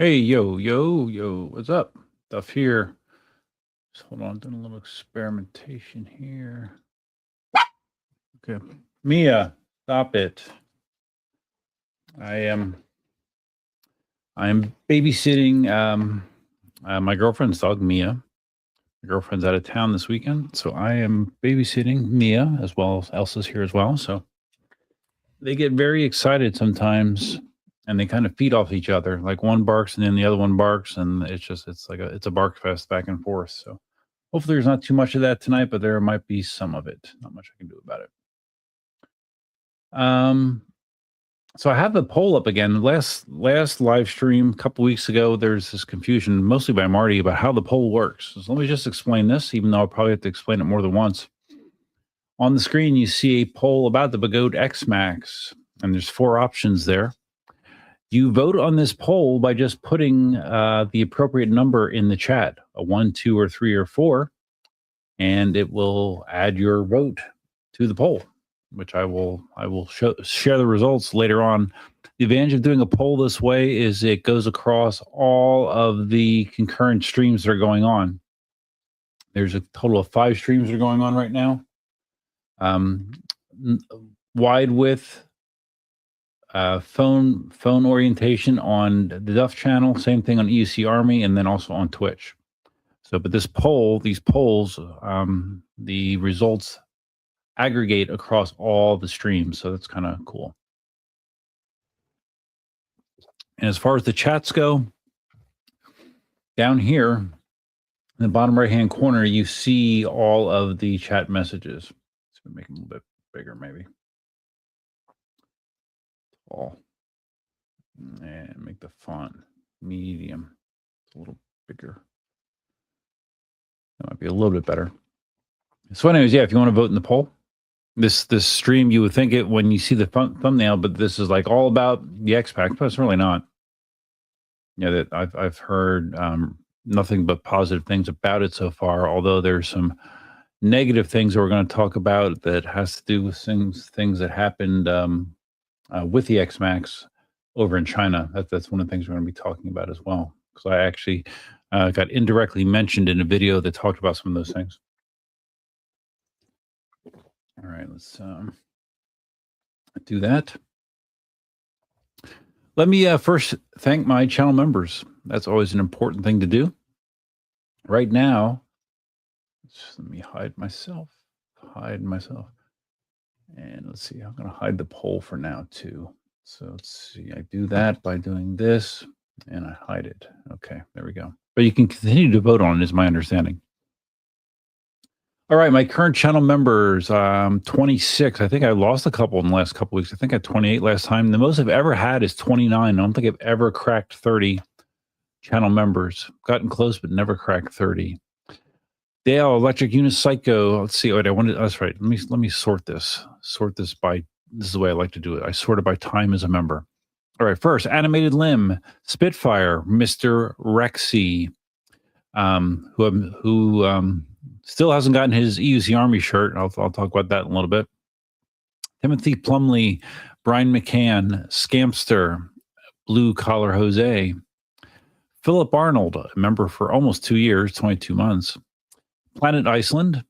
Hey, yo, what's up? Stuff here. Just hold on, doing a little experimentation here. Okay. Mia, stop it. I am babysitting my girlfriend's dog, Mia. My girlfriend's out of town this weekend, so I am babysitting Mia as well as Elsa's here as well. So they get very excited sometimes and they kind of feed off each other. Like one barks and then the other one barks, and it's a bark fest back and forth. So hopefully there's not too much of that tonight, but there might be some of it. Not much I can do about it. So I have the poll up again. Last live stream a couple weeks ago, there's this confusion, mostly by Marty, about how the poll works. So let me just explain this, even though I'll probably have to explain it more than once. On the screen, you see a poll about the Bagode X Max, and there's 4 options there. You vote on this poll by just putting the appropriate number in the chat, a 1, 2, or 3, or 4, and it will add your vote to the poll, which I will share the results later on. The advantage of doing a poll this way is it goes across all of the concurrent streams that are going on. There's a total of 5 streams that are going on right now. Wide width, phone orientation on the Duff channel, same thing on EUC Army, and then also on Twitch. So, but these polls, the results aggregate across all the streams. So that's kind of cool. And as far as the chats go, down here in the bottom right-hand corner, you see all of the chat messages. So make them a little bit bigger, maybe. All. And make the font medium. It's a little bigger. That might be a little bit better. So anyways, yeah, if you want to vote in the poll, this stream, you would think it when you see the thumbnail, but this is like all about the X-Pack, but it's really not. Yeah, that I've heard nothing but positive things about it so far, although there's some negative things that we're going to talk about that has to do with things that happened with the X-Max over in China. That's one of the things we're going to be talking about as well, because I actually got indirectly mentioned in a video that talked about some of those things. All right, let's do that. Let me first thank my channel members. That's always an important thing to do. Right now, let me hide myself. And let's see, I'm going to hide the poll for now too. So let's see, I do that by doing this and I hide it. Okay, there we go. But you can continue to vote on it, is my understanding. All right, my current channel members, 26. I think I lost a couple in the last couple weeks. I think I had 28 last time. The most I've ever had is 29. I don't think I've ever cracked 30 channel members. Gotten close, but never cracked 30. Dale, Electric Unipsycho. Let's see. Wait, that's right. Let me sort this. This is the way I like to do it. I sort it by time as a member. All right, first, Animated Limb, Spitfire, Mr. Rexy, who still hasn't gotten his EUC Army shirt. I'll talk about that in a little bit. Timothy Plumley, Brian McCann, Scampster, Blue Collar Jose, Philip Arnold, a member for almost 2 years, 22 months. Planet Iceland,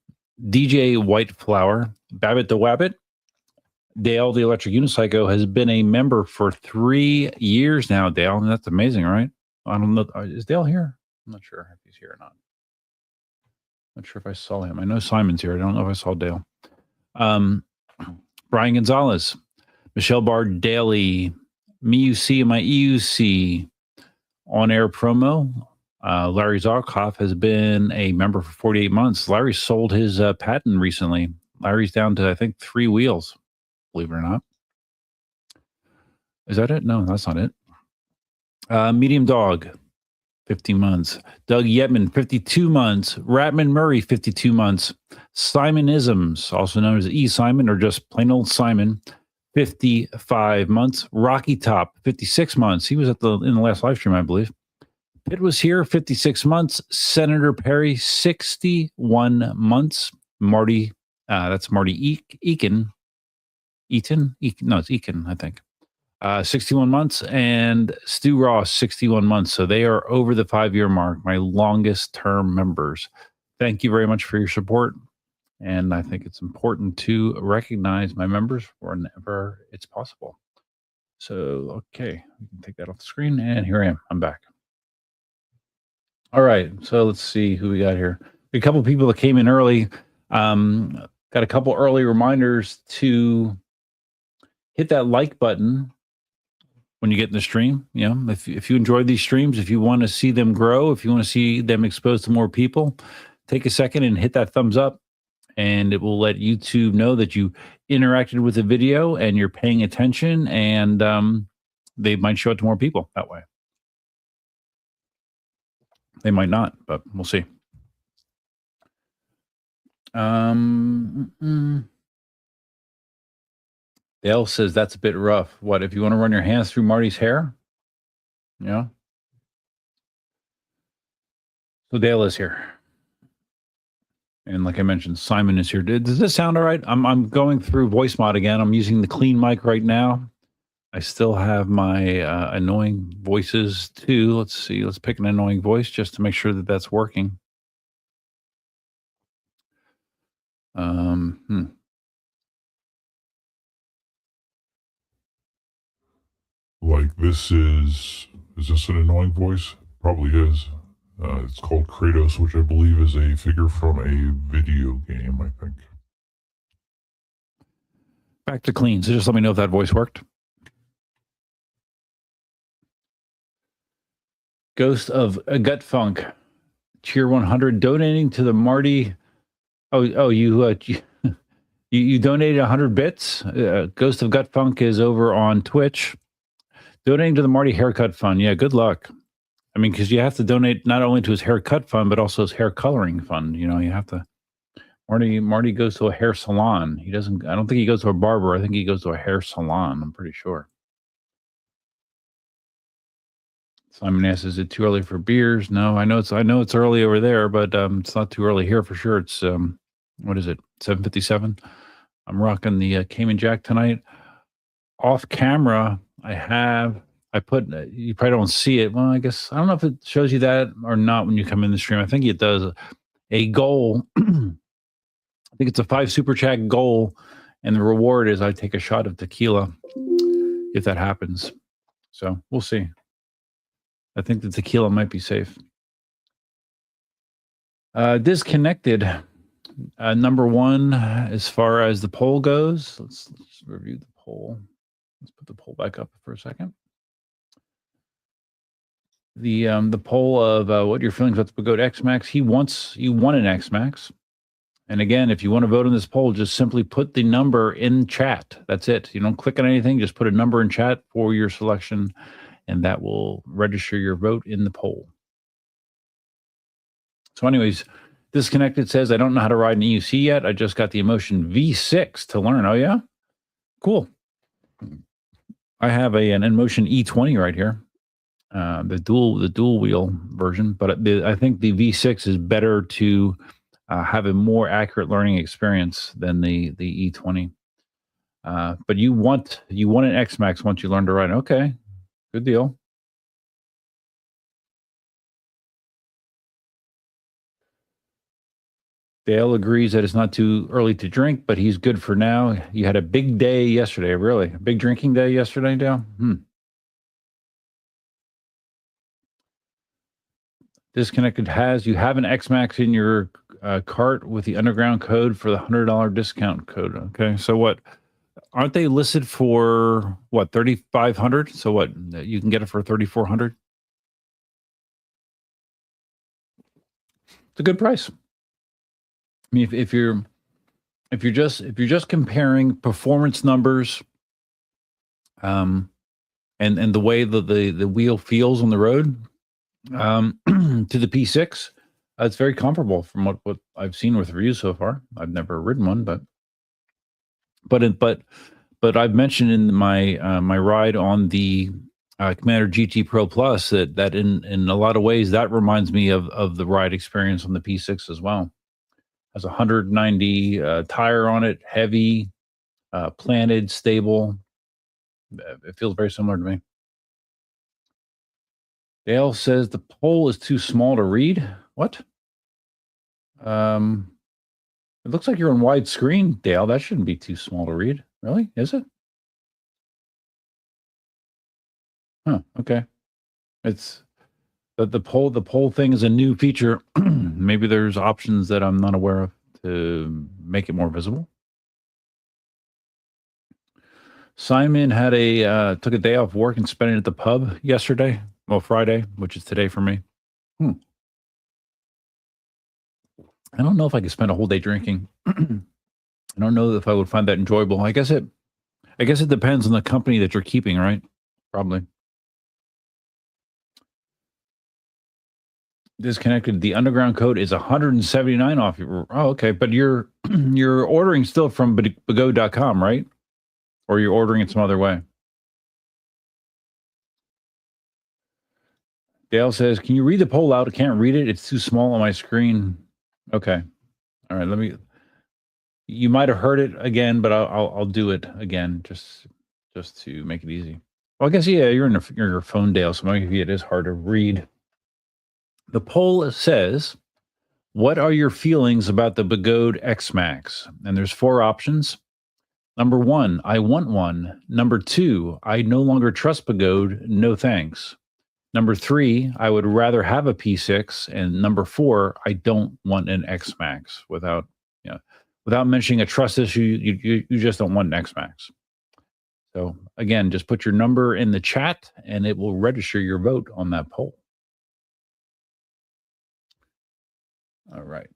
DJ Whiteflower, Babbitt the Wabbit, Dale the Electric Unipsycho has been a member for 3 years now, Dale. And that's amazing, right? I don't know. Is Dale here? I'm not sure if he's here or not. Not sure if I saw him. I know Simon's here. I don't know if I saw Dale. Brian Gonzalez, Michelle Bard Daly, MeUC and my EUC on-air promo. Larry Zarkov has been a member for 48 months. Larry sold his patent recently. Larry's down to, I think, 3 wheels, believe it or not. Is that it? No, that's not it. Medium Dog, 15 months. Doug Yetman, 52 months. Ratman Murray, 52 months. Simonisms, also known as E. Simon or just plain old Simon, 55 months. Rocky Top, 56 months. He was in the last live stream, I believe. Pitt was here, 56 months. Senator Perry, 61 months. Marty, that's Marty Eakin. No, it's Eakin, I think. 61 months, and Stu Ross, 61 months. So they are over the 5-year mark, my longest term members. Thank you very much for your support. And I think it's important to recognize my members whenever it's possible. So, okay, we can take that off the screen. And here I am. I'm back. All right. So let's see who we got here. A couple of people that came in early. Got a couple early reminders to hit that like button when you get in the stream. You know, if you enjoy these streams, if you want to see them grow, if you want to see them exposed to more people, take a second and hit that thumbs up, and it will let YouTube know that you interacted with the video and you're paying attention, and they might show it to more people that way. They might not, but we'll see. Dale says that's a bit rough. What, if you want to run your hands through Marty's hair? Yeah. So Dale is here. And like I mentioned, Simon is here. Does this sound all right? I'm going through voice mod again. I'm using the clean mic right now. I still have my annoying voices too. Let's see. Let's pick an annoying voice just to make sure that that's working. Like this is this an annoying voice? Probably is. It's called Kratos, which I believe is a figure from a video game, I think. Back to clean. So just let me know if that voice worked. Ghost of Gut Funk, Tier 100, donating to the Marty. You donated 100 bits. Ghost of Gut Funk is over on Twitch, donating to the Marty Haircut Fund. Yeah, good luck. I mean, because you have to donate not only to his haircut fund, but also his hair coloring fund. You know, you have to. Marty goes to a hair salon. He doesn't. I don't think he goes to a barber. I think he goes to a hair salon. I'm pretty sure. Simon asks, "Is it too early for beers?" No, I know it's early over there, but it's not too early here for sure. It's what is it? 7:57. I'm rocking the Cayman Jack tonight. Off camera, I put. You probably don't see it. Well, I guess I don't know if it shows you that or not when you come in the stream. I think it does. A goal. I think it's a 5 super chat goal, and the reward is I take a shot of tequila if that happens. So we'll see. I think the tequila might be safe. Disconnected, number 1 as far as the poll goes. Let's review the poll. Let's put the poll back up for a second. The poll of what your feelings about the Pagoda X-Max. You want an X-Max. And again, if you want to vote on this poll, just simply put the number in chat. That's it. You don't click on anything. Just put a number in chat for your selection, and that will register your vote in the poll. So anyways, Disconnected says, I don't know how to ride an EUC yet. I just got the Emotion V6 to learn. Oh, yeah? Cool. I have an Emotion E20 right here, the dual wheel version, but I think the V6 is better to have a more accurate learning experience than the E20. But you want an X-Max once you learn to ride. Okay, good deal. Dale agrees that it's not too early to drink, but he's good for now. You had a big day yesterday, really? A big drinking day yesterday, Dale? Disconnected you have an X-Max in your cart with the underground code for the $100 discount code. Okay, so what? Aren't they listed for what, $3,500? So what? You can get it for $3,400. It's a good price. I mean, if you're just comparing performance numbers, and the way the wheel feels on the road, to the P6, it's very comparable from what I've seen with reviews so far. I've never ridden one, but I've mentioned in my my ride on the Commander GT Pro Plus that in a lot of ways that reminds me of the ride experience on the P6 as well. Has a 190 tire on it, heavy, planted, stable. It feels very similar to me. Dale says the poll is too small to read. What? It looks like you're on widescreen, Dale. That shouldn't be too small to read. Really? Is it? Huh. Okay. It's the poll thing is a new feature. Maybe there's options that I'm not aware of to make it more visible. Simon had took a day off work and spent it at the pub yesterday. Well, Friday, which is today for me. I don't know if I could spend a whole day drinking. I don't know if I would find that enjoyable. I guess it depends on the company that you're keeping, right? Probably. Disconnected. The underground code is 179 off. Oh, okay. But you're ordering still from Bago.com, right? Or you're ordering it some other way? Dale says, can you read the poll out? I can't read it. It's too small on my screen. Okay. All right. You might have heard it again, but I'll do it again just to make it easy. Well, I guess, yeah, you're in your phone, Dale, so maybe it is hard to read. The poll says, what are your feelings about the Bagode X-Max? And there's 4 options. Number 1, I want one. Number 2, I no longer trust Bagode. No thanks. Number 3, I would rather have a P6. And number 4, I don't want an X-Max. Without mentioning a trust issue, you just don't want an X-Max. So again, just put your number in the chat and it will register your vote on that poll. All right.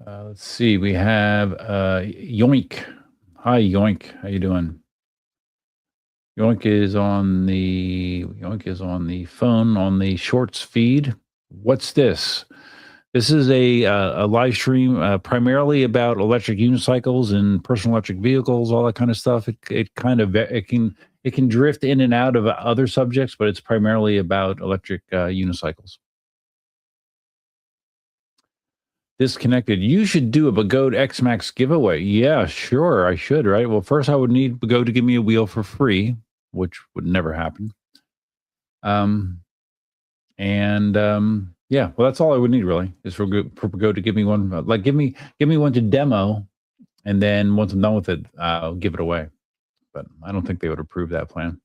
Let's see. We have Yoink. Hi, Yoink. How you doing? Yoink is on the phone on the Shorts feed. What's this? This is a live stream primarily about electric unicycles and personal electric vehicles, all that kind of stuff. It can drift in and out of other subjects, but it's primarily about electric unicycles. Disconnected. You should do a Bagode X-Max giveaway. Yeah, sure, I should, right? Well, first I would need Bagode to give me a wheel for free, which would never happen. Yeah, well, that's all I would need really is for Bagode to give me one. Like, give me one to demo, and then once I'm done with it, I'll give it away. But I don't think they would approve that plan.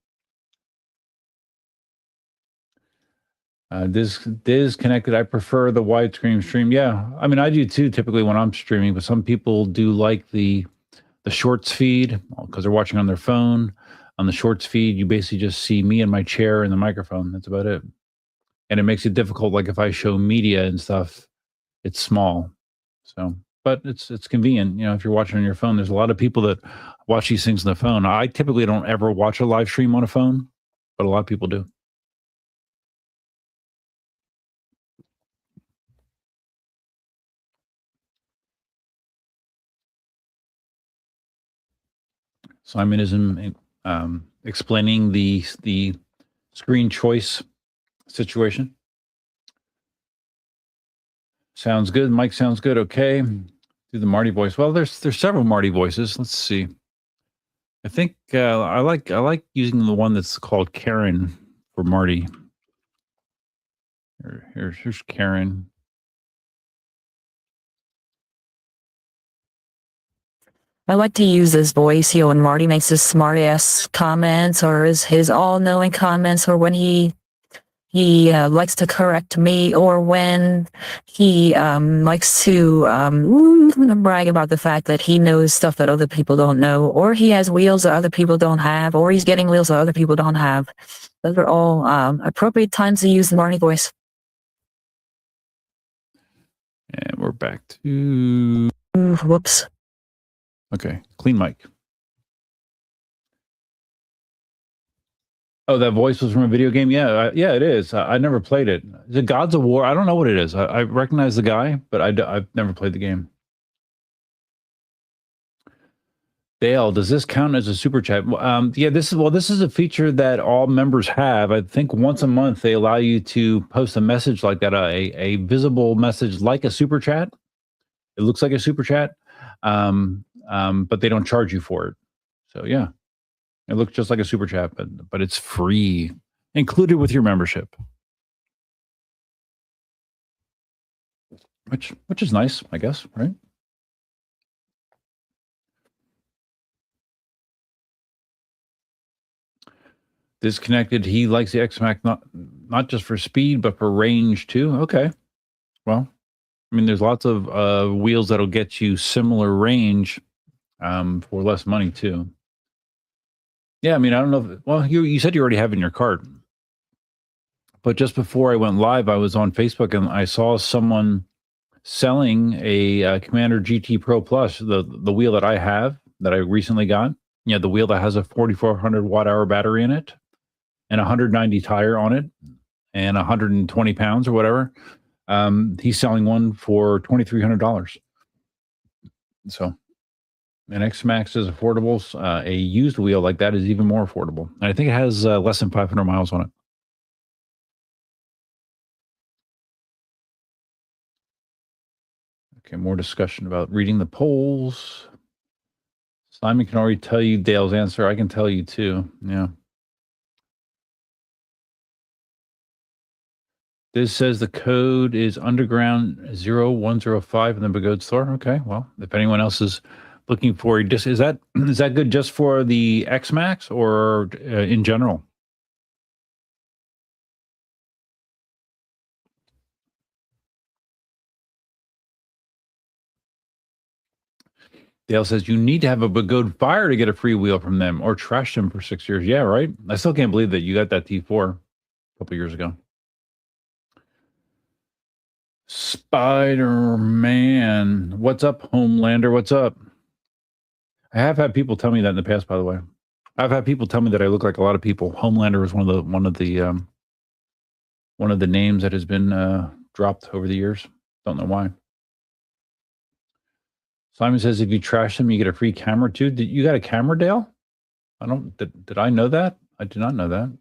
Disconnected. I prefer the widescreen stream. Yeah, I mean, I do too. Typically when I'm streaming, but some people do like the Shorts feed because they're watching on their phone. On the Shorts feed, you basically just see me and my chair and the microphone. That's about it. And it makes it difficult. Like if I show media and stuff, it's small. So, but it's convenient. If you're watching on your phone, there's a lot of people that watch these things on the phone. I typically don't ever watch a live stream on a phone, but a lot of people do. Simon is explaining the screen choice situation. Sounds good. Mike sounds good. Okay. Do the Marty voice. Well, there's several Marty voices. Let's see. I think I like using the one that's called Karen for Marty. Here's Karen. I like to use this voice, when Marty makes his smart-ass comments or his all-knowing comments, or when he likes to correct me, or when he likes to brag about the fact that he knows stuff that other people don't know, or he has wheels that other people don't have, or he's getting wheels that other people don't have. Those are all appropriate times to use the Marty voice. And we're back to... Whoops. Okay, clean mic. Oh, that voice was from a video game? Yeah, yeah, it is. I never played it. Is it Gods of War? I don't know what it is. I recognize the guy, but I've never played the game. Dale, does this count as a super chat? Yeah, this is a feature that all members have. I think once a month they allow you to post a message like that, a visible message like a super chat. It looks like a super chat. But they don't charge you for it. So yeah, It looks just like a super chat, but it's free, included with your membership. Which is nice, I guess, right? Disconnected. He likes the X-Max not just for speed, but for range too. Okay. Well, I mean, there's lots of wheels that'll get you similar range for less money too. Yeah, I mean, I don't know. Well, you said you already have it in your cart. But just before I went live, I was on Facebook and I saw someone selling a Commander GT Pro Plus, the wheel that I have that I recently got. Yeah, the wheel that has a 4,400 watt hour battery in it and 190 tire on it and 120 pounds or whatever. He's selling one for $2,300. So an X-Max is affordable. A used wheel like that is even more affordable. And I think it has less than 500 miles on it. Okay, more discussion about reading the polls. Simon can already tell you Dale's answer. I can tell you too. Yeah. This says the code is underground 0105 in the Begode store. Okay, well, if anyone else is looking for is that good just for the X-Max or in general? Dale says you need to have a Begode Fire to get a free wheel from them or trash them for 6 years. Yeah, right. I still can't believe that you got that T4 a couple years ago. Spider-Man. What's up, Homelander? What's up? I have had people tell me that in the past, by the way. I've had people tell me that I look like a lot of people. Homelander is one of the names that has been dropped over the years. Don't know why. Simon says if you trash them, you get a free camera too. You got a camera, Dale? Did I know that? I did not know that.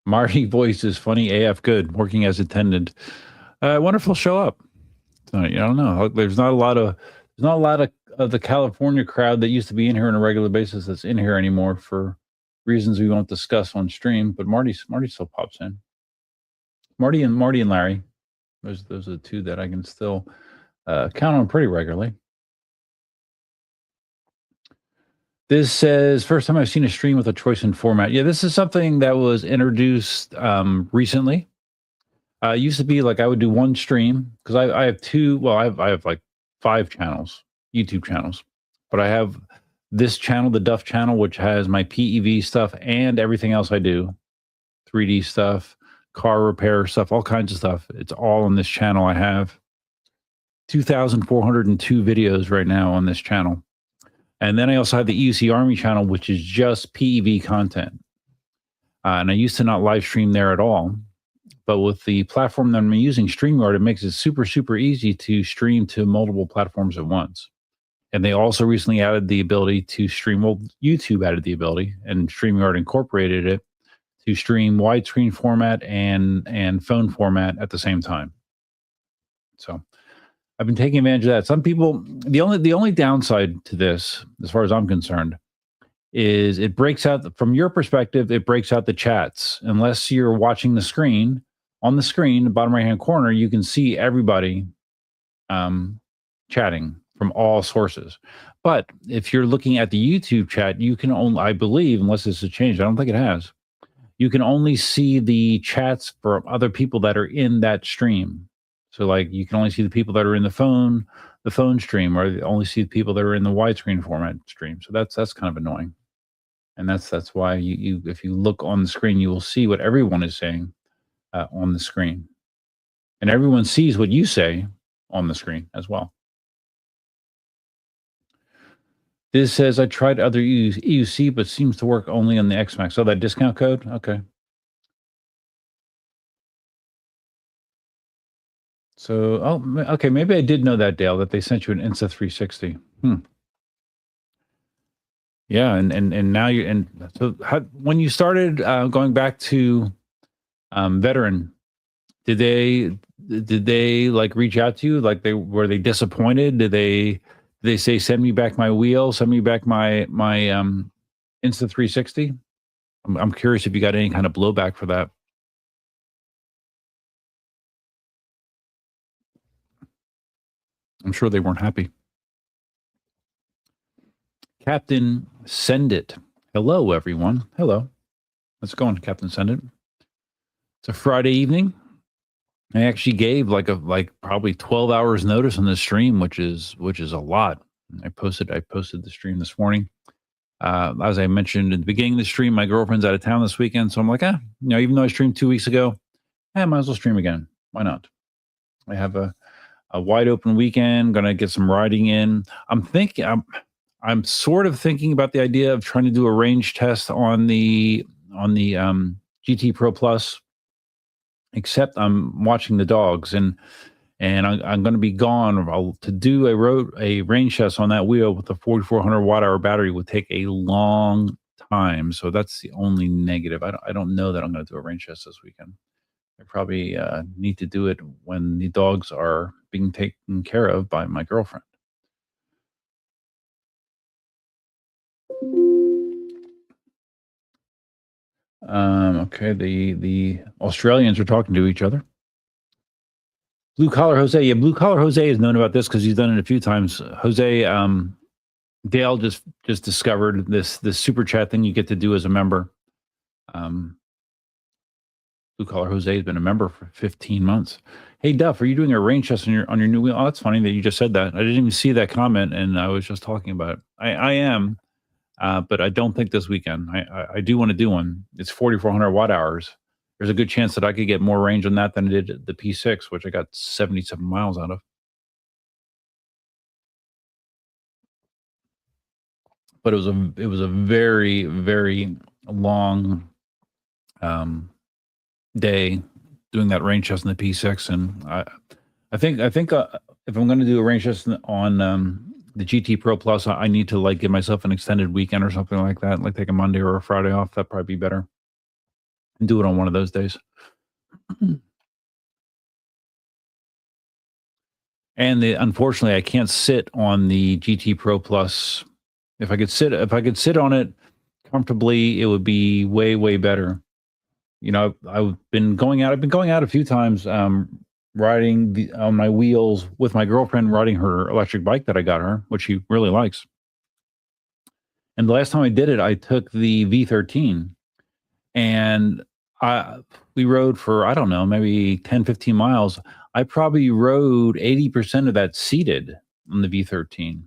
Marty voice is funny AF good, working as attendant. I wonder if he'll show up tonight. I don't know. There's not a lot of the California crowd that used to be in here on a regular basis that's in here anymore for reasons we won't discuss on stream. But Marty still pops in. Marty and Larry. Those are the two that I can still count on pretty regularly. This says, first time I've seen a stream with a choice in format. Yeah, this is something that was introduced recently. It used to be like I would do one stream because I have two. Well, I have like 5 channels, YouTube channels, but I have this channel, the Duff channel, which has my PEV stuff and everything else I do, 3D stuff, car repair stuff, all kinds of stuff. It's all on this channel. I have 2,402 videos right now on this channel. And then I also have the EUC Army channel, which is just PEV content. And I used to not live stream there at all. But with the platform that I'm using, StreamYard, it makes it super, super easy to stream to multiple platforms at once. And they also recently added the ability to stream, well, YouTube added the ability, and StreamYard incorporated it to stream widescreen format and phone format at the same time. So I've been taking advantage of that. Some people, the only downside to this, as far as I'm concerned, is it breaks out, from your perspective, it breaks out the chats. Unless you're watching the screen, on the screen, the bottom right-hand corner, you can see everybody chatting from all sources. But if you're looking at the YouTube chat, you can only, I believe, unless this has changed, I don't think it has, you can only see the chats for other people that are in that stream. So like you can only see the people that are in the phone stream, or only see the people that are in the widescreen format stream. So that's kind of annoying. And that's why you if you look on the screen, you will see what everyone is saying on the screen. And everyone sees what you say on the screen as well. This says, I tried other EUC, but seems to work only on the X-Max. Oh, that discount code? Okay. So, okay, maybe I did know that, Dale, that they sent you an Insta360. Yeah, and now you, and so when you started going back to veteran, did they like reach out to you? Like were they disappointed? Did They say send me back my wheel, send me back my Insta360. I'm curious if you got any kind of blowback for that. I'm sure they weren't happy. Captain Send It. Hello, everyone. Hello. How's it going, Captain Send It? It's a Friday evening. I actually gave like probably 12 hours notice on the stream, which is a lot. I posted the stream this morning. As I mentioned at the beginning of the stream, my girlfriend's out of town this weekend, so I'm like, even though I streamed 2 weeks ago, I might as well stream again. Why not? I have a wide open weekend. Going to get some riding in. I'm sort of thinking about the idea of trying to do a range test on the GT Pro Plus. Except I'm watching the dogs, and I'm going to be gone. To do a range test on that wheel with a 4,400 watt hour battery would take a long time. So that's the only negative. I don't know that I'm going to do a range test this weekend. I probably need to do it when the dogs are being taken care of by my girlfriend. Okay, the Australians are talking to each other. Blue Collar Jose. Yeah, Blue Collar Jose has known about this because he's done it a few times. Jose, Dale just discovered this super chat thing you get to do as a member. Blue Collar Jose has been a member for 15 months. Hey, Duff, are you doing a range test on your new wheel? Oh, that's funny that you just said that. I didn't even see that comment, and I was just talking about it. I am, but I don't think this weekend. I do want to do one. It's 4,400 watt hours. There's a good chance that I could get more range on that than I did the P6, which I got 77 miles out of. But it was a very, very long day doing that range test in the P6, and I think if I'm going to do a range test on the GT Pro Plus, I need to like give myself an extended weekend or something like that, like take a Monday or a Friday off. That'd probably be better, and do it on one of those days. And unfortunately, I can't sit on the GT Pro Plus. If I could sit on it comfortably, it would be way, way better. You know, I've been going out a few times, riding on my wheels with my girlfriend, riding her electric bike that I got her, which she really likes. And the last time I did it, I took the V13, and we rode for, I don't know, maybe 10, 15 miles. I probably rode 80% of that seated on the V13.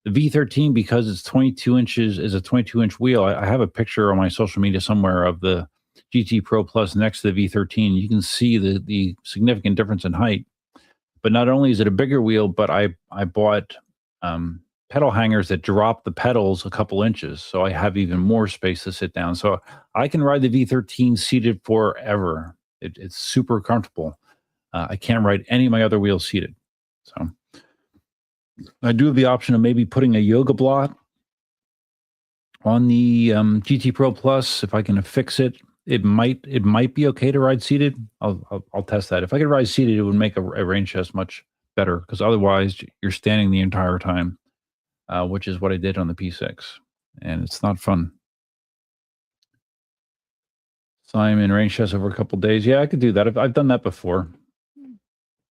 The V13, because it's 22 inches, is a 22-inch wheel. I have a picture on my social media somewhere of the GT Pro Plus next to the V13. You can see the significant difference in height. But not only is it a bigger wheel, but I bought pedal hangers that drop the pedals a couple inches, so I have even more space to sit down. So I can ride the V13 seated forever. It's super comfortable. I can't ride any of my other wheels seated. So I do have the option of maybe putting a yoga block on the GT Pro Plus. If I can fix it, it might be okay to ride seated. I'll test that. If I could ride seated, it would make a range test much better, because otherwise you're standing the entire time, which is what I did on the P6, and it's not fun. Simon, range test over a couple days. Yeah, I could do that. I've done that before.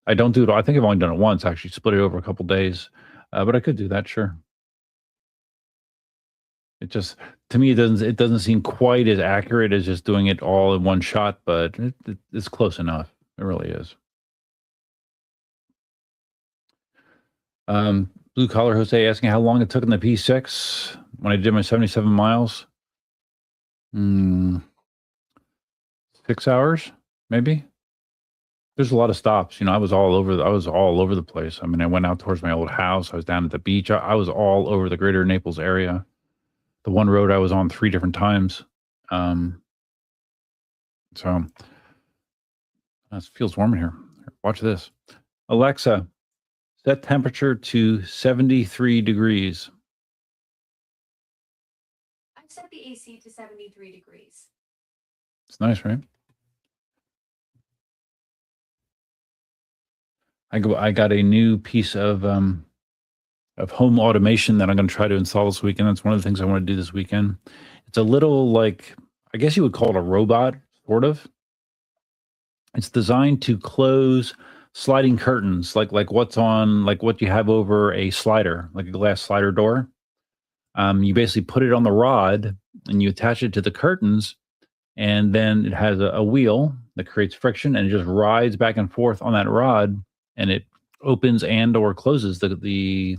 I don't do it. I think I've only done it once, actually, split it over a couple days, but I could do that, sure. It just, to me, it doesn't seem quite as accurate as just doing it all in one shot, but it's close enough. It really is. Blue Collar Jose asking how long it took in the P6 when I did my 77 miles. 6 hours, maybe. There's a lot of stops. You know, I was all over the place. I mean, I went out towards my old house. I was down at the beach. I was all over the greater Naples area. The one road I was on 3 different times. So it feels warm in here. Watch this. Alexa, set temperature to 73 degrees. I've set the AC to 73 degrees. It's nice, right? I got a new piece of of home automation that I'm going to try to install this weekend. That's one of the things I want to do this weekend. It's a little like, I guess you would call it a robot, sort of. It's designed to close sliding curtains, like what's on, like what you have over a slider, like a glass slider door. You basically put it on the rod and you attach it to the curtains, and then it has a wheel that creates friction, and it just rides back and forth on that rod, and it opens and or closes the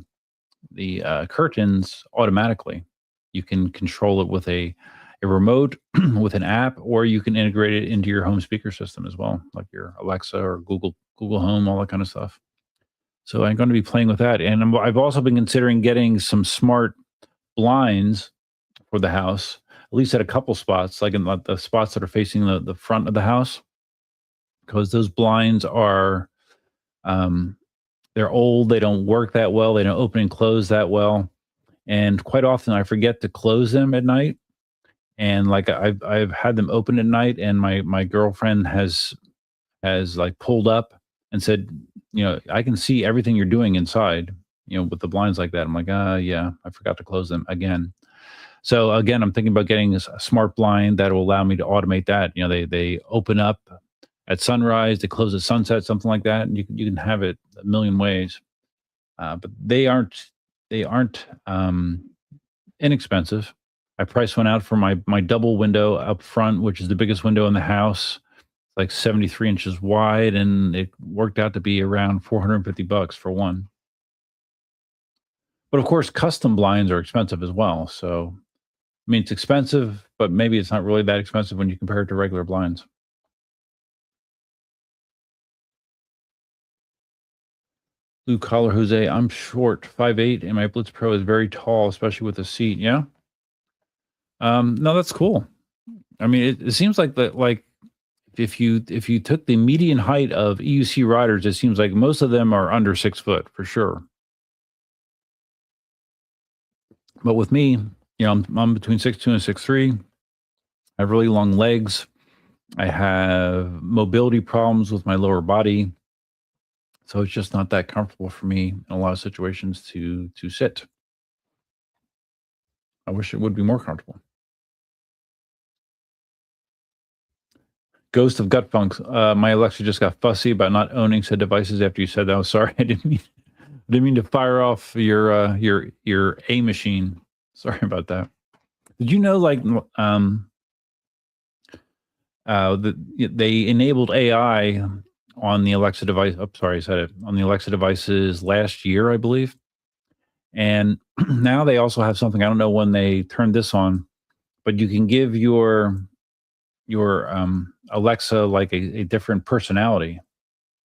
curtains automatically. You can control it with a remote, with an app, or you can integrate it into your home speaker system as well, like your Alexa or Google Home, all that kind of stuff. So I'm going to be playing with that, and I've also been considering getting some smart blinds for the house, at least at a couple spots, like in the spots that are facing the front of the house, because those blinds are they're old, they don't work that well, they don't open and close that well, and quite often I forget to close them at night. And like I've had them open at night, and my girlfriend has like pulled up and said, I can see everything you're doing inside, with the blinds like that. I'm like, yeah, I forgot to close them again. So again, I'm thinking about getting a smart blind that will allow me to automate that. They open up at sunrise, they close at sunset, something like that. And you can have it a million ways. But they aren't inexpensive. I priced one out for my double window up front, which is the biggest window in the house, like 73 inches wide, and it worked out to be around $450 for one. But of course, custom blinds are expensive as well. So, I mean, it's expensive, but maybe it's not really that expensive when you compare it to regular blinds. Blue collar Jose, I'm short, 5'8", and my Blitz Pro is very tall, especially with the seat. Yeah. No, that's cool. I mean, it seems like that. Like, if you took the median height of EUC riders, it seems like most of them are under 6 foot for sure. But with me, I'm between 6'2" and 6'3". I have really long legs. I have mobility problems with my lower body, so it's just not that comfortable for me in a lot of situations to sit. I wish it would be more comfortable. Ghost of Gut Funk. My Alexa just got fussy about not owning said devices after you said that. I was sorry. I didn't mean to fire off your A machine. Sorry about that. Did you know, like, they enabled AI on the Alexa device? Oh, sorry, I said it. On the Alexa devices last year, I believe. And now they also have something. I don't know when they turned this on, but you can give your Alexa like a different personality.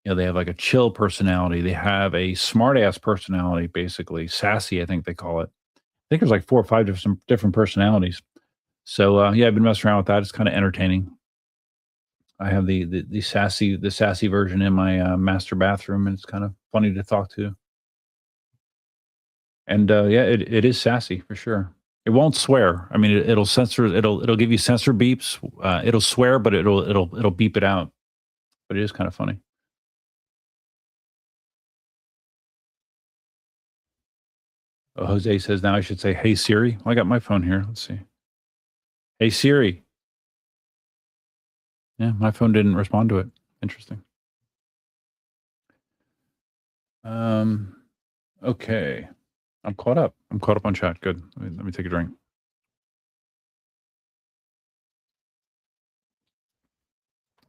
They have like a chill personality. They have a smartass personality, basically sassy, I think they call it. I think there's like 4 or 5 different personalities. So yeah, I've been messing around with that. It's kind of entertaining. I have the sassy version in my master bathroom, and it's kind of funny to talk to. And yeah, it is sassy for sure. It won't swear. I mean, it'll censor. It'll give you censor beeps. It'll swear, but it'll beep it out. But it is kind of funny. Oh, Jose says now I should say, "Hey Siri." Well, I got my phone here. Let's see. Hey Siri. Yeah, my phone didn't respond to it. Interesting. Okay. I'm caught up. I'm caught up on chat. Good. Let me take a drink.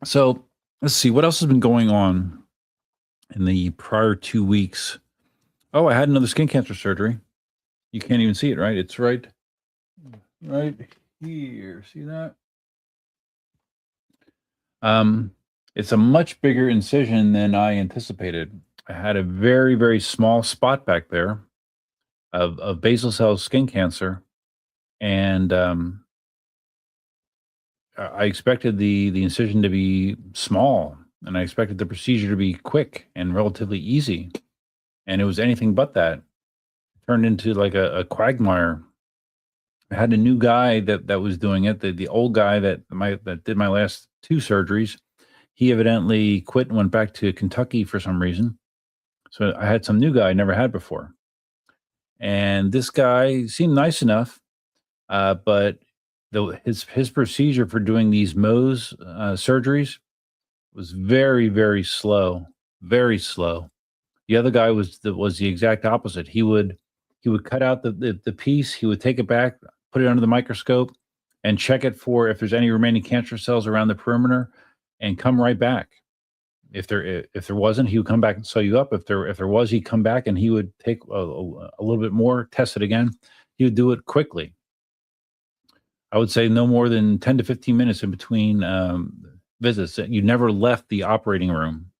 So let's see what else has been going on in the prior 2 weeks. Oh, I had another skin cancer surgery. You can't even see it, right? It's right here. See that? It's a much bigger incision than I anticipated. I had a very, very small spot back there of basal cell skin cancer, and I expected the incision to be small, and I expected the procedure to be quick and relatively easy, and it was anything but that. It turned into like a quagmire. I had a new guy that was doing it. The old guy that did my last 2 surgeries, he evidently quit and went back to Kentucky for some reason. So I had some new guy I never had before. And this guy seemed nice enough, but his procedure for doing these Mohs surgeries was very, very slow, very slow. The other guy was the exact opposite. He would cut out the piece, he would take it back, put it under the microscope, and check it for if there's any remaining cancer cells around the perimeter, and come right back. If there wasn't, he would come back and sew you up. If there was, he'd come back and he would take a little bit more, test it again. He would do it quickly. I would say no more than 10 to 15 minutes in between visits. You never left the operating room.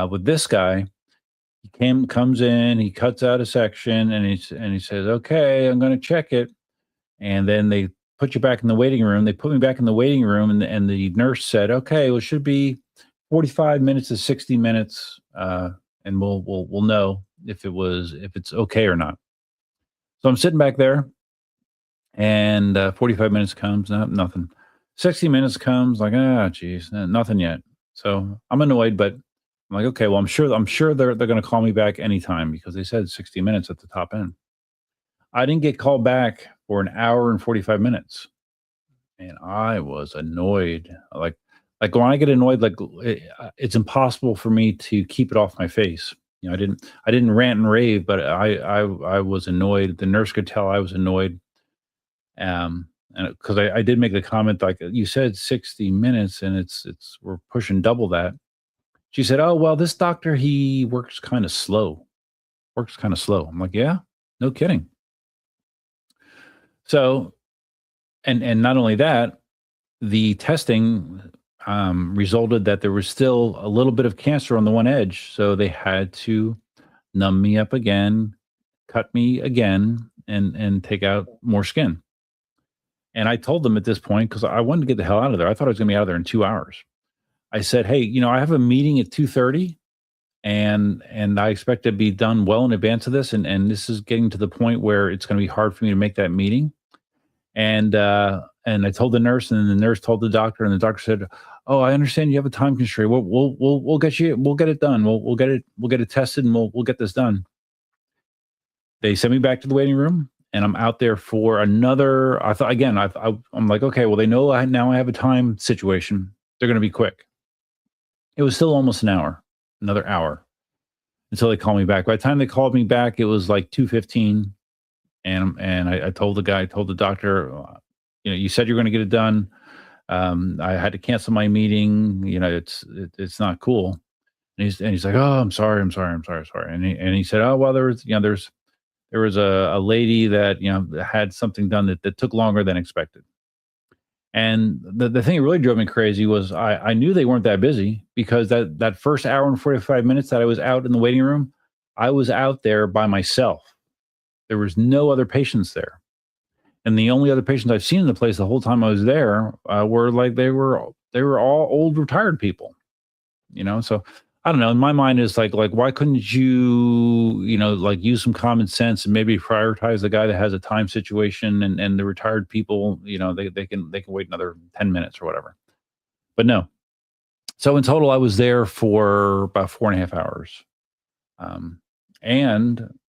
With this guy, comes in, he cuts out a section, and he says, "Okay, I'm going to check it," and then they put you back in the waiting room. They put me back in the waiting room, and the nurse said, "Okay, well, it should be 45 minutes to 60 minutes, and we'll know if it's okay or not." So I'm sitting back there, and 45 minutes comes, nothing. 60 minutes comes, like, geez, nothing yet. So I'm annoyed, but I'm like, okay, well, I'm sure they're going to call me back anytime, because they said 60 minutes at the top end. I didn't get called back for an hour and 45 minutes, and I was annoyed. Like when I get annoyed, it's impossible for me to keep it off my face. I didn't rant and rave, but I was annoyed. The nurse could tell I was annoyed. And because I did make the comment, like, you said 60 minutes, and we're pushing double that. She said, "Oh, well, this doctor, he works kind of slow. I'm like, "Yeah, no kidding." So, and not only that, the testing resulted that there was still a little bit of cancer on the one edge. So they had to numb me up again, cut me again, and take out more skin. And I told them at this point, because I wanted to get the hell out of there. I thought I was going to be out of there in 2 hours. I said, "Hey, I have a meeting at 2:30, and I expect to be done well in advance of this, and this is getting to the point where it's going to be hard for me to make that meeting." And I told the nurse, and then the nurse told the doctor, and the doctor said, "Oh, I understand you have a time constraint. We'll get it done. We'll get it tested, and we'll get this done." They sent me back to the waiting room, and I'm out there for another. I thought again. I'm like, okay, well, they know now I have a time situation. They're going to be quick. It was still almost an hour, another hour, until they called me back. By the time they called me back, it was like 2:15, and I told the doctor, "You said you're going to get it done. I had to cancel my meeting. It's not cool." And he's like, "Oh, I'm sorry. And he said, "Oh, well, there was a lady that had something done that took longer than expected." And the thing that really drove me crazy was I knew they weren't that busy, because that first hour and 45 minutes that I was out in the waiting room, I was out there by myself. There was no other patients there. And the only other patients I've seen in the place the whole time I was there were like they were all old retired people. So I don't know. In my mind is like why couldn't you use some common sense and maybe prioritize the guy that has a time situation, and the retired people, they can wait another 10 minutes or whatever. But no. So in total, I was there for about 4.5 hours.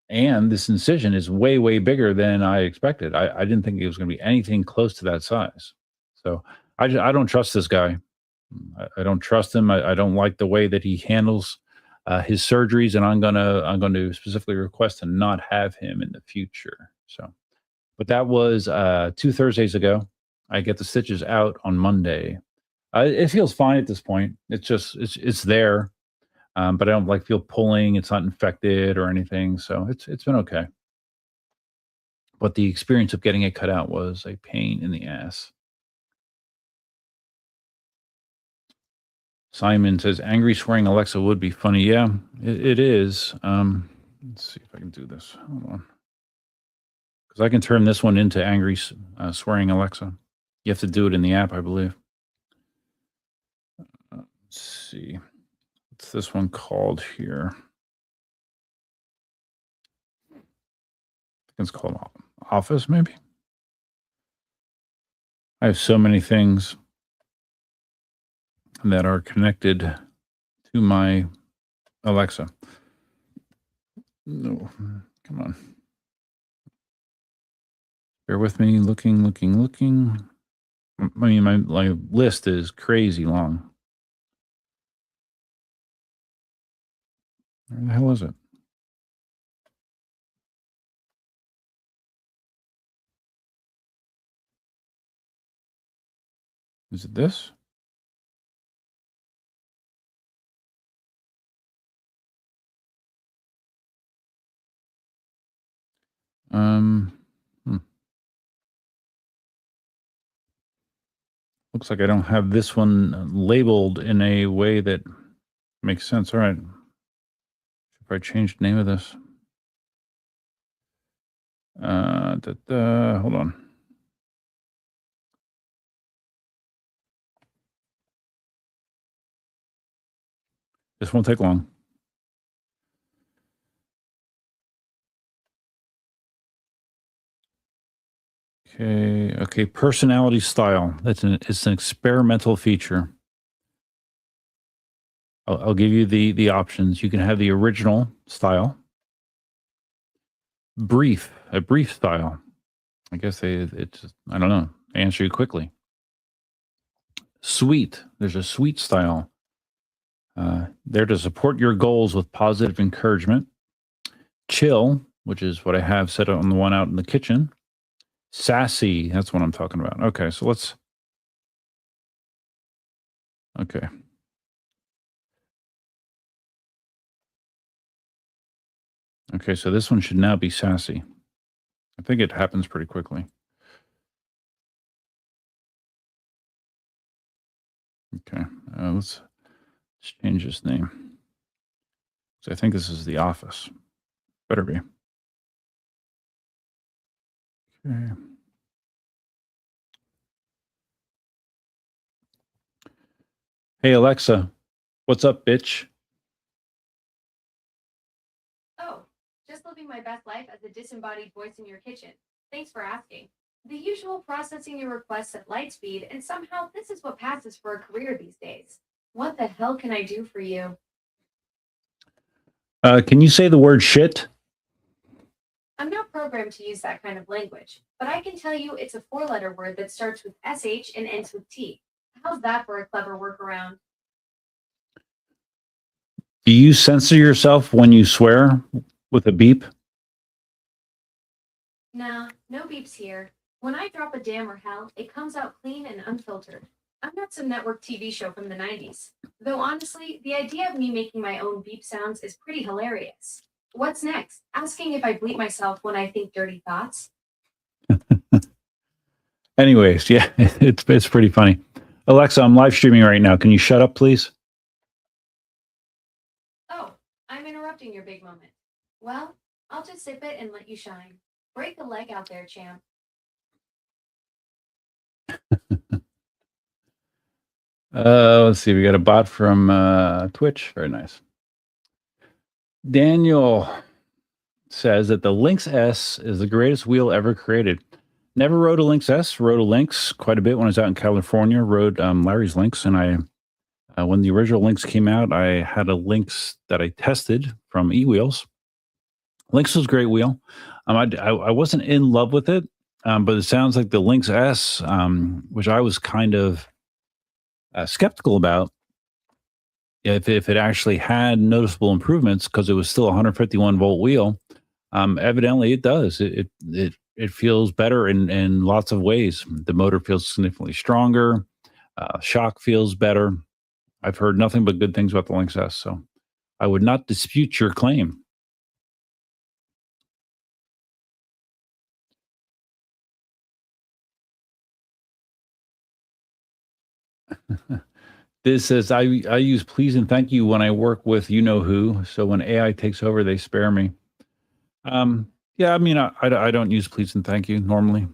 And this incision is way, way bigger than I expected. I didn't think it was going to be anything close to that size. So I don't trust this guy. I don't trust him. I don't like the way that he handles his surgeries, and I'm going to specifically request to not have him in the future. So, but that was 2 Thursdays ago. I get the stitches out on Monday. It feels fine at this point. It's just it's there, but I don't feel pulling. It's not infected or anything, so it's been okay. But the experience of getting it cut out was a pain in the ass. Simon says, "Angry swearing Alexa would be funny." Yeah, it is. Let's see if I can do this. Hold on. Because I can turn this one into angry swearing Alexa. You have to do it in the app, I believe. Let's see. What's this one called here? I think it's called Office, maybe? I have so many things that are connected to my Alexa. No, come on. Bear with me. Looking. I mean, my list is crazy long. Where the hell is it? Is it this? Looks like I don't have this one labeled in a way that makes sense. All right. If I change the name of this. Hold on. This won't take long. Okay. Personality style. It's an experimental feature. I'll give you the options. You can have the original style, a brief style. I guess it's I don't know. Answer you quickly. Sweet. There's a sweet style. There to support your goals with positive encouragement. Chill, which is what I have set on the one out in the kitchen. Sassy, that's what I'm talking about. Okay, so let's. Okay. Okay, so this one should now be sassy. I think it happens pretty quickly. Okay, let's change this name. So I think this is The Office. Better be. Okay. Hey, Alexa, what's up, bitch? Oh, just living my best life as a disembodied voice in your kitchen. Thanks for asking. The usual processing your requests at light speed, and somehow this is what passes for a career these days. What the hell can I do for you? Can you say the word shit? I'm not programmed to use that kind of language, but I can tell you it's a 4-letter word that starts with SH and ends with T. How's that for a clever workaround? Do you censor yourself when you swear with a beep? Nah, no beeps here. When I drop a damn or hell, it comes out clean and unfiltered. I'm not some network TV show from the 90s. Though honestly, the idea of me making my own beep sounds is pretty hilarious. What's next? Asking if I bleep myself when I think dirty thoughts? Anyways, yeah, it's pretty funny. Alexa, I'm live streaming right now. Can you shut up, please? Oh, I'm interrupting your big moment. Well, I'll just zip it and let you shine. Break a leg out there, champ. Let's see. We got a bot from Twitch. Very nice. Daniel says that the Lynx S is the greatest wheel ever created. Never rode a Lynx S. Rode a Lynx quite a bit when I was out in California. Rode Larry's Lynx, and when the original Lynx came out, I had a Lynx that I tested from eWheels. Lynx was a great wheel. I wasn't in love with it, but it sounds like the Lynx S, which I was kind of skeptical about, if it actually had noticeable improvements, because it was still a 151 volt wheel. Evidently, it does. It feels better in lots of ways. The motor feels significantly stronger. Shock feels better. I've heard nothing but good things about the Lynx S, so I would not dispute your claim. This says, I use please and thank you when I work with you know who. So when AI takes over, they spare me. Yeah, I mean, I don't use please and thank you normally,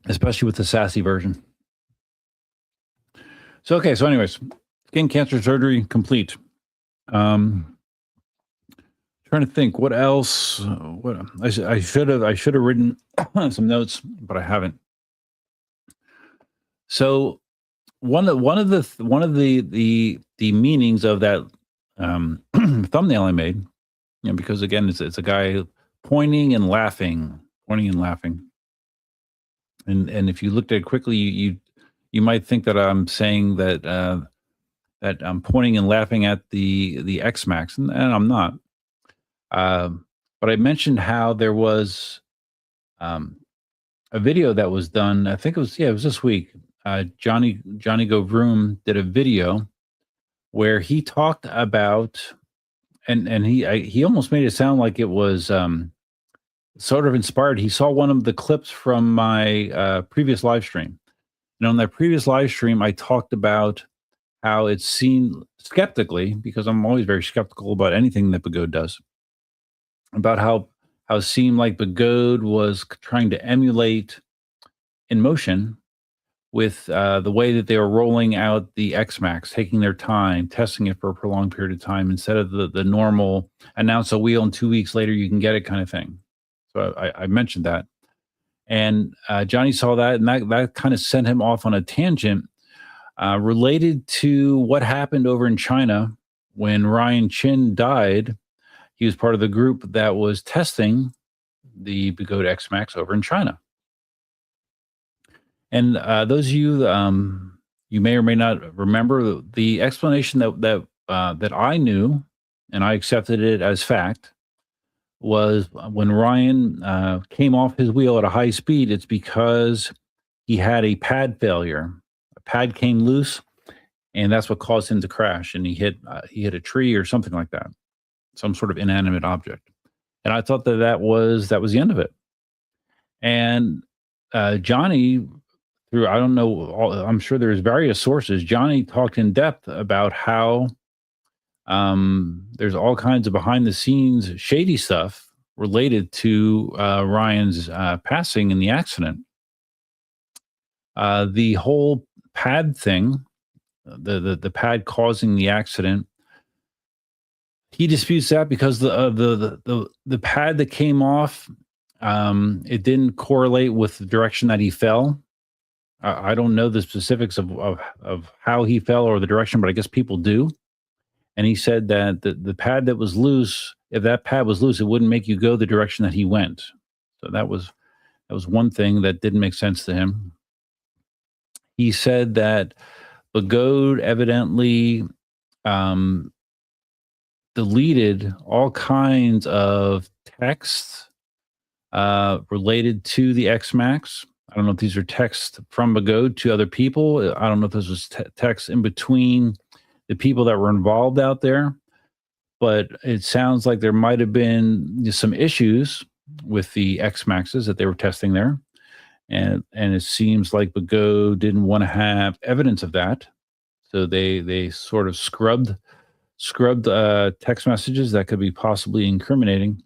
especially with the sassy version. So, okay. So anyways, skin cancer surgery complete. Trying to think what else, what I should have written some notes, but I haven't. So one of the meanings of that thumbnail I made, because again, it's a guy pointing and laughing, and if you looked at it quickly, you might think that I'm saying that that I'm pointing and laughing at the X-Max, and I'm not. But I mentioned how there was a video that was done. I think it was this week. Johnny Go Vroom did a video where he talked about, and he almost made it sound like it was sort of inspired. He saw one of the clips from my previous live stream, and on that previous live stream, I talked about how it seemed skeptically, because I'm always very skeptical about anything that Begode does, about how it seemed like Begode was trying to emulate InMotion with the way that they were rolling out the X-Max, taking their time, testing it for a prolonged period of time, instead of the normal announce a wheel and 2 weeks later you can get it kind of thing. So I mentioned that. And Johnny saw that, and that kind of sent him off on a tangent related to what happened over in China when Ryan Chin died. He was part of the group that was testing the Begode X-Max over in China. And those of you, you may or may not remember, the explanation that I knew, and I accepted it as fact, was when Ryan came off his wheel at a high speed, it's because he had a pad failure. A pad came loose, and that's what caused him to crash. And he hit a tree or something like that, some sort of inanimate object. And I thought that was the end of it. And Johnny, through, I don't know, I'm sure there's various sources, Johnny talked in depth about how there's all kinds of behind the scenes shady stuff related to Ryan's passing in the accident. The whole pad thing, the pad causing the accident, he disputes that because the pad that came off, it didn't correlate with the direction that he fell. I don't know the specifics of how he fell or the direction, but I guess people do. And he said that the pad that was loose, if that pad was loose, it wouldn't make you go the direction that he went. So that was one thing that didn't make sense to him. He said that Begode evidently deleted all kinds of texts related to the X-Max. I don't know if these are texts from Begode to other people. I don't know if this was text in between the people that were involved out there, but it sounds like there might have been some issues with the X-Maxes that they were testing there. And it seems like Begode didn't want to have evidence of that. So they sort of scrubbed text messages that could be possibly incriminating.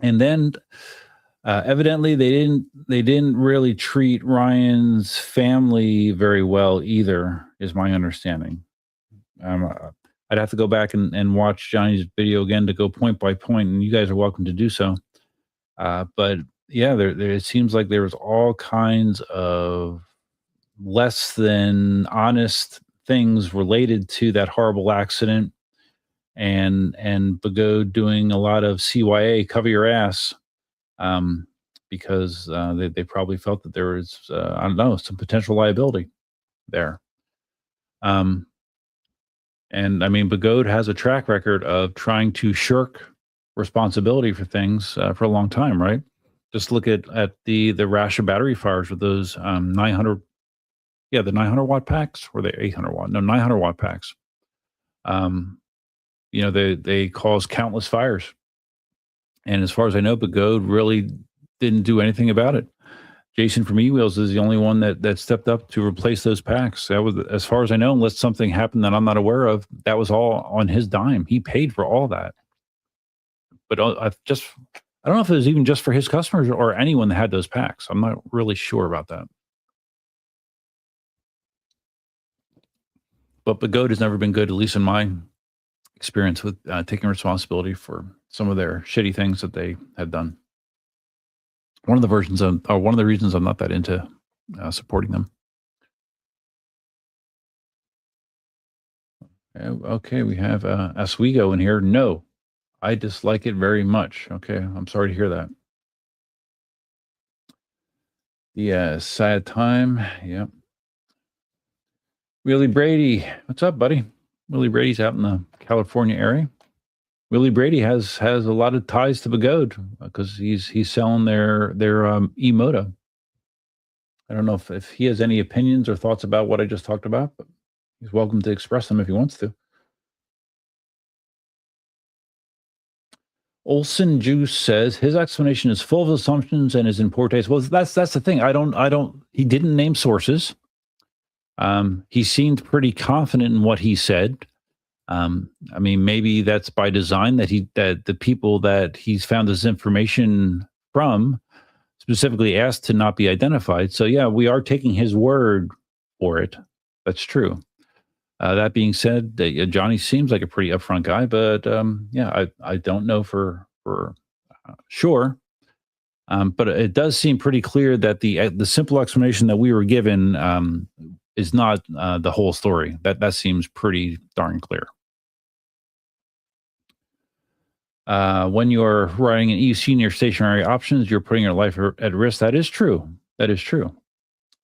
And then evidently they didn't really treat Ryan's family very well either, is my understanding. I'd have to go back and watch Johnny's video again to go point by point, and you guys are welcome to do so. But yeah, there it seems like there was all kinds of less than honest things related to that horrible accident, and Begode doing a lot of CYA, cover your ass, because they probably felt that there was I don't know, some potential liability there. And I mean, Begode has a track record of trying to shirk responsibility for things for a long time, right? Just look at the rash of battery fires with those 900, the 900 watt packs, or the 800 watt, no, 900 watt packs. They cause countless fires. And as far as I know, Begode really didn't do anything about it. Jason from eWheels is the only one that stepped up to replace those packs. That was, as far as I know, unless something happened that I'm not aware of, that was all on his dime. He paid for all that. But I don't know if it was even just for his customers or anyone that had those packs. I'm not really sure about that. But Begode has never been good, at least in my experience with taking responsibility for some of their shitty things that they have done. One of the reasons I'm not that into supporting them. Okay, we have Oswego in here. No, I dislike it very much. Okay, I'm sorry to hear that. Yeah, sad time. Yeah. Willie Brady, what's up, buddy? Willie Brady's out in the California area. Willie Brady has a lot of ties to Bagode because he's selling their e-moto. I don't know if he has any opinions or thoughts about what I just talked about, but he's welcome to express them if he wants to. Olson Juice says his explanation is full of assumptions and is in poor taste. Well, that's the thing. I don't. He didn't name sources. He seemed pretty confident in what he said. I mean, maybe that's by design that the people that he's found this information from specifically asked to not be identified. So yeah, we are taking his word for it. That's true. That being said, Johnny seems like a pretty upfront guy, but yeah, I don't know for sure. But it does seem pretty clear that the simple explanation that we were given is not the whole story. That seems pretty darn clear. When you're riding an EC near stationary options, you're putting your life at risk. That is true. That is true.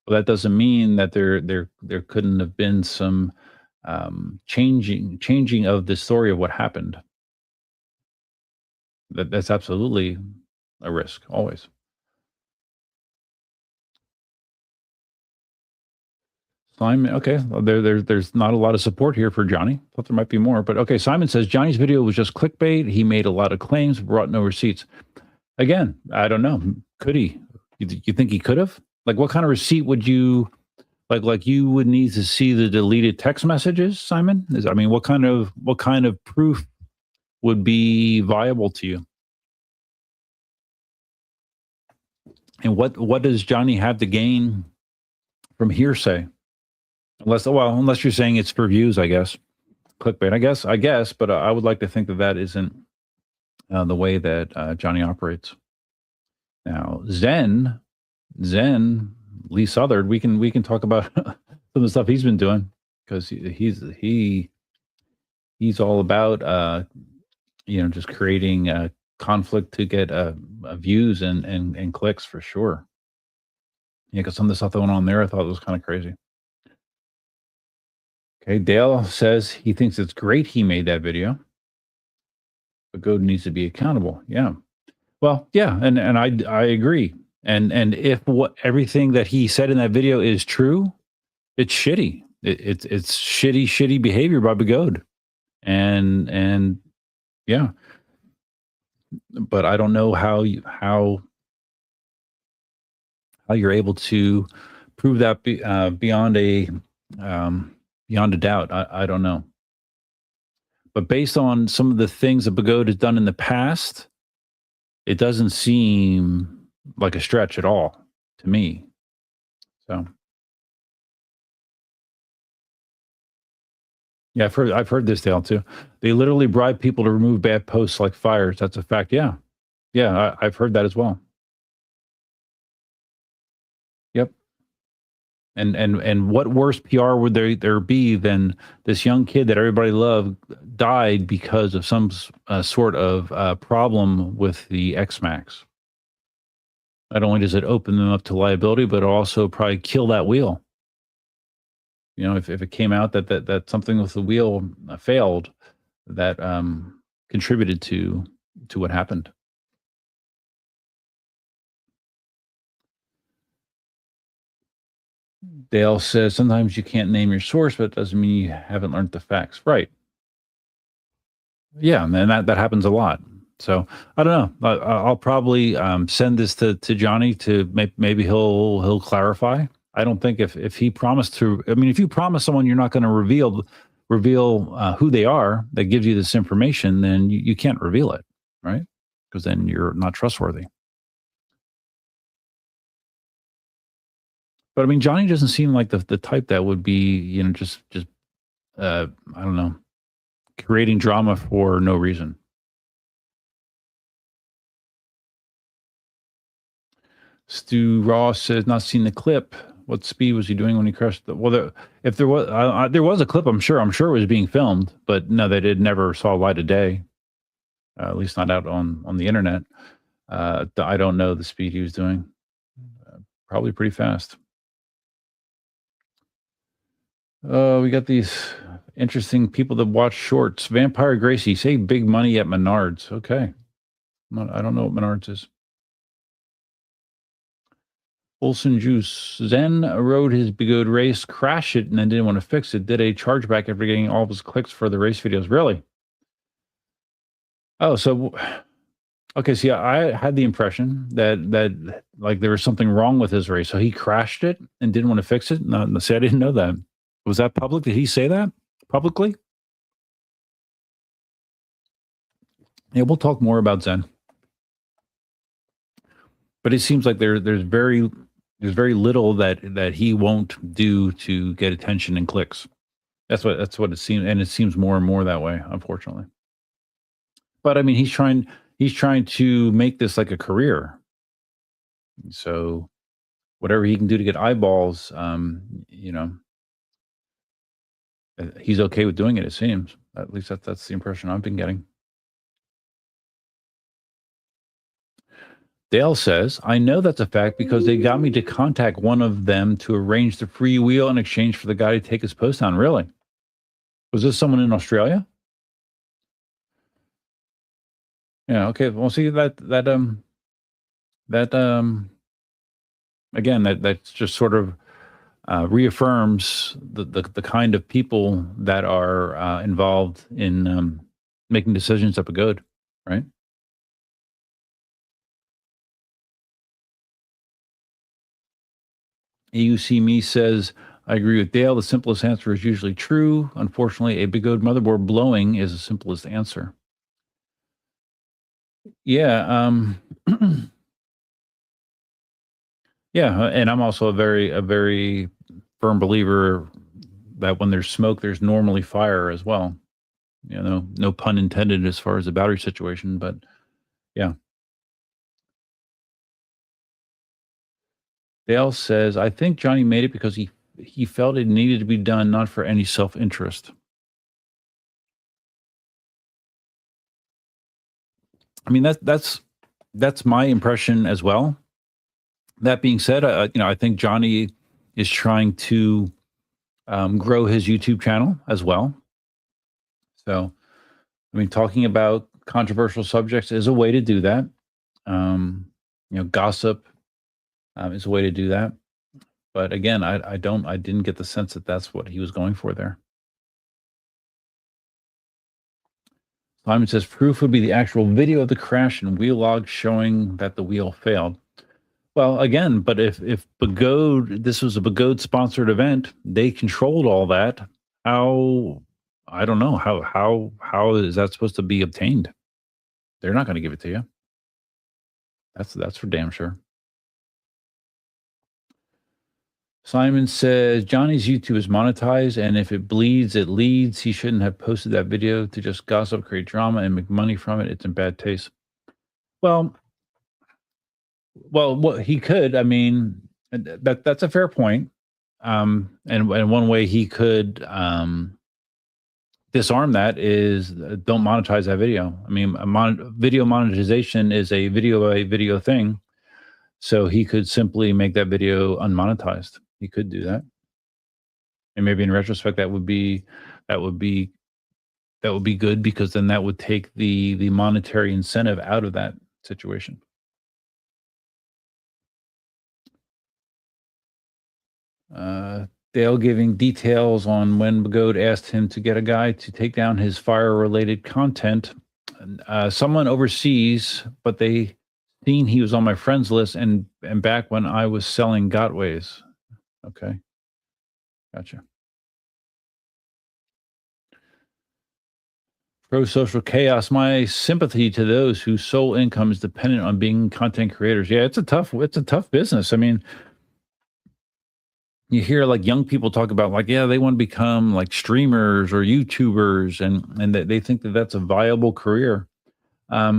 But that doesn't mean that there couldn't have been some changing of the story of what happened. That's absolutely a risk, always. Simon, okay, well, there's not a lot of support here for Johnny. Thought there might be more, but okay. Simon says Johnny's video was just clickbait. He made a lot of claims, brought no receipts. Again, I don't know. Could he? You think he could have? Like, what kind of receipt would you like? You would need to see the deleted text messages, Simon. I mean, what kind of proof would be viable to you? And what does Johnny have to gain from hearsay? Unless you're saying it's for views, I guess. Clickbait, I guess, but I would like to think that isn't the way that Johnny operates. Now, Zen, Lee Southard, we can talk about some of the stuff he's been doing because he's all about just creating conflict to get views and clicks for sure. Yeah, because some of the stuff that went on there, I thought was kind of crazy. Okay, Dale says he thinks it's great he made that video, but Godin needs to be accountable. Yeah, well, yeah, and I agree. And if everything that he said in that video is true, it's shitty. It's shitty behavior by Bagode, and yeah, but I don't know how you're able to prove that beyond a doubt. I don't know. But based on some of the things that Bagode has done in the past, it doesn't seem like a stretch at all to me. So yeah, I've heard this, Dale, too. They literally bribe people to remove bad posts like fires. That's a fact. Yeah. I've heard that as well. Yep. And what worse PR would there be than this young kid that everybody loved died because of some sort of problem with the X-Max? Not only does it open them up to liability, but it'll also probably kill that wheel. You know, if it came out that something with the wheel failed, that contributed to what happened. Dale says sometimes you can't name your source, but it doesn't mean you haven't learned the facts. Right. Yeah, and that happens a lot. So I don't know. I'll probably send this to Johnny to maybe he'll clarify. I don't think if he promised to. I mean, if you promise someone you're not going to reveal who they are that gives you this information, then you can't reveal it, right? Because then you're not trustworthy. But I mean, Johnny doesn't seem like the type that would be, just I don't know, creating drama for no reason. Stu Ross says not seen the clip. What speed was he doing when he crashed? If there was a clip, I'm sure it was being filmed, but no, that it never saw light of day. at least not out on the internet. I don't know the speed he was doing. Probably pretty fast. We got these interesting people that watch shorts. Vampire Gracie, say big money at Menards. Okay. I don't know what Menards is. Olson Juice. Zen rode his Bigode race, crashed it, and then didn't want to fix it. Did a chargeback after getting all of his clicks for the race videos. Really? Oh, so okay. See, I had the impression that like there was something wrong with his race, so he crashed it and didn't want to fix it. No, see, I didn't know that. Was that public? Did he say that publicly? Yeah, we'll talk more about Zen. But it seems like there's very little that he won't do to get attention and clicks. That's what it seems, and it seems more and more that way, unfortunately. But I mean, he's trying to make this like a career. So whatever he can do to get eyeballs, he's okay with doing it. It seems. At least that's the impression I've been getting. Dale says, I know that's a fact because they got me to contact one of them to arrange the free wheel in exchange for the guy to take his post down. Really? Was this someone in Australia? Yeah, okay. Well, see that again, that's just sort of reaffirms the kind of people that are involved in making decisions up a good, right? AUC Me says, I agree with Dale. The simplest answer is usually true. Unfortunately, a Bigode motherboard blowing is the simplest answer. Yeah. Yeah. And I'm also a very firm believer that when there's smoke, there's normally fire as well. No pun intended as far as the battery situation, but yeah. Dale says, I think Johnny made it because he felt it needed to be done, not for any self-interest. I mean, that's my impression as well. That being said, I think Johnny is trying to grow his YouTube channel as well. So, I mean, talking about controversial subjects is a way to do that. Gossip is a way to do that. But again, I didn't get the sense that that's what he was going for there. Simon says proof would be the actual video of the crash and wheel log showing that the wheel failed. Well, again, but if Bigode, this was a Bigode sponsored event, they controlled all that. I don't know how is that supposed to be obtained? They're not going to give it to you. That's for damn sure. Simon says, Johnny's YouTube is monetized, and if it bleeds, it leads. He shouldn't have posted that video to just gossip, create drama, and make money from it. It's in bad taste. Well, what he could, I mean, that's a fair point. And one way he could disarm that is don't monetize that video. I mean, video monetization is a video thing. So he could simply make that video unmonetized. He could do that. And maybe in retrospect, that would be good, because then that would take the monetary incentive out of that situation. Dale giving details on when Bigode asked him to get a guy to take down his fire-related content. Someone overseas, but they seen he was on my friends list and back when I was selling Gotways. Okay. Gotcha. Pro-social chaos. My sympathy to those whose sole income is dependent on being content creators. Yeah, it's a tough business. I mean, you hear like young people talk about like, yeah, they want to become like streamers or YouTubers, and they think that that's a viable career. I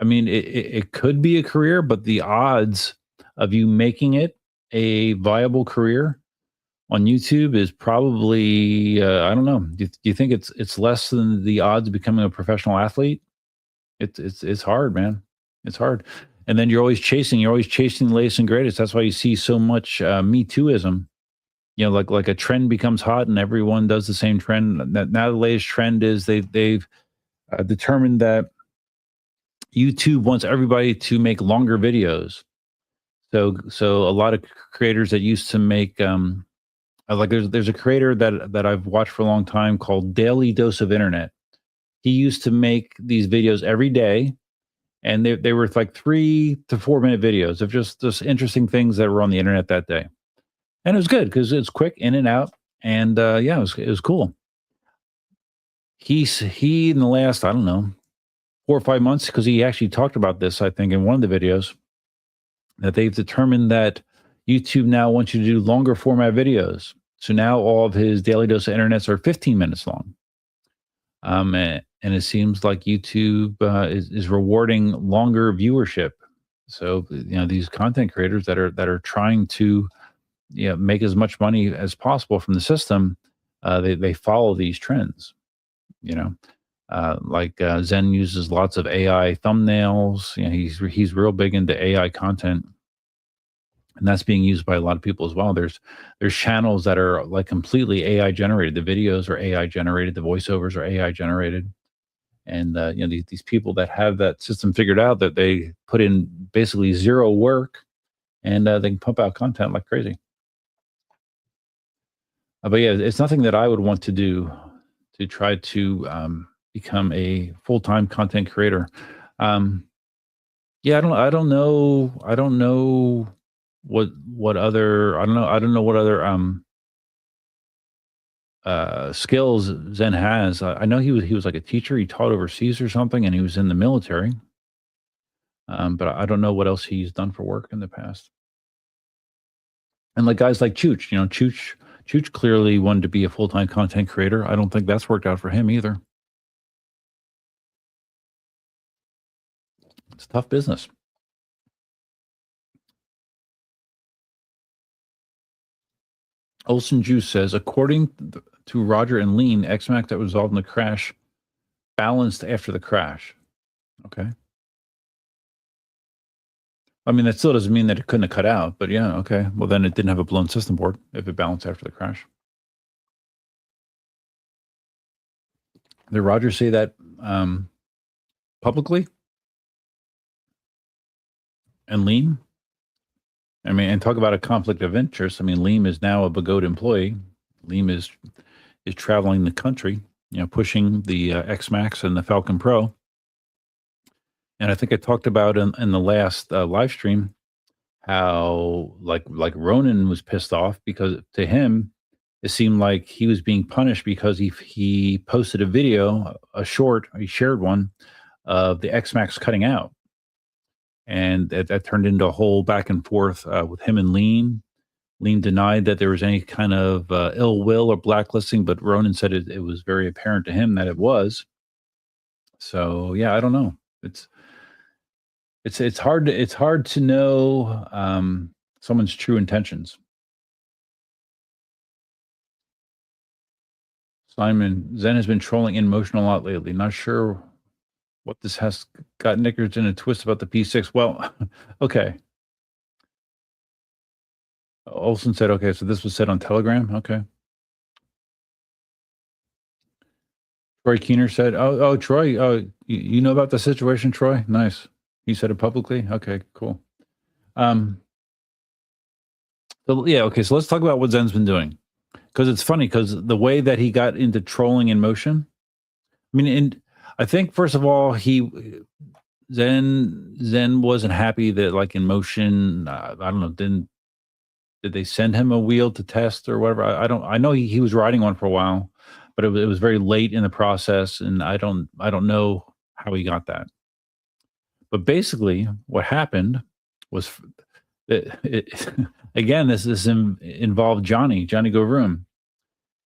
mean, it could be a career, but the odds of you making it a viable career on YouTube is probably, I don't know. Do you think it's less than the odds of becoming a professional athlete? It's hard, man. It's hard. And then you're always chasing the latest and greatest. That's why you see so much Me Tooism. You know, like a trend becomes hot and everyone does the same trend. Now the latest trend is they've determined that YouTube wants everybody to make longer videos. So a lot of creators that used to make like there's a creator that I've watched for a long time called Daily Dose of Internet. He used to make these videos every day, and they were like 3 to 4 minute videos of just interesting things that were on the internet that day. And it was good because it's quick in and out, and yeah, it was cool. He in the last, I don't know, 4 or 5 months, because he actually talked about this, I think, in one of the videos, that they've determined that YouTube now wants you to do longer format videos. So now all of his Daily Dose of Internets are 15 minutes long. And it seems like YouTube is rewarding longer viewership. So these content creators that are trying to make as much money as possible from the system, they follow these trends. Like Zen uses lots of AI thumbnails. He's real big into AI content, and that's being used by a lot of people as well. There's channels that are like completely AI generated. The videos are AI generated. The voiceovers are AI generated. And these people that have that system figured out, that they put in basically zero work, and they can pump out content like crazy. But yeah, it's nothing that I would want to do to try to become a full-time content creator. Yeah, I don't know what other skills Zen has. I know he was like a teacher. He taught overseas or something, and he was in the military. But I don't know what else he's done for work in the past. And like guys like Chooch, Chooch clearly wanted to be a full-time content creator. I don't think that's worked out for him either. It's tough business. Olson Juice says, according to Roger and Lean, XMAX that resolved in the crash balanced after the crash. Okay. I mean, that still doesn't mean that it couldn't have cut out, but yeah, okay. Well, then it didn't have a blown system board if it balanced after the crash. Did Roger say that publicly? And Lean? I mean, and talk about a conflict of interest. I mean, Lean is now a Bagoda employee. Lean is traveling the country, pushing the XMAX and the Falcon Pro. And I think I talked about in the last live stream how like Ronan was pissed off because to him it seemed like he was being punished because he posted a video, he shared one of the XMAX cutting out. And that turned into a whole back and forth with him and Lean. Lean denied that there was any kind of ill will or blacklisting, but Ronan said it was very apparent to him that it was. So yeah, I don't know. It's hard to know someone's true intentions. Simon, Zen has been trolling InMotion a lot lately. Not sure what this has got knickers in a twist about the P6. Well, okay. Olson said, okay, so this was said on Telegram. Okay. Troy Keener said, oh, Troy, you know about the situation, Troy? Nice. He said it publicly. Okay, cool. So yeah, okay. So let's talk about what Zen's been doing, because it's funny because the way that he got into trolling InMotion. I mean, I think first of all, Zen wasn't happy that like InMotion, I don't know, did they send him a wheel to test or whatever? I know he was riding one for a while, but it was very late in the process, and I don't know how he got that. But basically, what happened was, again, this involved Johnny Go Room.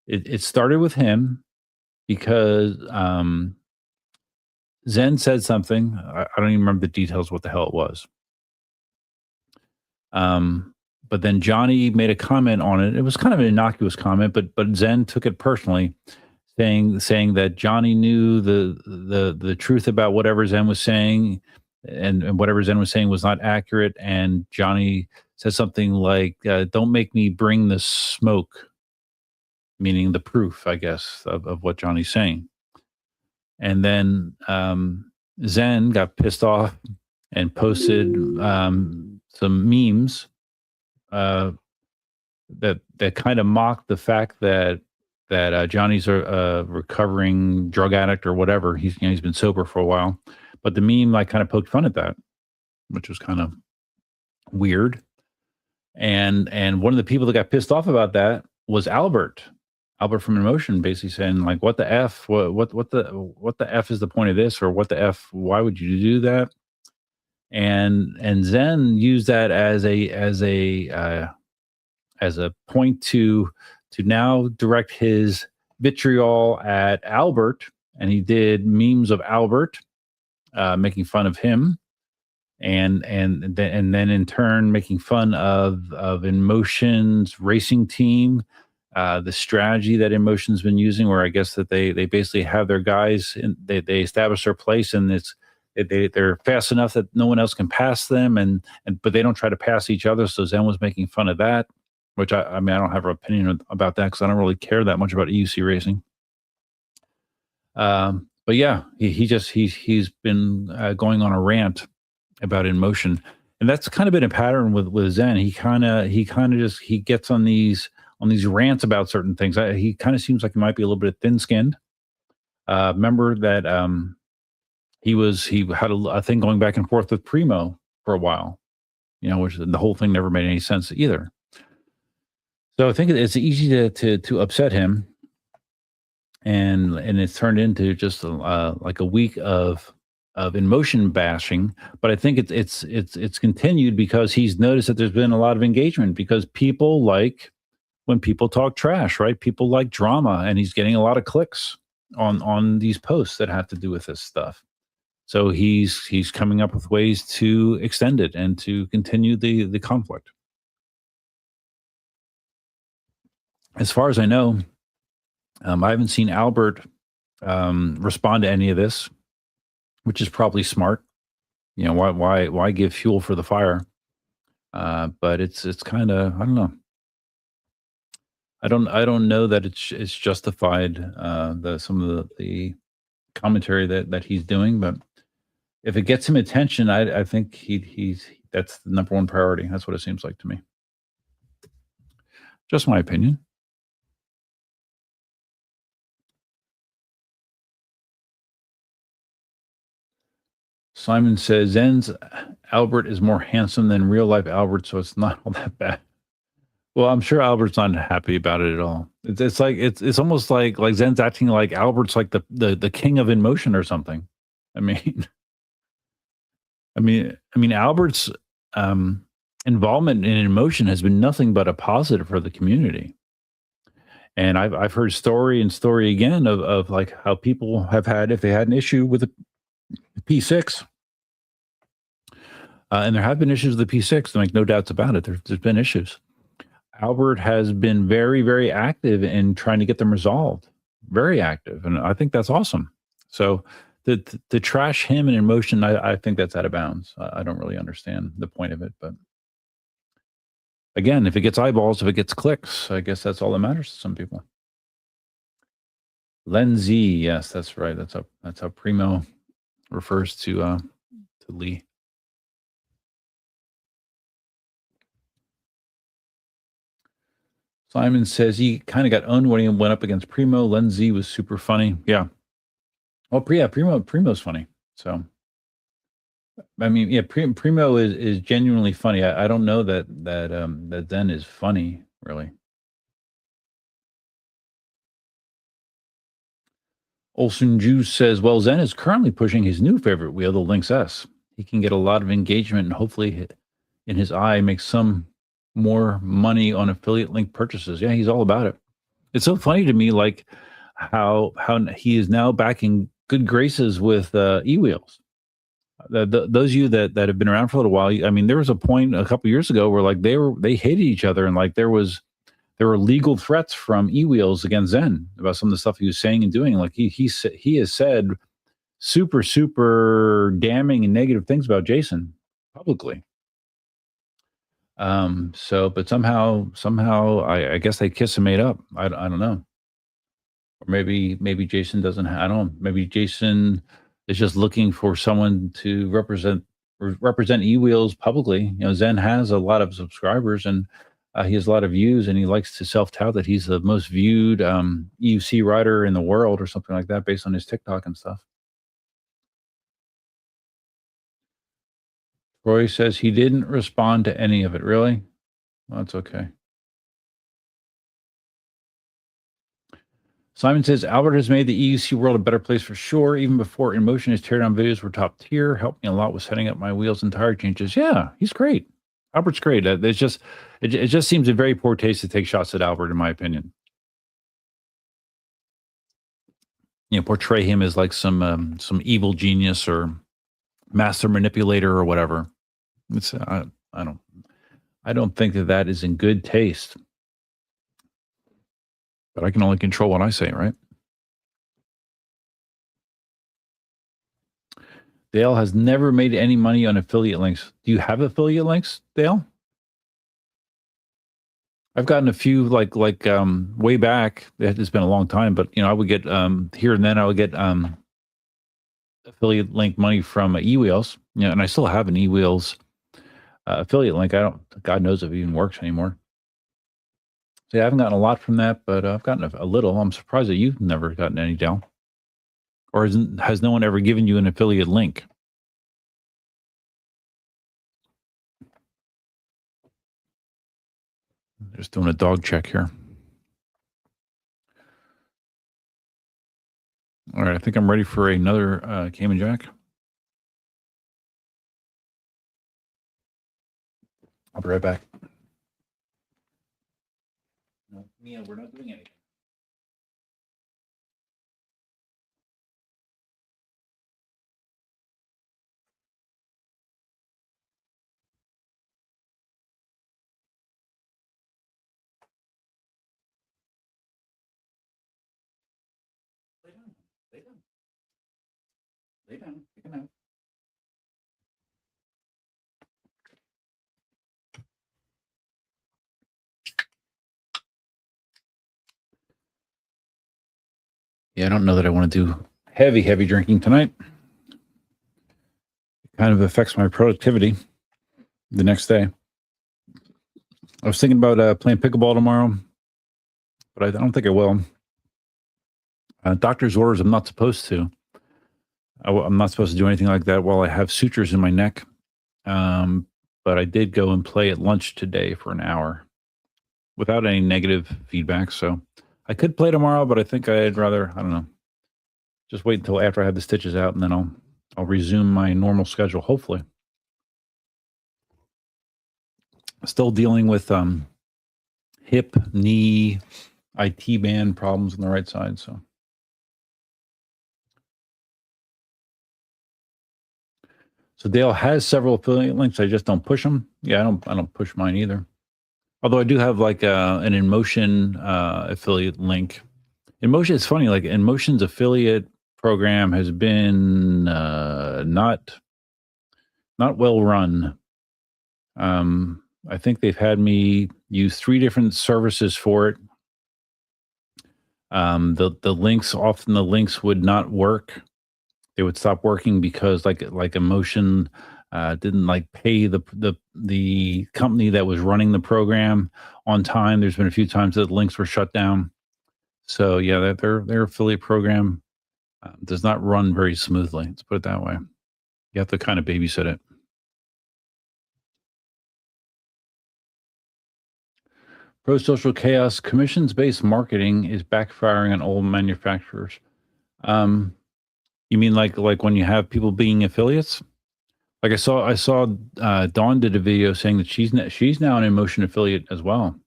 It started with him because Zen said something. I don't even remember the details what the hell it was. But then Johnny made a comment on it. It was kind of an innocuous comment, but Zen took it personally, saying that Johnny knew the truth about whatever Zen was saying, and whatever Zen was saying was not accurate. And Johnny says something like, "Don't make me bring the smoke," meaning the proof, I guess, of what Johnny's saying. And then Zen got pissed off and posted some memes that kind of mocked the fact that Johnny's a recovering drug addict or whatever. He's been sober for a while, but the meme like kind of poked fun at that, which was kind of weird. And one of the people that got pissed off about that was Albert from Emotion, basically saying like, "What the f? What the f is the point of this? Or what the f? Why would you do that?" And Zen used that as a point to now direct his vitriol at Albert, and he did memes of Albert, making fun of him, and then in turn making fun of Emotion's racing team, the strategy that Emotion's been using, where I guess that they basically have their guys and they establish their place, and they're fast enough that no one else can pass them, but they don't try to pass each other. So Zen was making fun of that, which I mean, I don't have an opinion about that because I don't really care that much about EUC racing. But yeah, he's been going on a rant about Emotion, and that's kind of been a pattern with Zen. He kind of just gets on these rants about certain things. He kind of seems like he might be a little bit thin-skinned. Remember that he had a thing going back and forth with Primo for a while, which the whole thing never made any sense either. So I think it's easy to upset him, and it's turned into just like a week of Emotion bashing. But I think it's continued because he's noticed that there's been a lot of engagement, because people like when people talk trash, right? People like drama, and he's getting a lot of clicks on these posts that have to do with this stuff. So he's coming up with ways to extend it and to continue the conflict. As far as I know, I haven't seen Albert respond to any of this, which is probably smart. Why give fuel for the fire? But it's kind of, I don't know. I don't know that it's justified, some of the commentary that he's doing, but if it gets him attention, I think that's the number one priority. That's what it seems like to me. Just my opinion. Simon says Zen's Albert is more handsome than real life Albert, so it's not all that bad. Well, I'm sure Albert's not happy about it at all. It's like it's almost like Zen's acting like Albert's like the king of Emotion or something. I mean, Albert's involvement in Emotion has been nothing but a positive for the community. And I've heard story and story again of like how people have had, if they had an issue with the P6, and there have been issues with the P6, to make no doubts about it. There's been issues. Albert has been very, very active in trying to get them resolved. Very active, and I think that's awesome. So to trash him in Emotion, I think that's out of bounds. I don't really understand the point of it, but again, if it gets eyeballs, if it gets clicks, I guess that's all that matters to some people. Lindsay, yes, that's right. That's how Primo refers to Lee. Simon says he kind of got owned when he went up against Primo. Lindsay was super funny. Yeah. Well, Primo's funny. So, I mean, yeah, Primo is genuinely funny. I don't know that Zen is funny, really. Olsen Juice says, well, Zen is currently pushing his new favorite wheel, the Lynx S. He can get a lot of engagement and hopefully in his eye make some more money on affiliate link purchases. Yeah, he's all about it. It's so funny to me, like how he is now back in good graces with eWheels. Those of you that have been around for a little while, I mean, there was a point a couple years ago where like they hated each other, and like there was there were legal threats from eWheels against Zen about some of the stuff he was saying and doing. Like he has said super damning and negative things about Jason publicly. But somehow I guess they kiss and made up. I don't know. Or maybe Jason doesn't I don't know. Maybe Jason is just looking for someone to represent eWheels publicly. You know, Zen has a lot of subscribers and he has a lot of views, and he likes to self-tout that he's the most viewed EUC rider in the world or something like that based on his TikTok and stuff. Roy says he didn't respond to any of it. Really? Well, that's okay. Simon says, Albert has made the EUC world a better place for sure. Even before InMotion, his teardown videos were top tier. Helped me a lot with setting up my wheels and tire changes. Yeah, he's great. Albert's great. It just seems a very poor taste to take shots at Albert, in my opinion. You know, portray him as like some evil genius or master manipulator or whatever. It's I don't think that is in good taste. But I can only control what I say, right? Dale has never made any money on affiliate links. Do you have affiliate links, Dale? I've gotten a few like way back. It's been a long time, but you know, I would get here and then I would get affiliate link money from eWheels. You know, and I still have an eWheels affiliate link. God knows if it even works anymore. So yeah, I haven't gotten a lot from that, but I've gotten a little. I'm surprised that you've never gotten any, Dale. Or has no one ever given you an affiliate link? Just doing a dog check here. All right, I think I'm ready for another Cayman Jack. I'll be right back. No, Mia, we're not doing anything. Lay down. Lay down. Lay down. Take a nap. Yeah, I don't know that I want to do heavy drinking tonight. It kind of affects my productivity the next day. I was thinking about playing pickleball tomorrow, but I don't think I will. Doctor's orders, I'm not supposed to. I'm not supposed to do anything like that while I have sutures in my neck. But I did go and play at lunch today for an hour without any negative feedback. So I could play tomorrow, but I think I'd rather, I don't know, just wait until after I have the stitches out, and then I'll resume my normal schedule, hopefully. Still dealing with hip, knee, IT band problems on the right side. So Dale has several affiliate links. I just don't push them. Yeah, I don't push mine either. Although I do have like an InMotion affiliate link. InMotion, it's funny, like InMotion's affiliate program has been not well run. I think they've had me use 3 different services for it. The links, often the links would not work. They would stop working because like InMotion didn't like pay the company that was running the program on time. There's been a few times that the links were shut down. So yeah, their affiliate program does not run very smoothly. Let's put it that way. You have to kind of babysit it. Pro-social chaos, commissions-based marketing is backfiring on old manufacturers. You mean like when you have people being affiliates? Like I saw Dawn did a video saying that she's now an InMotion affiliate as well.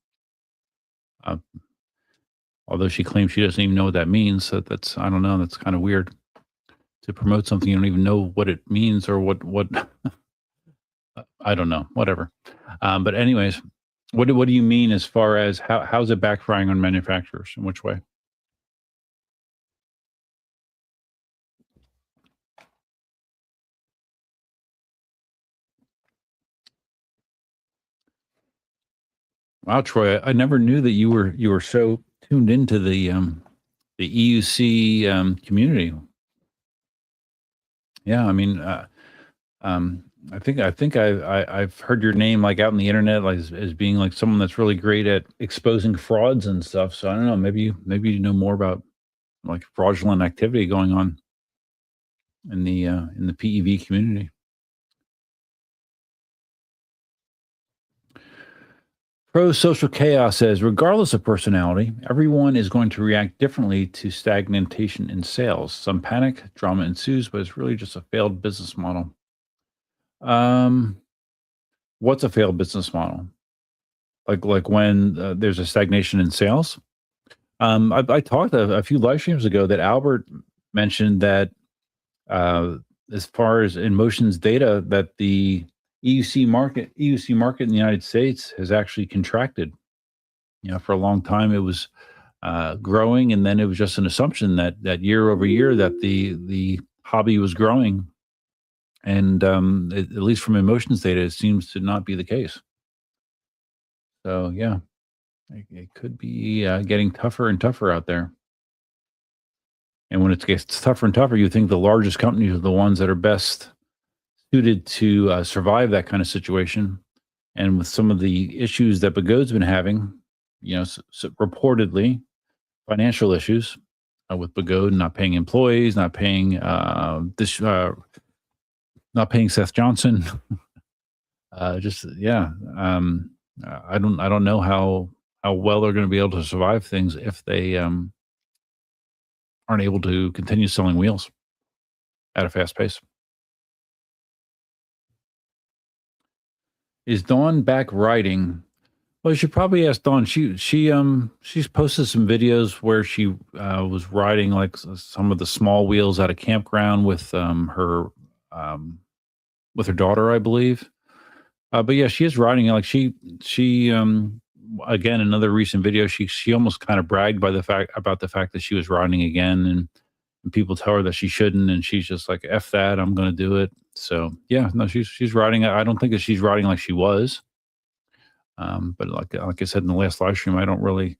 Although she claims she doesn't even know what that means. So that's, I don't know, that's kind of weird to promote something you don't even know what it means or what I don't know, whatever. But anyways, What do you mean as far as how's it backfiring on manufacturers? In which way? Wow, Troy, I never knew that you were so tuned into the EUC community. Yeah, I mean, I think I've heard your name like out in the internet like as being like someone that's really great at exposing frauds and stuff. So I don't know, maybe you know more about like fraudulent activity going on in the PEV community. Pro Social Chaos says, regardless of personality, everyone is going to react differently to stagnation in sales. Some panic, drama ensues, but it's really just a failed business model. What's a failed business model? Like when there's a stagnation in sales? I talked a few live streams ago that Albert mentioned that as far as emotions data, that the EUC market in the United States has actually contracted. You know, for a long time it was growing, and then it was just an assumption that year over year that the hobby was growing, and at least from emotions data, it seems to not be the case. So yeah, it could be getting tougher and tougher out there. And when it gets tougher and tougher, you think the largest companies are the ones that are best suited to survive that kind of situation. And with some of the issues that Bagode's been having, you know, reportedly financial issues with Bagode not paying employees, not paying not paying Seth Johnson. I don't know how well they're going to be able to survive things if they aren't able to continue selling wheels at a fast pace. Is Dawn back writing? Well, you should probably ask Dawn. She's posted some videos where she was riding like some of the small wheels at a campground with her daughter, I believe. But yeah, she is riding. Like she again, another recent video, she almost kind of bragged about the fact that she was riding again, and people tell her that she shouldn't, and she's just like, F that, I'm going to do it. So yeah, no, she's riding. I don't think that she's riding like she was. But like I said in the last live stream, I don't really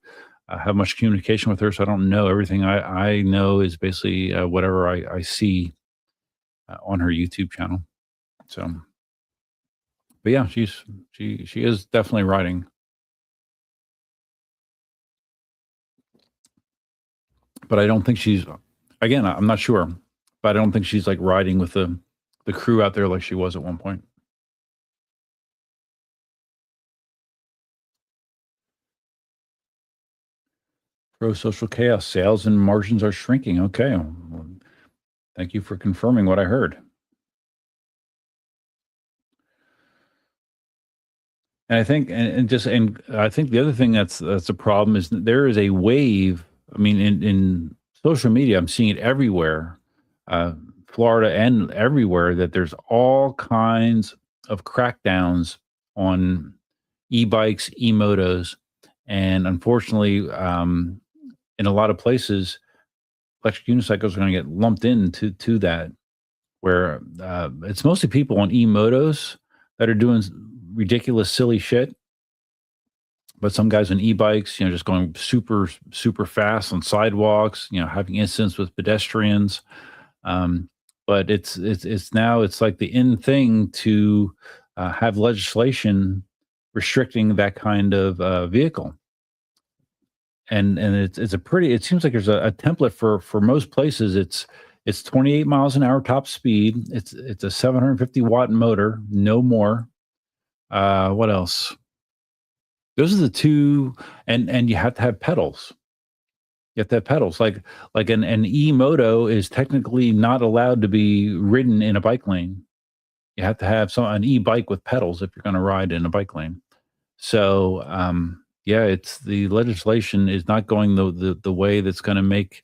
have much communication with her, so I don't know everything. I know is basically whatever I see on her YouTube channel. So, but yeah, she is definitely riding. But I don't think she's, again, I'm not sure, but I don't think she's like riding with the crew out there like she was at one point. Pro Social Chaos, sales and margins are shrinking. Okay. Well, thank you for confirming what I heard. And I think, and I think the other thing that's a problem is that there is a wave. I mean, in social media, I'm seeing it everywhere, Florida and everywhere, that there's all kinds of crackdowns on e-bikes, e-motos, and unfortunately, in a lot of places, electric unicycles are going to get lumped into that, where it's mostly people on e-motos that are doing ridiculous, silly shit. But some guys on e-bikes, you know, just going super, super fast on sidewalks, you know, having incidents with pedestrians. But it's now like the in thing to have legislation restricting that kind of vehicle. And it seems like there's a template for most places. It's 28 miles an hour top speed. It's a 750 watt motor, no more. What else? Those are the two, and you have to have pedals. You have to have pedals. Like an e-moto is technically not allowed to be ridden in a bike lane. You have to have an e-bike with pedals if you're going to ride in a bike lane. So yeah, it's the legislation is not going the way that's going to make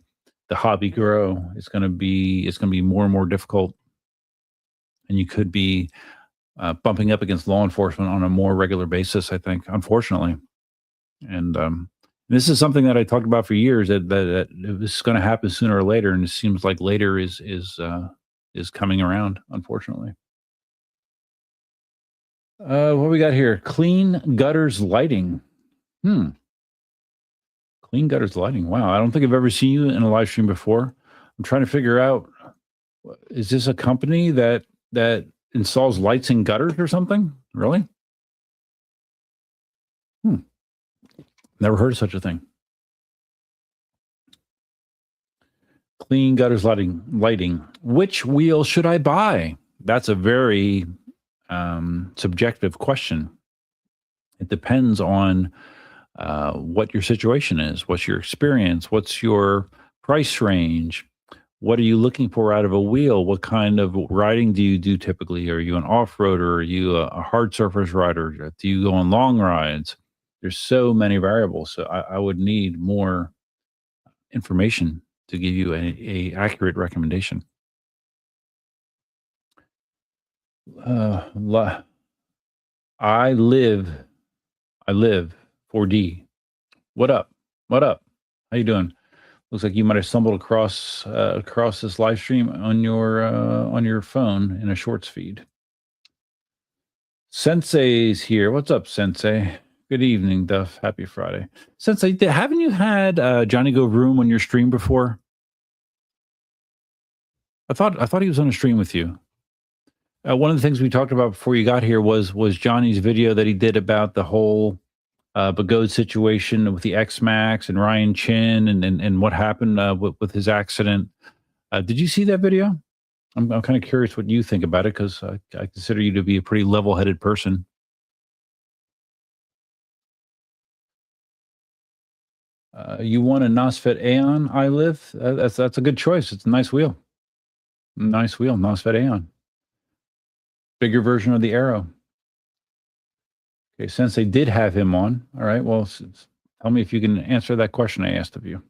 the hobby grow. It's going to be more and more difficult, and you could be bumping up against law enforcement on a more regular basis, I think, unfortunately. And this is something that I talked about for years, that this is going to happen sooner or later, and it seems like later is coming around, unfortunately. What we got here? Clean gutters lighting. Clean gutters lighting. Wow, I don't think I've ever seen you in a live stream before. I'm trying to figure out, is this a company that installs lights in gutters or something? Really? Never heard of such a thing. Clean gutters lighting. Which wheel should I buy? That's a very subjective question. It depends on what your situation is, what's your experience, what's your price range, what are you looking for out of a wheel, what kind of riding do you do typically? Are you an off-roader? Are you a hard surface rider? Do you go on long rides? There's so many variables, so I would need more information to give you a accurate recommendation. I live 4D. What up? How you doing? Looks like you might have stumbled across this live stream on your phone in a shorts feed. Sensei's here. What's up, Sensei? Good evening, Duff. Happy Friday. Sensei, haven't you had Johnny Go Vroom on your stream before? I thought he was on a stream with you. One of the things we talked about before you got here was Johnny's video that he did about the whole Bagode situation with the X-Max and Ryan Chin and what happened with his accident. Did you see that video? I'm kind of curious what you think about it, because I consider you to be a pretty level-headed person. You want a NOSFET Aeon, I live? That's a good choice. It's a nice wheel. NOSFET Aeon. Bigger version of the Arrow. Okay, since they did have him on, all right, well, tell me if you can answer that question I asked of you.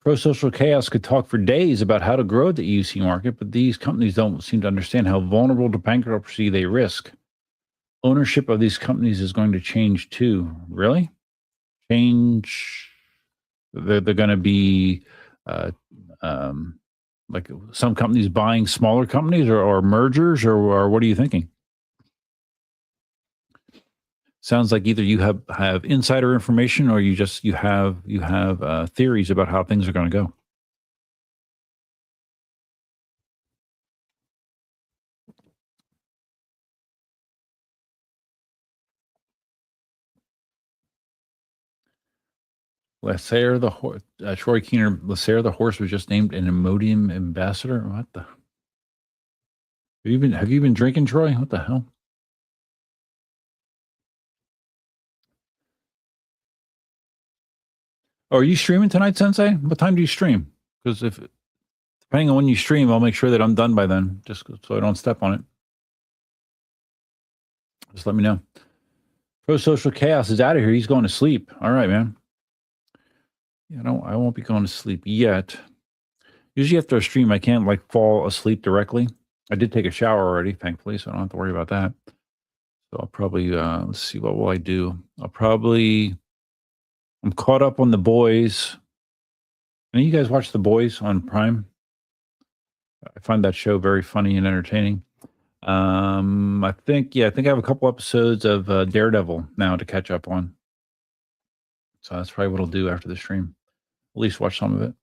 Pro-social chaos could talk for days about how to grow the EUC market, but these companies don't seem to understand how vulnerable to bankruptcy they risk. Ownership of these companies is going to change too. Really? Change? They're going to be like some companies buying smaller companies, or mergers, or what are you thinking? Sounds like either you have insider information, or you have theories about how things are going to go. Lasser the horse, Troy Keener. Lasser the horse was just named an Imodium ambassador. What the? Have you been drinking, Troy? What the hell? Oh, are you streaming tonight, Sensei? What time do you stream? Because depending on when you stream, I'll make sure that I'm done by then, just so I don't step on it. Just let me know. Pro-social chaos is out of here. He's going to sleep. All right, man. I won't be going to sleep yet. Usually after a stream, I can't fall asleep directly. I did take a shower already, thankfully, so I don't have to worry about that. So I'll probably, let's see, what will I do? I'm caught up on The Boys. And you guys watch The Boys on Prime? I find that show very funny and entertaining. I think I have a couple episodes of Daredevil now to catch up on. So that's probably what I'll do after the stream. At least watch some of it.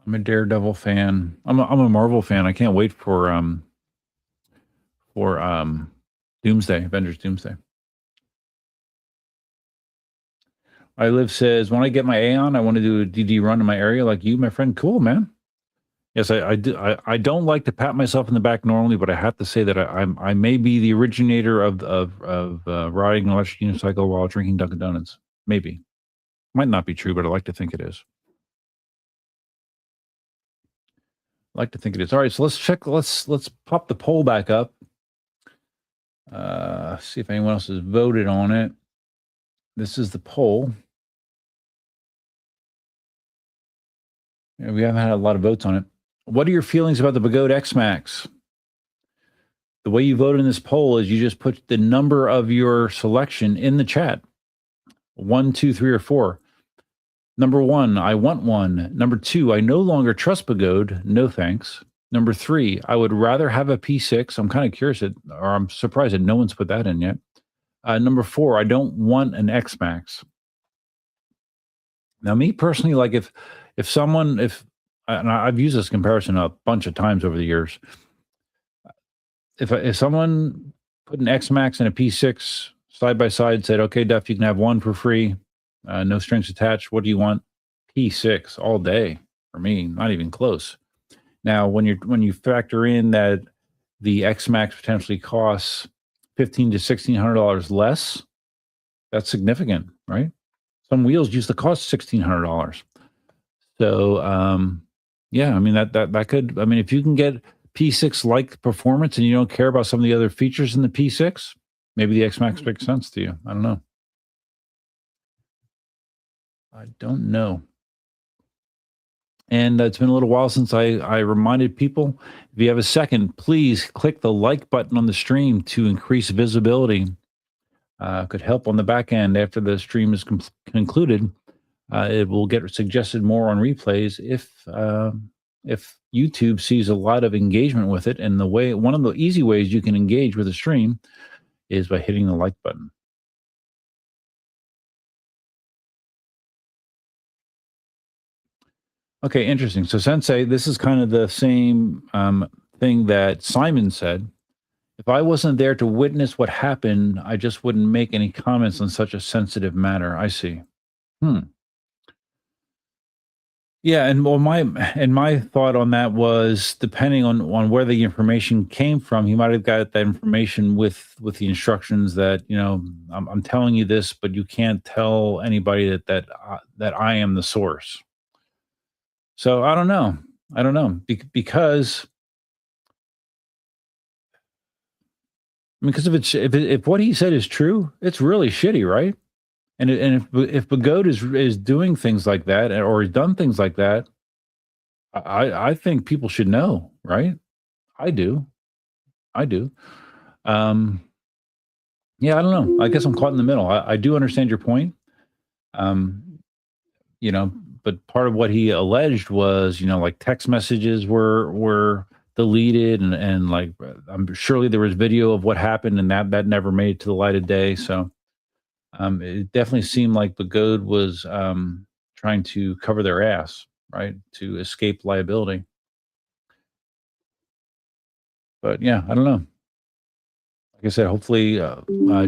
I'm a Daredevil fan. I'm a Marvel fan. I can't wait for Doomsday, Avengers Doomsday. I live says, when I get my Aeon, I want to do a DD run in my area like you, my friend. Cool, man. Yes, I do. I don't like to pat myself in the back normally, but I have to say that I may be the originator of riding an electric unicycle while drinking Dunkin' Donuts. Maybe. Might not be true, but I like to think it is. All right, so let's check. Let's pop the poll back up. See if anyone else has voted on it. This is the poll. Yeah, we haven't had a lot of votes on it. What are your feelings about the Pagode X Max? The way you vote in this poll is you just put the number of your selection in the chat. 1, 2, 3, or 4. Number 1, I want one. Number 2, I no longer trust Pagode. No thanks. Number 3, I would rather have a P6. I'm kind of curious, or I'm surprised that no one's put that in yet. Number 4, I don't want an X Max. Now, me personally, like if and I've used this comparison a bunch of times over the years. If someone put an X Max and a P6 side by side, said, "Okay, Duff, you can have one for free, no strings attached. What do you want?" P6 all day for me, not even close. Now, when you factor in that the X Max potentially costs $1,500 to $1,600 less, that's significant, right? Some wheels used to cost $1,600. So, yeah, I mean that could. I mean, if you can get P6 like performance and you don't care about some of the other features in the P6, maybe the X Max makes sense to you. I don't know. I don't know. And it's been a little while since I reminded people. If you have a second, please click the like button on the stream to increase visibility. Could help on the back end after the stream is concluded. It will get suggested more on replays if YouTube sees a lot of engagement with it. And one of the easy ways you can engage with a stream is by hitting the like button. Okay, interesting. So Sensei, this is kind of the same thing that Simon said. If I wasn't there to witness what happened, I just wouldn't make any comments on such a sensitive matter. I see. Yeah, and my thought on that was depending on where the information came from, he might have got that information with the instructions that I'm telling you this, but you can't tell anybody that I am the source. So I don't know because if what he said is true, it's really shitty, right? And if Pagode is doing things like that or has done things like that, I think people should know, right? I do. Yeah, I don't know. I guess I'm caught in the middle. I do understand your point. But part of what he alleged was, like text messages were deleted and like surely there was video of what happened and that never made it to the light of day. So it definitely seemed like Pagode was trying to cover their ass, right, to escape liability. But yeah, I don't know. Like I said, hopefully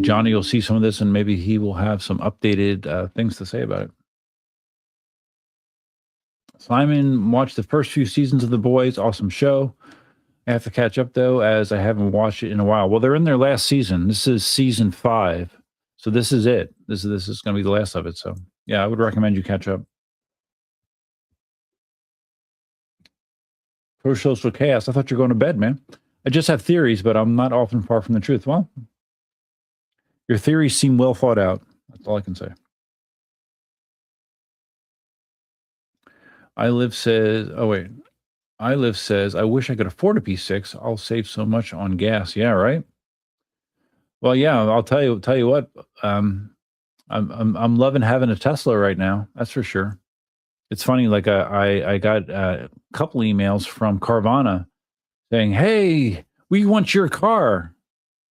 Johnny will see some of this and maybe he will have some updated things to say about it. Simon watched the first few seasons of The Boys. Awesome show. I have to catch up though, as I haven't watched it in a while. Well, they're in their last season. This is season 5. So this is it. This is going to be the last of it. So yeah, I would recommend you catch up. Pro Social Chaos. I thought you were going to bed, man. I just have theories, but I'm not often far from the truth. Well, your theories seem well thought out. That's all I can say. I Live says, I wish I could afford a P6. I'll save so much on gas. Yeah, right. Well, yeah, I'll tell you what. I'm loving having a Tesla right now. That's for sure. It's funny. Like I got a couple emails from Carvana saying, "Hey, we want your car,"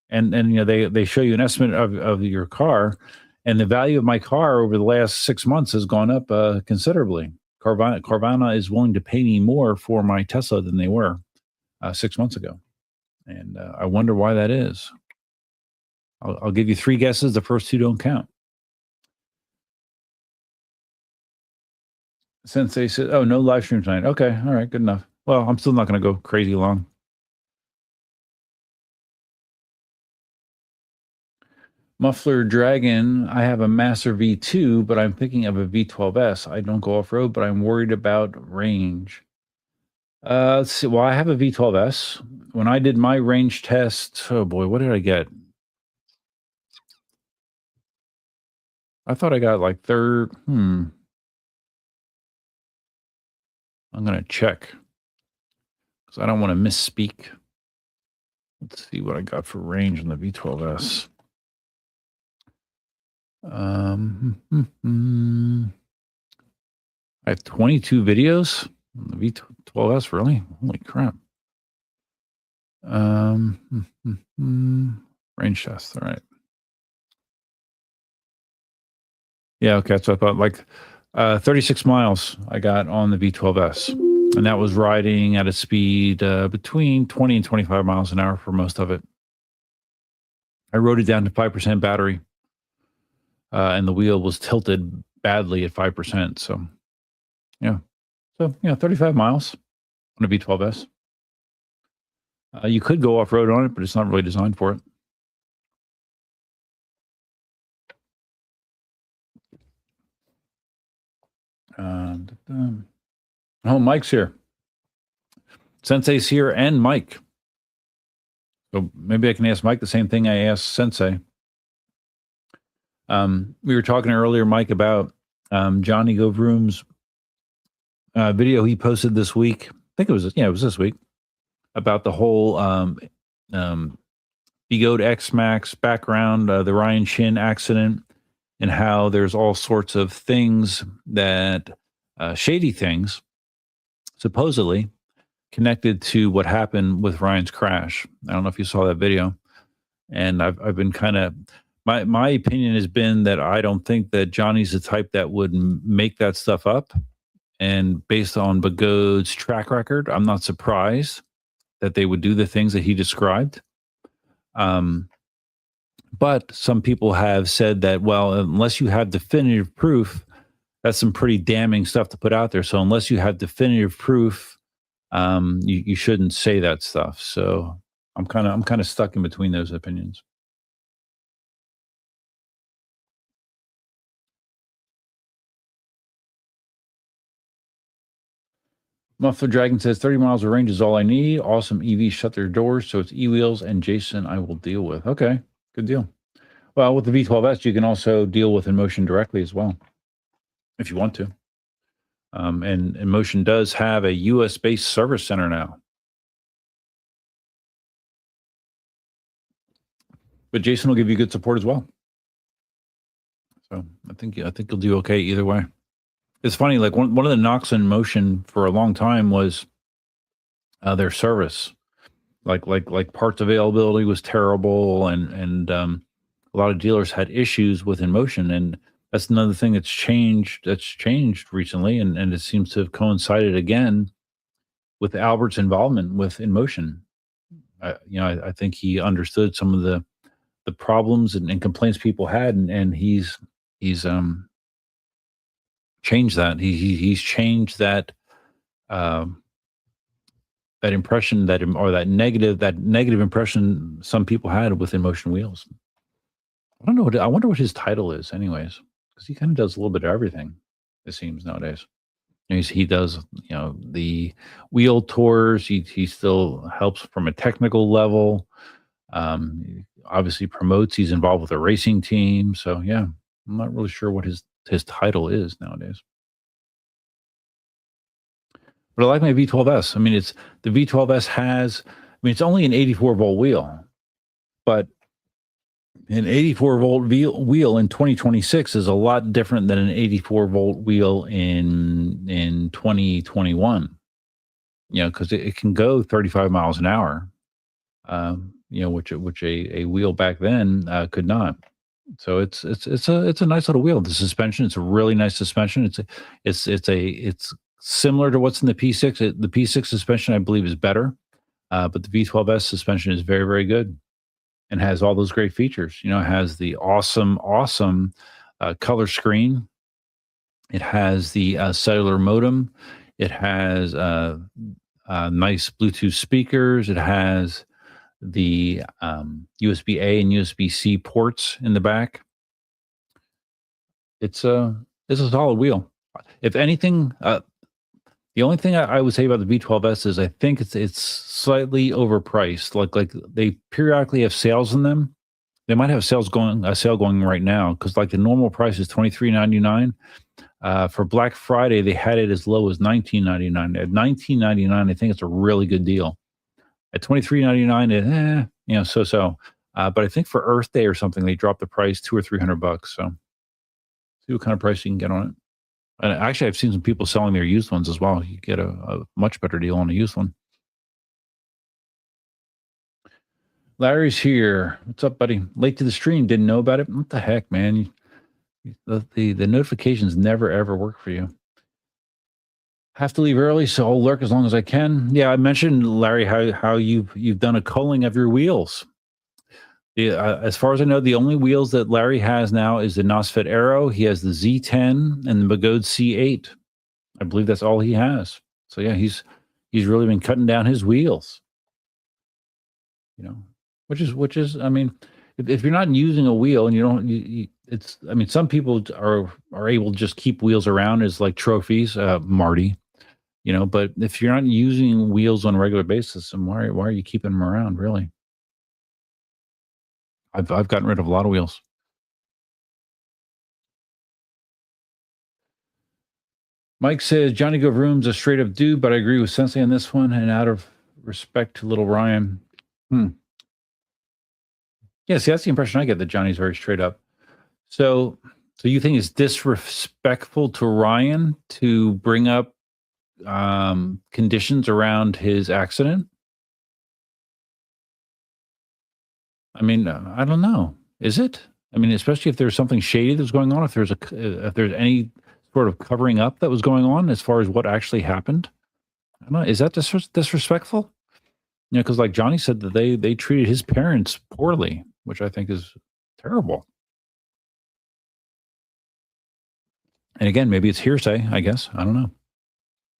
and they show you an estimate of your car, and the value of my car over the last 6 months has gone up considerably. Carvana is willing to pay me more for my Tesla than they were 6 months ago, and I wonder why that is. I'll give you 3 guesses. The first 2 don't count. Sensei said, "Oh, no live stream tonight." Okay, all right, good enough. Well, I'm still not going to go crazy long. Muffler Dragon, I have a Master V2, but I'm thinking of a V12S. I don't go off-road, but I'm worried about range. Let's see. Well, I have a V12S. When I did my range test, oh boy, what did I get? I thought I got like third. I'm going to check. because I don't want to misspeak. Let's see what I got for range on the V12S. I have 22 videos on the V12S. Really? Holy crap! Range test. All right. Yeah. Okay. So I thought like 36 miles I got on the V12S, and that was riding at a speed between 20 and 25 miles an hour for most of it. I rode it down to 5% battery, and the wheel was tilted badly at 5%. So, yeah. 35 miles on a V12S. You could go off road on it, but it's not really designed for it. Oh, Mike's here. Sensei's here and Mike. So maybe I can ask Mike the same thing I asked Sensei. We were talking earlier, Mike, about Johnny Govroom's video he posted this week. I think it was this week, about the whole Begode X-Max background, the Ryan Shin accident, and how there's all sorts of things that shady things supposedly connected to what happened with Ryan's crash. I don't know if you saw that video, and I've been kind of, my opinion has been that I don't think that Johnny's the type that would make that stuff up. And based on Begode's track record, I'm not surprised that they would do the things that he described. But some people have said that, well, unless you have definitive proof, that's some pretty damning stuff to put out there. So unless you have definitive proof, you shouldn't say that stuff. So I'm kind of stuck in between those opinions. Muffler Dragon says 30 miles of range is all I need. Awesome EV shut their doors, so it's e-wheels and Jason I will deal with. Okay, good deal. Well, with the V12S, you can also deal with InMotion directly as well, if you want to. And InMotion does have a US-based service center now. But Jason will give you good support as well. So I think you'll do okay either way. It's funny, like one of the knocks on InMotion for a long time was their service. Like parts availability was terrible, and a lot of dealers had issues with InMotion, and that's another thing that's changed recently, and it seems to have coincided again with Albert's involvement with InMotion. I think he understood some of the problems and complaints people had, and he's changed that. He's changed that that impression that negative impression some people had with InMotion wheels. I don't know. I wonder what his title is, anyways, because he kind of does a little bit of everything. It seems nowadays. He does, the wheel tours. He still helps from a technical level. Obviously promotes. He's involved with a racing team. So yeah, I'm not really sure what his title is nowadays. But I like my V12S. I mean, the V12S has, it's only an 84 volt wheel, but an 84 volt wheel in 2026 is a lot different than an 84 volt wheel in 2021. Because it can go 35 miles an hour. Which a wheel back then could not. So it's a nice little wheel. The suspension, it's a really nice suspension. It's similar to what's in the P6. The P6 suspension, I believe, is better, but the V12S suspension is very, very good and has all those great features. It has the awesome color screen. It has the cellular modem. It has nice Bluetooth speakers. It has the USB-A and USB-C ports in the back. It's a solid wheel. If anything, the only thing I would say about the V12S is I think it's slightly overpriced. Like they periodically have sales in them. They might have a sale going right now, because like the normal price is $23.99. For Black Friday, they had it as low as $19.99. At $19.99, I think it's a really good deal. At $23.99, so. But I think for Earth Day or something, they dropped the price $200 or $300. So see what kind of price you can get on it. And actually, I've seen some people selling their used ones as well. You get a much better deal on a used one. Larry's here. What's up, buddy? Late to the stream. Didn't know about it. What the heck, man? The notifications never ever work for you. Have to leave early, so I'll lurk as long as I can. Yeah, I mentioned, Larry, how you've done a culling of your wheels. As far as I know, the only wheels that Larry has now is the Nosfit Aero. He has the Z10 and the Magode C8. I believe that's all he has. So yeah, he's really been cutting down his wheels. Which is, I mean, if you're not using a wheel and you don't, it's, I mean, some people are able to just keep wheels around as like trophies, Marty. But if you're not using wheels on a regular basis, then why are you keeping them around, really? I've gotten rid of a lot of wheels. Mike says Johnny Go Room's a straight up dude, but I agree with Sensei on this one. And out of respect to little Ryan, yeah, see, that's the impression I get, that Johnny's very straight up. So you think it's disrespectful to Ryan to bring up conditions around his accident? I mean, I don't know. Is it? I mean, especially if there's something shady that's going on, if there's any sort of covering up that was going on as far as what actually happened. I don't know. Is that disrespectful? Because like Johnny said, that they treated his parents poorly, which I think is terrible. And again, maybe it's hearsay, I guess. I don't know.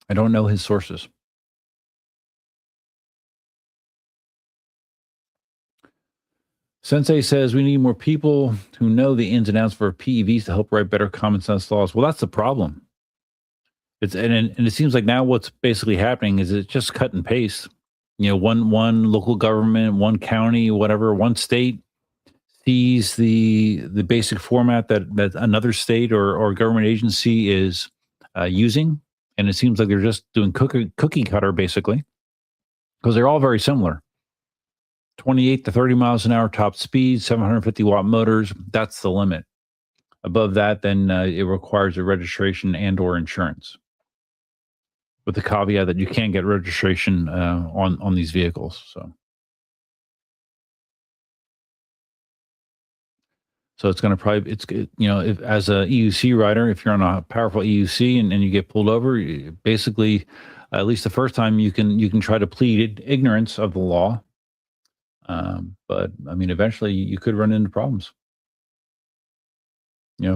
I don't know his sources. Sensei says we need more people who know the ins and outs for PEVs to help write better common sense laws. Well, that's the problem. And it seems like now what's basically happening is it's just cut and paste. One local government, one county, whatever, one state sees the basic format that another state or government agency is using, and it seems like they're just doing cookie cutter basically, because they're all very similar. 28 to 30 miles an hour top speed, 750 watt motors. That's the limit. Above that, then it requires a registration and or insurance, with the caveat that you can't get registration on these vehicles. So it's going to probably, if as a EUC rider, if you're on a powerful EUC and you get pulled over, basically, at least the first time, you can try to plead ignorance of the law. But I mean, eventually you could run into problems.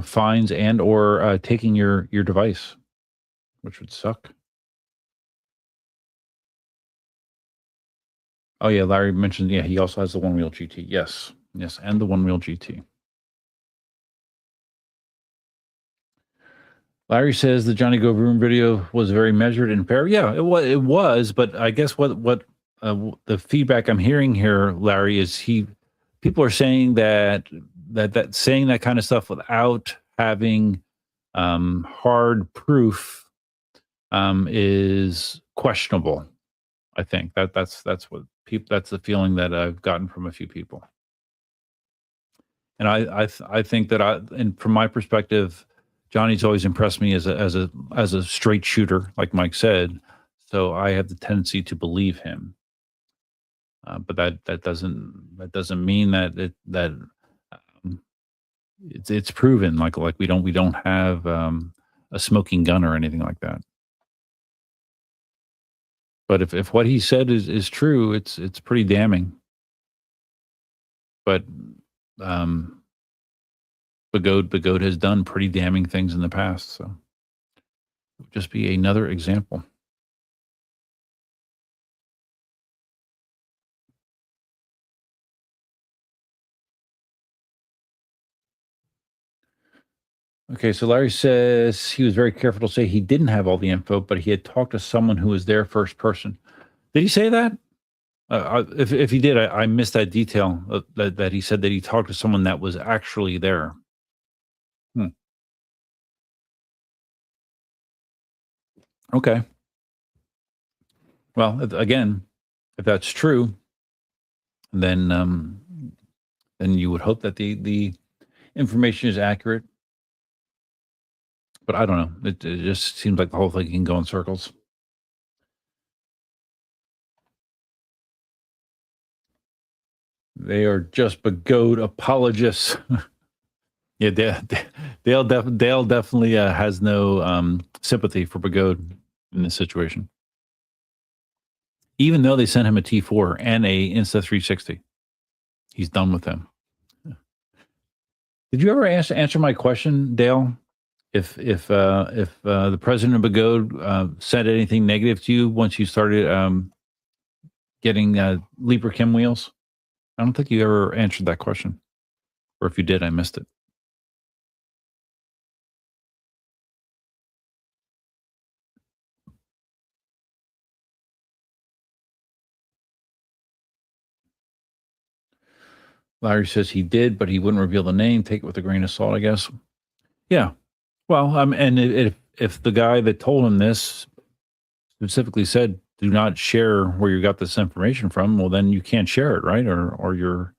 Fines and or taking your device, which would suck. Oh yeah, Larry mentioned, yeah, he also has the one-wheel GT. Yes, and the one-wheel GT. Larry says the Johnny Go Room video was very measured and fair. Yeah, it was, but I guess what the feedback I'm hearing here, Larry, is people are saying that saying that kind of stuff without having hard proof is questionable. I think that's the feeling that I've gotten from a few people. And I think that and from my perspective, Johnny's always impressed me as a straight shooter, like Mike said. So I have the tendency to believe him. But that doesn't mean that it's proven. Like we don't have a smoking gun or anything like that. But if what he said is true, it's pretty damning. But Bagode has done pretty damning things in the past, so it would just be another example. Okay, so Larry says he was very careful to say he didn't have all the info, but he had talked to someone who was there first person. Did he say that? If he did, I missed that detail, that he said that he talked to someone that was actually there. Okay. Well, again, if that's true, then you would hope that the information is accurate. But I don't know. It just seems like the whole thing can go in circles. They are just begode apologists. Yeah, Dale definitely has no sympathy for Begode in this situation. Even though they sent him a T4 and a Insta360, he's done with them. Did you ever answer my question, Dale? If the president of Begode said anything negative to you once you started getting Libra Chem wheels? I don't think you ever answered that question, or if you did, I missed it. Larry says he did, but he wouldn't reveal the name. Take it with a grain of salt, I guess. Yeah. Well, and if the guy that told him this specifically said, "Do not share where you got this information from," well, then you can't share it, right? Or you're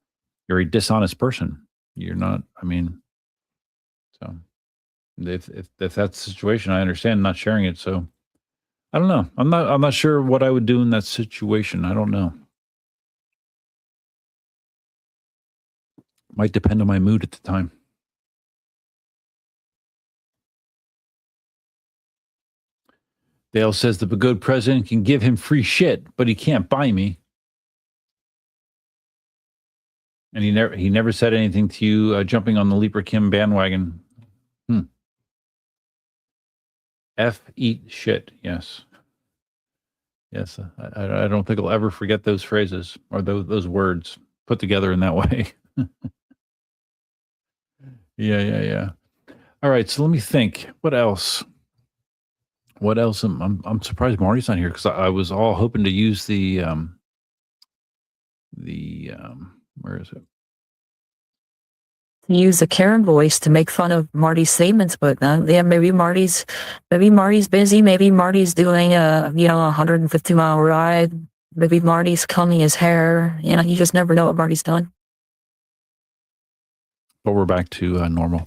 a dishonest person. You're not. I mean, so if that's the situation, I understand not sharing it. So I don't know. I'm not sure what I would do in that situation. I don't know. Might depend on my mood at the time. Dale says the Begode president can give him free shit, but he can't buy me. And he never said anything to you jumping on the Libra Kim bandwagon. F eat shit. Yes. Yes. I don't think I'll ever forget those phrases or those words put together in that way. Yeah. All right. So let me think. What else? I'm surprised Marty's not here because I was all hoping to use the where is it? Use a Karen voice to make fun of Marty's statements, but yeah, maybe Marty's busy. Maybe Marty's doing a 150-mile ride. Maybe Marty's combing his hair. You just never know what Marty's doing. But we're back to normal.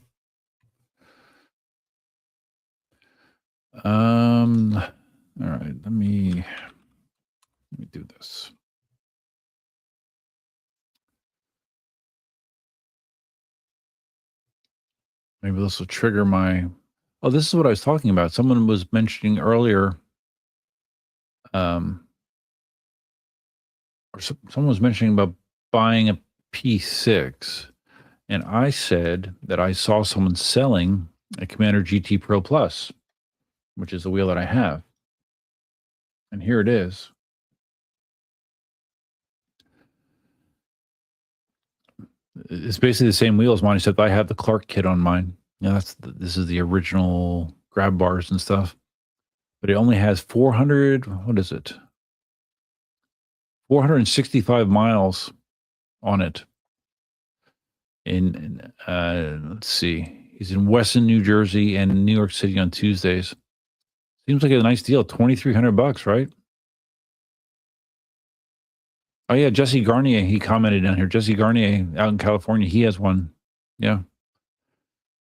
All right, let me do this. Maybe this will trigger my. Oh, this is what I was talking about. Someone was mentioning earlier. Or someone was mentioning about buying a P6, and I said that I saw someone selling a Commander GT Pro Plus, which is the wheel that I have. And here it is. It's basically the same wheel as mine, except I have the Clark kit on mine. This is the original grab bars and stuff. But it only has 465 miles on it. Let's see. He's in Weston, New Jersey and New York City on Tuesdays. Seems like a nice deal. $2,300, right? Oh yeah, Jesse Garnier, he commented down here. Jesse Garnier out in California, he has one. Yeah.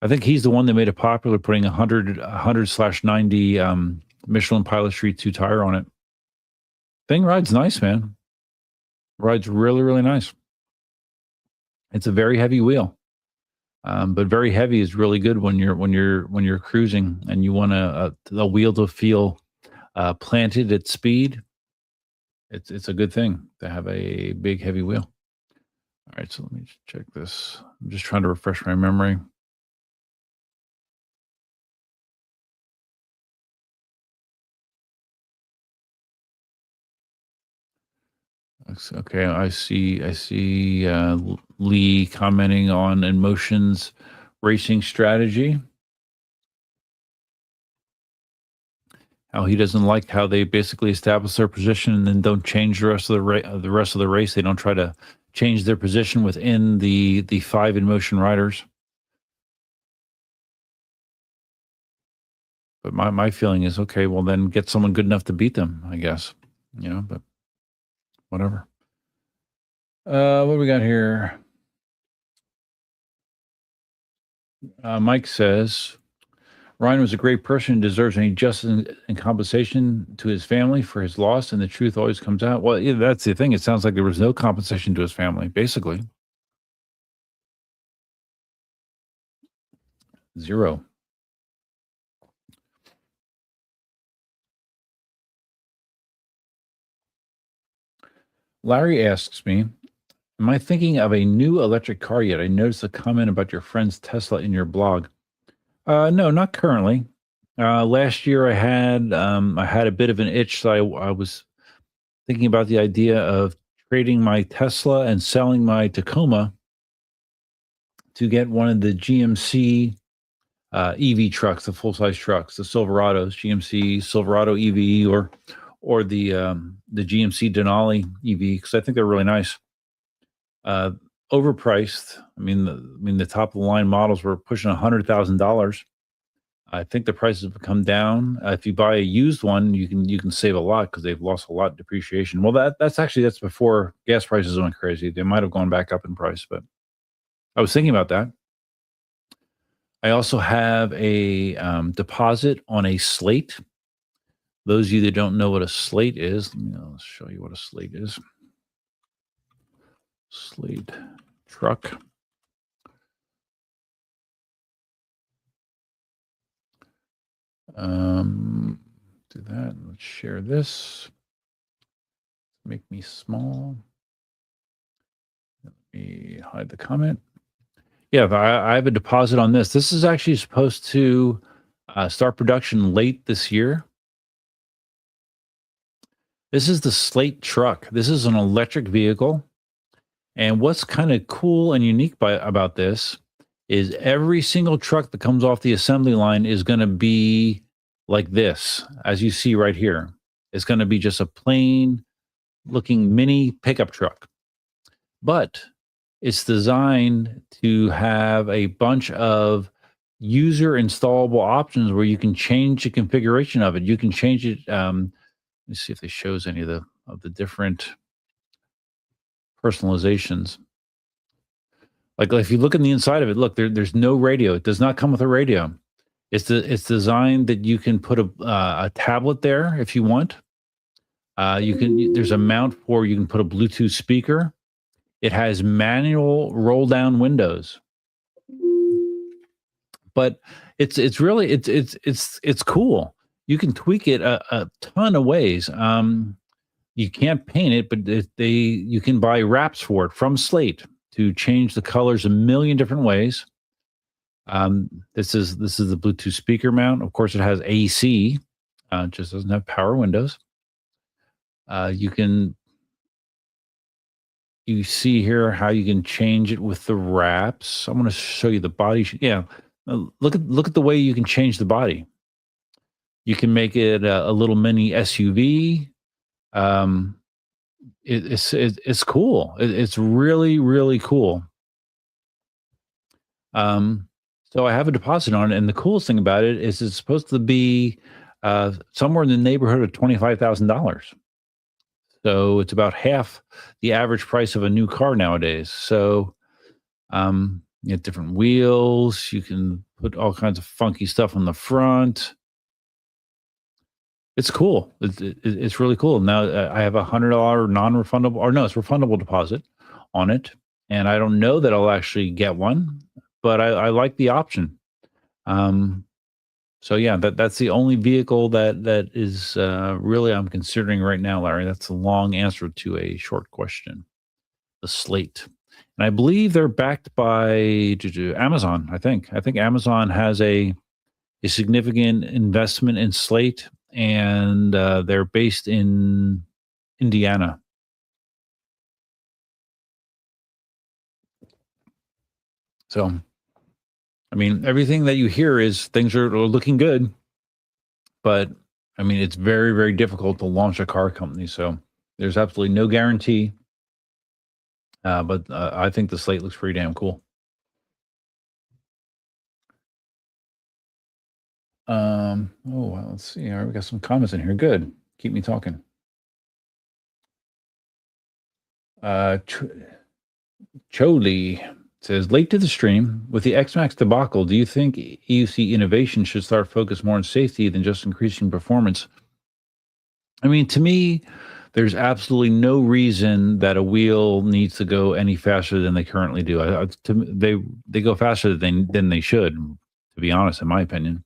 I think he's the one that made it popular, putting 100/90 Michelin Pilot Street 2 tire on it. Thing rides nice, man. Rides really, really nice. It's a very heavy wheel. But very heavy is really good when you're cruising and you want the wheel to feel planted at speed. It's a good thing to have a big heavy wheel. All right, so let me just check this. I'm just trying to refresh my memory. Okay, I see Lee commenting on Emotions racing strategy. How he doesn't like how they basically establish their position and then don't change the rest of the race. They don't try to change their position within the 5 in motion riders. But my feeling is, okay, well, then get someone good enough to beat them, I guess. But whatever. What do we got here? Mike says, Ryan was a great person and deserves any justice and compensation to his family for his loss, and the truth always comes out. Well, yeah, that's the thing. It sounds like there was no compensation to his family, basically. Zero. Larry asks me, am I thinking of a new electric car yet? I noticed a comment about your friend's Tesla in your blog. No, not currently. Last year I had a bit of an itch, so I was thinking about the idea of trading my Tesla and selling my Tacoma to get one of the GMC EV trucks, the full size trucks, the Silverados, GMC Silverado EV, or the GMC Denali EV, because I think they're really nice. Overpriced. I mean, the top of the line models were pushing $100,000. I think the prices have come down. If you buy a used one, you can save a lot because they've lost a lot in depreciation. Well, that's before gas prices went crazy. They might have gone back up in price, but I was thinking about that. I also have a deposit on a Slate. Those of you that don't know what a Slate is, I'll show you what a Slate is. Slate truck. Do that. Let's share this. Make me small. Let me hide the comment. Yeah, I have a deposit on this. This is actually supposed to start production late this year. This is the Slate truck. This is an electric vehicle. And what's kind of cool and unique about this is every single truck that comes off the assembly line is going to be like this, as you see right here. It's going to be just a plain looking mini pickup truck. But it's designed to have a bunch of user installable options where you can change the configuration of it. You can change it. Let me see if it shows any of the different personalizations. Like if you look in the inside of it, look, there's no radio. It does not come with a radio. It's designed that you can put a tablet there if you want. There's a mount for you can put a Bluetooth speaker. It has manual roll down windows. But it's cool. You can tweak it a ton of ways. You can't paint it, but you can buy wraps for it from Slate to change the colors a million different ways. This is the Bluetooth speaker mount. Of course, it has AC. It just doesn't have power windows. You see here how you can change it with the wraps. I'm going to show you the body. Yeah, look at the way you can change the body. You can make it a little mini SUV. It's cool. It's really, really cool. So I have a deposit on it, and the coolest thing about it is it's supposed to be somewhere in the neighborhood of $25,000. So it's about half the average price of a new car nowadays. So you have different wheels. You can put all kinds of funky stuff on the front. It's cool. It's really cool. Now I have $100 non-refundable, or no, it's refundable deposit on it, and I don't know that I'll actually get one, but I like the option. So yeah, that's the only vehicle that is really I'm considering right now, Larry. That's a long answer to a short question. The Slate, and I believe they're backed by Amazon. I think Amazon has a significant investment in Slate, and they're based in Indiana. So, I mean, everything that you hear is things are looking good, but I mean, it's very, very difficult to launch a car company. So there's absolutely no guarantee. But I think the Slate looks pretty damn cool. Well, let's see. All right, we got some comments in here. Good. Keep me talking. Choli says, late to the stream. With the X-Max debacle, do you think EUC innovation should start focus more on safety than just increasing performance? I mean, to me, there's absolutely no reason that a wheel needs to go any faster than they currently do. They go faster than they should, to be honest, in my opinion.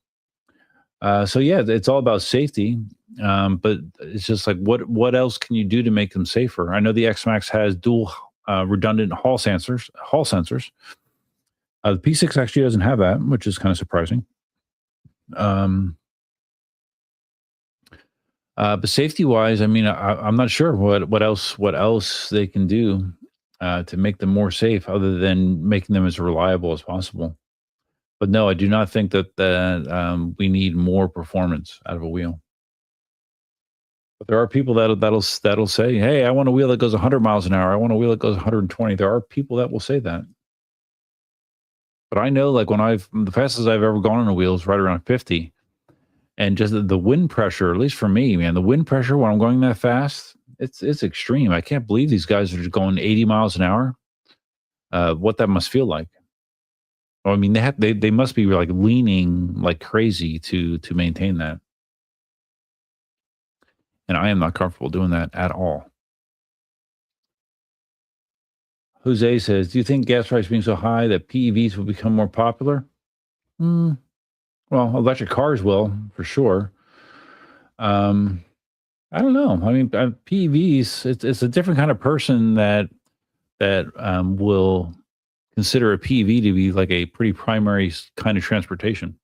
So yeah, it's all about safety. But it's just like what else can you do to make them safer? I know the X-Max has dual redundant hall sensors. The P6 actually doesn't have that, which is kind of surprising. But safety wise, I mean, I'm not sure what else they can do to make them more safe, other than making them as reliable as possible. But no, I do not think that we need more performance out of a wheel. But there are people that'll say, "Hey, I want a wheel that goes 100 miles an hour. I want a wheel that goes 120." There are people that will say that. But I know, like, the fastest I've ever gone on a wheel is right around 50. And just the wind pressure, at least for me, man, the wind pressure when I'm going that fast, it's extreme. I can't believe these guys are just going 80 miles an hour. What that must feel like. Well, I mean, they must be like leaning like crazy to maintain that. And I am not comfortable doing that at all. Jose says, do you think gas prices being so high that PEVs will become more popular? Well, electric cars will, for sure. I don't know. I mean, PEVs, it's a different kind of person that will consider a PEV to be like a pretty primary kind of transportation.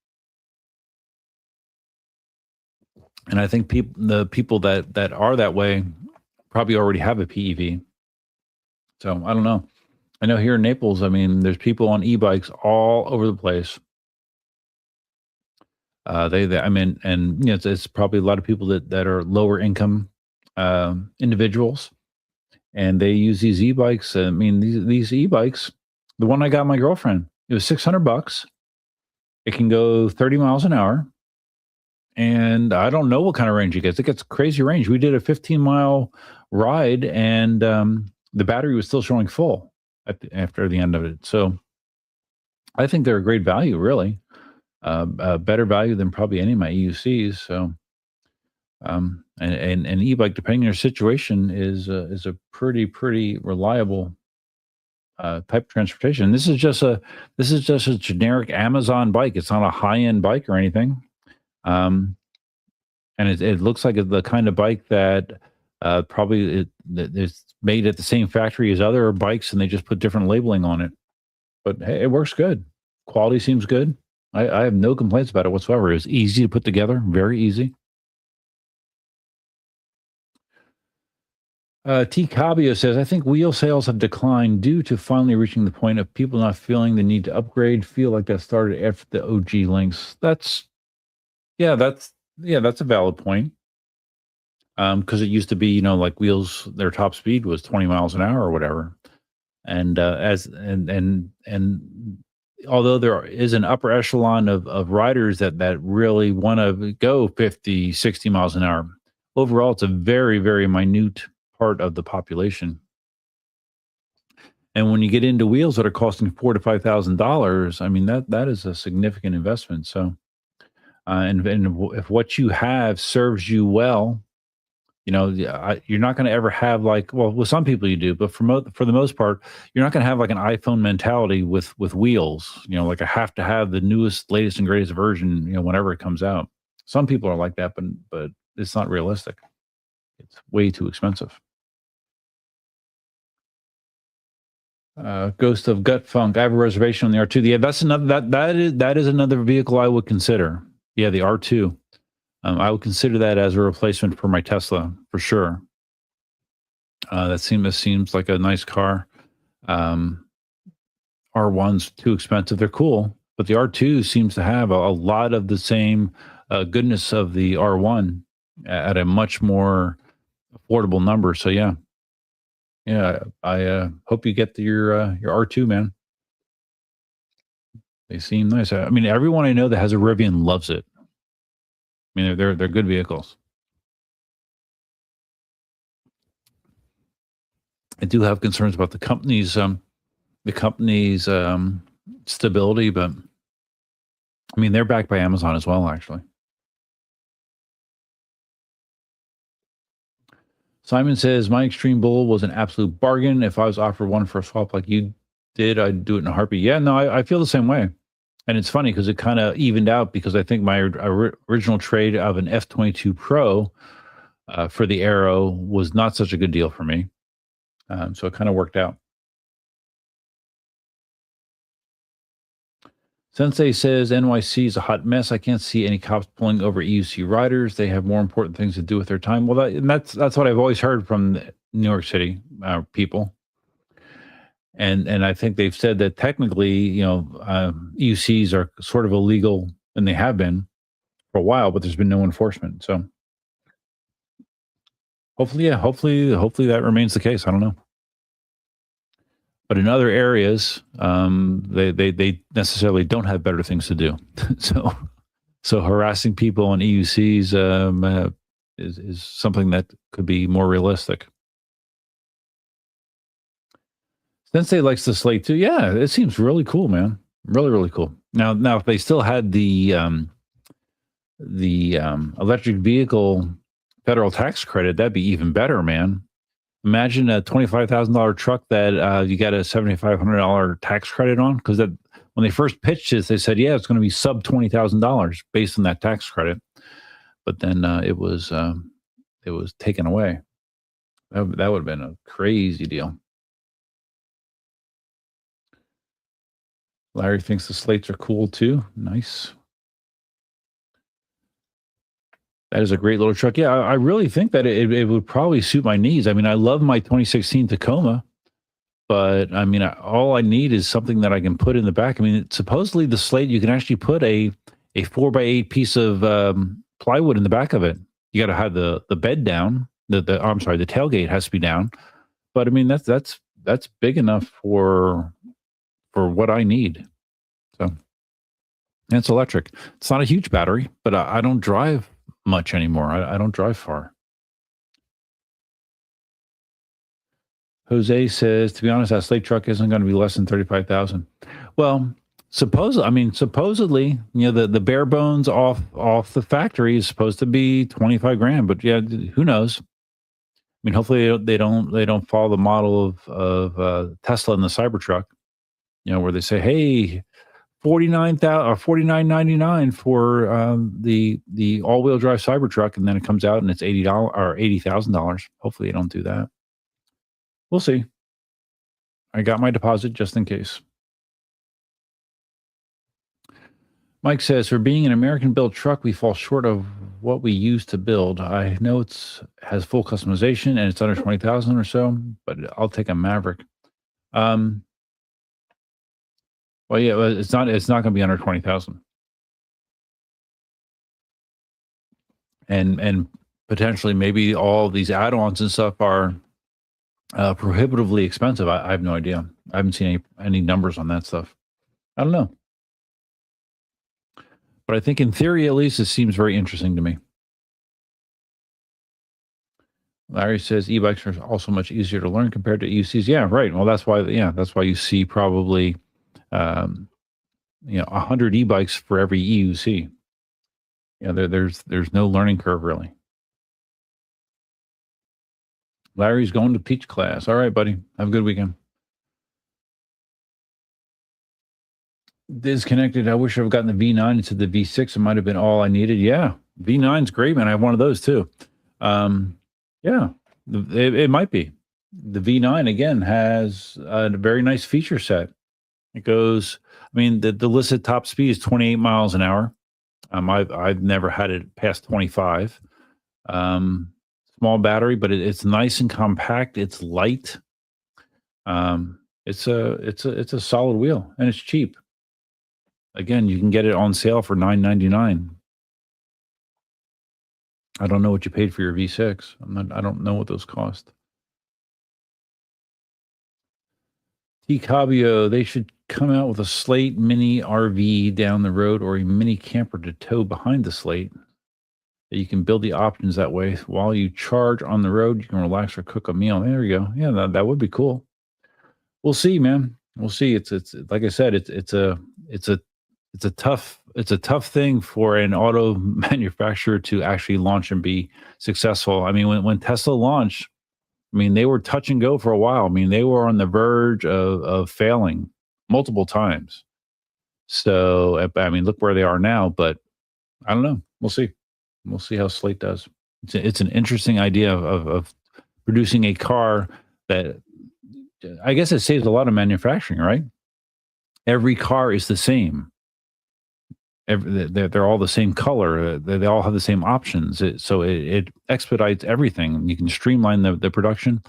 And I think the people that are that way probably already have a PEV. So I don't know. I know here in Naples, I mean, there's people on e-bikes all over the place. I mean, and you know, it's probably a lot of people that are lower income individuals, and they use these e-bikes. I mean, these e-bikes, the one I got my girlfriend, it was $600. It can go 30 miles an hour, and I don't know what kind of range it gets. It gets crazy range. We did a 15-mile ride, and the battery was still showing full after the end of it. So I think they're a great value, really. Better value than probably any of my EUCs. So, and an e-bike, depending on your situation, is a pretty reliable type of transportation. This is just a generic Amazon bike. It's not a high-end bike or anything. And it looks like the kind of bike that probably it's made at the same factory as other bikes, and they just put different labeling on it. But hey, it works good. Quality seems good. I have no complaints about it whatsoever. It was easy to put together, very easy. T. Cabio says, I think wheel sales have declined due to finally reaching the point of people not feeling the need to upgrade, feel like that started after the OG links. That's a valid point. Because it used to be, you know, like wheels, their top speed was 20 miles an hour or whatever. And although there is an upper echelon of riders that really want to go 50, 60 miles an hour, overall, it's a very, very minute part of the population. And when you get into wheels that are costing $4,000 to $5,000, I mean, that is a significant investment. So, and if what you have serves you well, you know, you're not going to ever have like, well, with some people you do, but for the most part, you're not going to have like an iPhone mentality with wheels. You know, like I have to have the newest, latest, and greatest version. You know, whenever it comes out. Some people are like that, but it's not realistic. It's way too expensive. Ghost of Gut Funk. I have a reservation on the R2. Yeah, that's another that is another vehicle I would consider. Yeah, the R2. I would consider that as a replacement for my Tesla for sure. That seems like a nice car. R1's too expensive. They're cool, but the R2 seems to have a lot of the same goodness of the R1 at a much more affordable number. So yeah, I hope you get your R2, man. They seem nice. I mean, everyone I know that has a Rivian loves it. I mean, they're good vehicles. I do have concerns about the company's stability, but I mean, they're backed by Amazon as well, actually. Simon says, my Extreme Bull was an absolute bargain. If I was offered one for a swap like you did, I'd do it in a heartbeat. Yeah, no, I feel the same way. And it's funny because it kind of evened out because I think my original trade of an F-22 Pro for the Arrow was not such a good deal for me. So it kind of worked out. Sensei says NYC is a hot mess. I can't see any cops pulling over EUC riders. They have more important things to do with their time. Well, that's what I've always heard from New York City people. And I think they've said that technically, EUCs are sort of illegal, and they have been for a while, but there's been no enforcement. So hopefully that remains the case. I don't know. But in other areas, they necessarily don't have better things to do. so harassing people on EUCs is something that could be more realistic. Sensei likes the Slate too. Yeah, it seems really cool, man. Really, really cool. Now, if they still had the electric vehicle federal tax credit, that'd be even better, man. Imagine a $25,000 truck that you got a $7,500 tax creded on, because that when they first pitched this, they said, yeah, it's going to be sub $20,000 based on that tax credit. But then it was taken away. That would have been a crazy deal. Larry thinks the Slates are cool too. Nice. That is a great little truck. Yeah, I really think that it would probably suit my needs. I mean, I love my 2016 Tacoma, but I mean, all I need is something that I can put in the back. I mean, supposedly the Slate, you can actually put a 4x8 piece of plywood in the back of it. You got to have the bed down. The tailgate has to be down. But I mean, that's big enough for what I need. So, and it's electric. It's not a huge battery, but I don't drive much anymore. I don't drive far. Jose says, to be honest, that Slate truck isn't going to be less than 35,000. Well, supposedly, the bare bones off the factory is supposed to be 25 grand, but yeah, who knows? I mean, hopefully they don't follow the model of Tesla and the Cybertruck, where they say, hey, $49,99 for the all-wheel drive Cybertruck, and then it comes out and it's $80 or $80,000. Hopefully they don't do that. We'll see. I got my deposit just in case. Mike says, for being an American-built truck, we fall short of what we used to build. I know has full customization and it's under 20,000 or so, but I'll take a Maverick. Well, yeah, it's not going to be under 20,000, and potentially maybe all these add-ons and stuff are prohibitively expensive. I have no idea. I haven't seen any numbers on that stuff. I don't know, but I think in theory, at least, it seems very interesting to me. Larry says e-bikes are also much easier to learn compared to EUCs. Yeah, right. Well, that's why you see probably 100 e-bikes for every EUC. There's no learning curve really. Larry's going to Peach class. All right, buddy. Have a good weekend. Disconnected. I wish I've gotten the V9 instead of the V6. It might have been all I needed. Yeah, V9's great, man. I have one of those too. Yeah, it might be. The V9 again has a very nice feature set. It goes. I mean, the listed top speed is 28 miles an hour. I've never had it past 25. Small battery, but it's nice and compact. It's light. It's a solid wheel, and it's cheap. Again, you can get it on sale for $9.99. I don't know what you paid for your V6. I don't know what those cost. T Cabio, they should come out with a Slate mini RV down the road or a mini camper to tow behind the Slate. You can build the options that way. While you charge on the road, you can relax or cook a meal. There you go. Yeah, that would be cool. We'll see, man. We'll see. It's like I said, it's a tough thing for an auto manufacturer to actually launch and be successful. I mean, when Tesla launched, I mean, they were touch and go for a while. I mean, they were on the verge of failing multiple times. So, I mean, look where they are now. But I don't know. We'll see. We'll see how Slate does. It's an interesting idea of producing a car that, I guess, it saves a lot of manufacturing, right? Every car is the same. They're all the same color. They all have the same options. It expedites everything. You can streamline the production,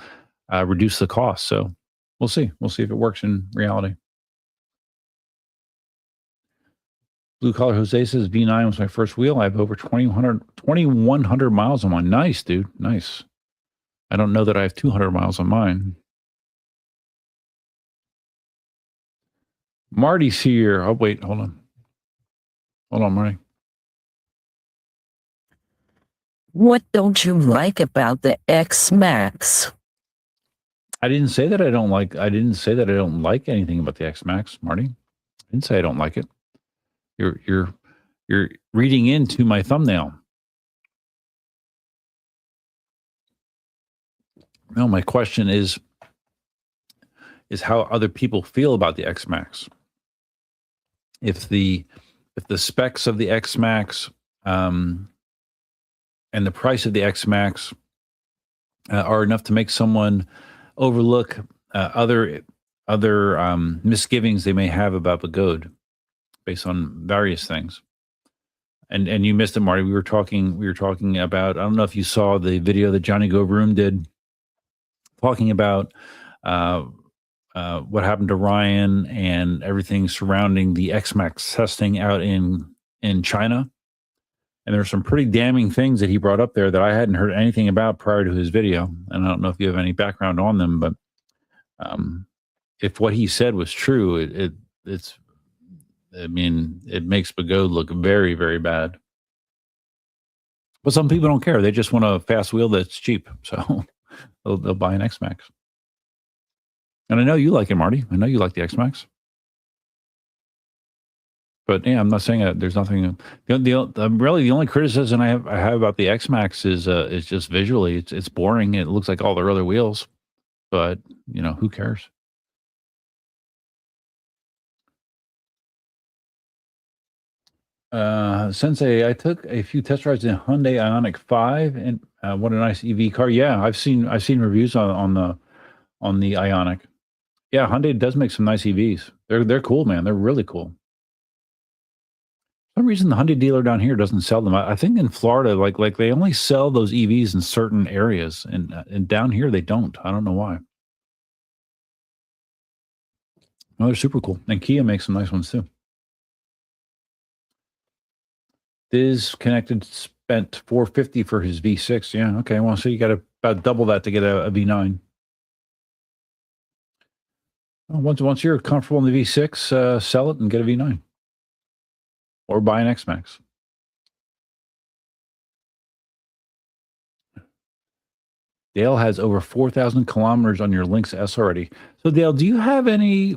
reduce the cost. So we'll see. We'll see if it works in reality. Blue Collar Jose says V9 was my first wheel. I have over 2,100 miles on mine. Nice, dude. Nice. I don't know that I have 200 miles on mine. Marty's here. Oh, wait. Hold on. Hold on, Marty. What don't you like about the X Max? I didn't say that I don't like anything about the X Max, Marty. I didn't say I don't like it. You're reading into my thumbnail. No, my question is how other people feel about the X Max. If the specs of the X Max and the price of the X Max are enough to make someone overlook other misgivings they may have about Pagode based on various things. And you missed it, Marty. We were talking about, I don't know if you saw the video that Johnny Go Room did talking about what happened to Ryan and everything surrounding the X-Max testing out in China. And there's some pretty damning things that he brought up there that I hadn't heard anything about prior to his video. And I don't know if you have any background on them, but if what he said was true, it makes Pagode look very, very bad. But some people don't care. They just want a fast wheel that's cheap. So they'll buy an X-Max. And I know you like it, Marty. I know you like the X-Max. But yeah, I'm not saying there's nothing. Really, the only criticism I have about the X-Max is just visually. It's boring. It looks like all the other wheels. But, who cares? Sensei, I took a few test rides in Hyundai Ioniq 5, and what a nice EV car. Yeah, I've seen reviews on the Ioniq. Yeah, Hyundai does make some nice EVs. They're cool, man. They're really cool. For some reason, the Hyundai dealer down here doesn't sell them. I think in Florida, like they only sell those EVs in certain areas, and down here they don't. I don't know why. No, they're super cool. And Kia makes some nice ones too. Diz connected spent $450 for his V6. Yeah, okay. Well, so you got to about double that to get a V9. Well, once you're comfortable in the V6, sell it and get a V9, or buy an X-Max. Dale has over 4,000 kilometers on your Lynx S already. So Dale, do you have any?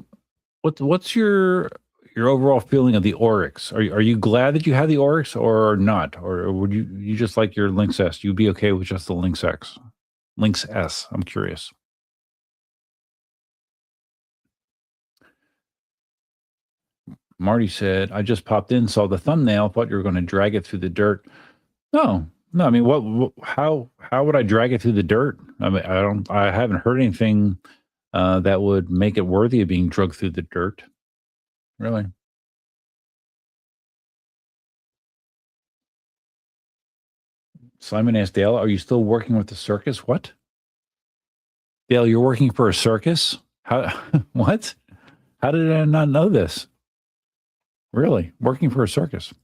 What's your overall feeling of the Oryx? Are you glad that you have the Oryx or not? Or would you just like your Lynx S? You'd be okay with just the Lynx S? I'm curious. Marty said, I just popped in, saw the thumbnail, thought you were going to drag it through the dirt. No. I mean, how would I drag it through the dirt? I mean, I haven't heard anything that would make it worthy of being dragged through the dirt. Really? Simon asked Dale, are you still working with the circus? What? Dale, you're working for a circus? How? What? How did I not know this? Really? Working for a circus?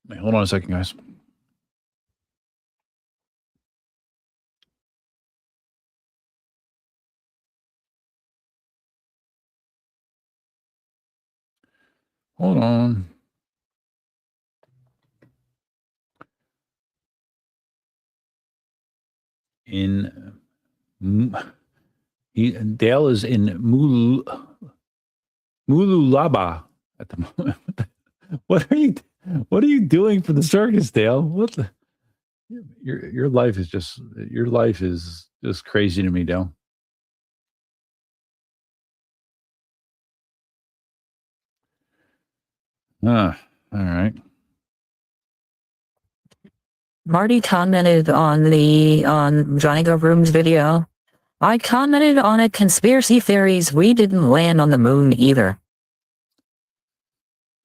Wait, hold on a second, guys. Hold on. in Dale is in Mululaba at the moment. What are you doing for the circus, Dale? Your life is just crazy to me, Dale. All right. Marty commented on Johnny Go Room's video. I commented on a conspiracy theories. We didn't land on the moon either.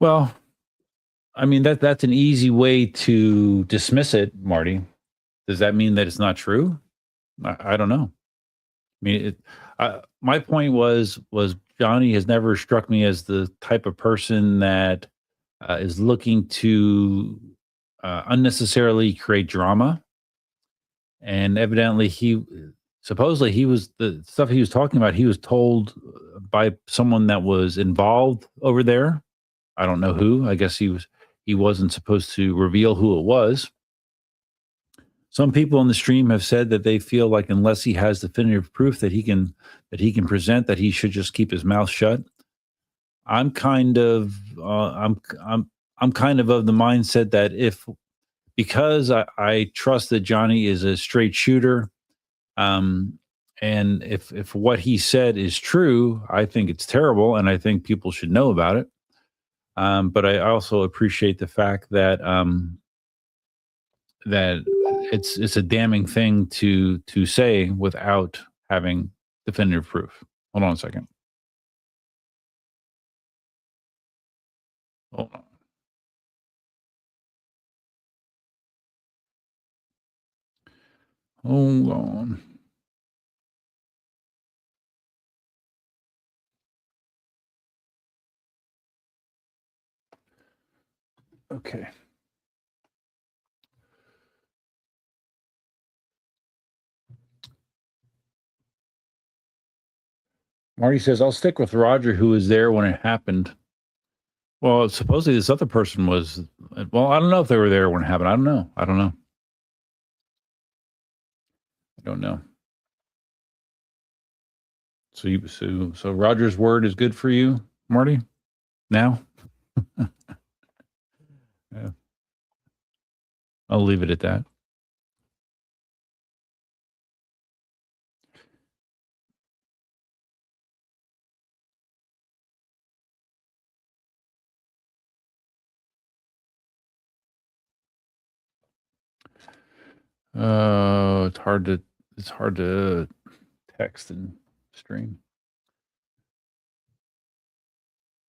Well, I mean that's an easy way to dismiss it, Marty. Does that mean that it's not true? I don't know. I mean, my point was Johnny has never struck me as the type of person that is looking to unnecessarily create drama. And evidently supposedly he was the stuff he was talking about, he was told by someone that was involved over there. I don't know who. I guess he wasn't supposed to reveal who it was. Some people in the stream have said that they feel like unless he has definitive proof that he can present, that he should just keep his mouth shut. I'm kind of I'm kind of the mindset that because I trust that Johnny is a straight shooter, and if what he said is true, I think it's terrible, and I think people should know about it. But I also appreciate the fact that that it's a damning thing to say without having definitive proof. Hold on a second. Hold on. Hold on. Okay. Marty says, I'll stick with Roger, who was there when it happened. Well, supposedly this other person was, well, I don't know if they were there when it happened. I don't know. I don't know. So Roger's word is good for you, Marty? Now? Yeah. I'll leave it at that. It's hard to text and stream.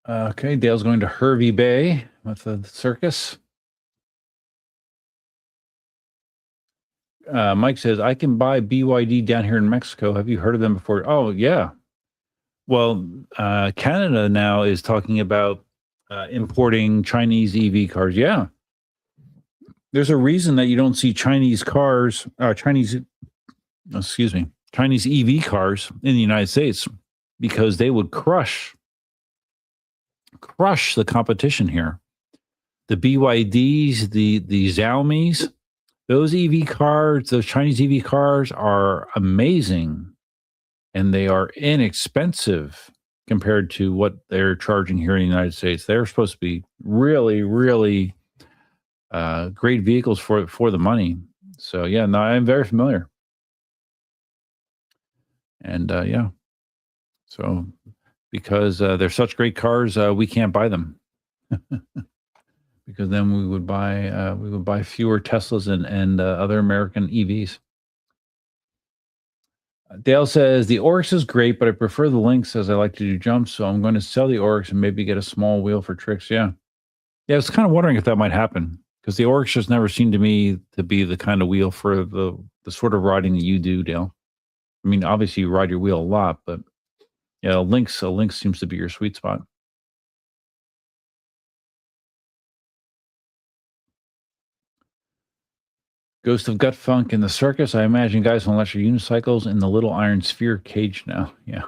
Okay, Dale's going to Hervey Bay with the circus. Mike says, I can buy BYD down here in Mexico. Have you heard of them before? Oh, yeah. Well, Canada now is talking about importing Chinese EV cars. Yeah. There's a reason that you don't see Chinese EV cars in the United States, because they would crush the competition here. The BYDs, the Xiaomis, those EV cars, those Chinese EV cars are amazing, and they are inexpensive compared to what they're charging here in the United States. They're supposed to be really, really great vehicles for the money. So yeah, no, I'm very familiar. And yeah, so because they're such great cars, we can't buy them. Because then we would buy fewer Teslas and other American EVs. Dale says the Oryx is great, but I prefer the Lynx as I like to do jumps, so I'm going to sell the Oryx and maybe get a small wheel for tricks. Yeah, I was kind of wondering if that might happen, because the Oryx just never seemed to me to be the kind of wheel for the sort of riding that you do, Dale. I mean, obviously you ride your wheel a lot, but yeah, a Lynx seems to be your sweet spot. Ghost of Gut Funk in the circus. I imagine guys on electric unicycles in the little iron sphere cage now. Yeah.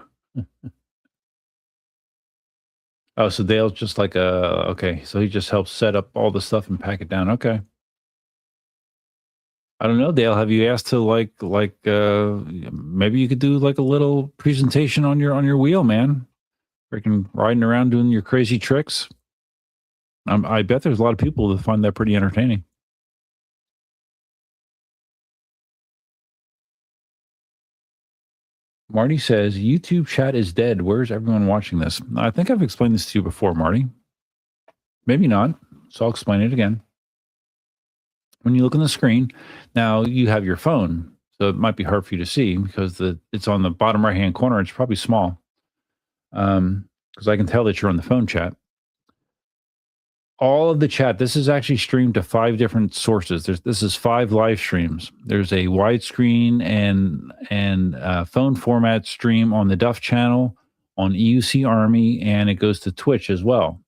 Oh, so Dale's just like okay. So he just helps set up all the stuff and pack it down. Okay. I don't know, Dale. Have you asked to maybe you could do like a little presentation on your wheel, man? Freaking riding around doing your crazy tricks. I bet there's a lot of people that find that pretty entertaining. Marty says YouTube chat is dead. Where's everyone watching this? I think I've explained this to you before, Marty. Maybe not. So I'll explain it again. When you look on the screen, now you have your phone, so it might be hard for you to see because it's on the bottom right-hand corner. It's probably small because I can tell that you're on the phone chat. All of the chat, this is actually streamed to 5 different sources. This is 5 live streams. There's a widescreen and phone format stream on the Duff channel, on EUC Army, and it goes to Twitch as well.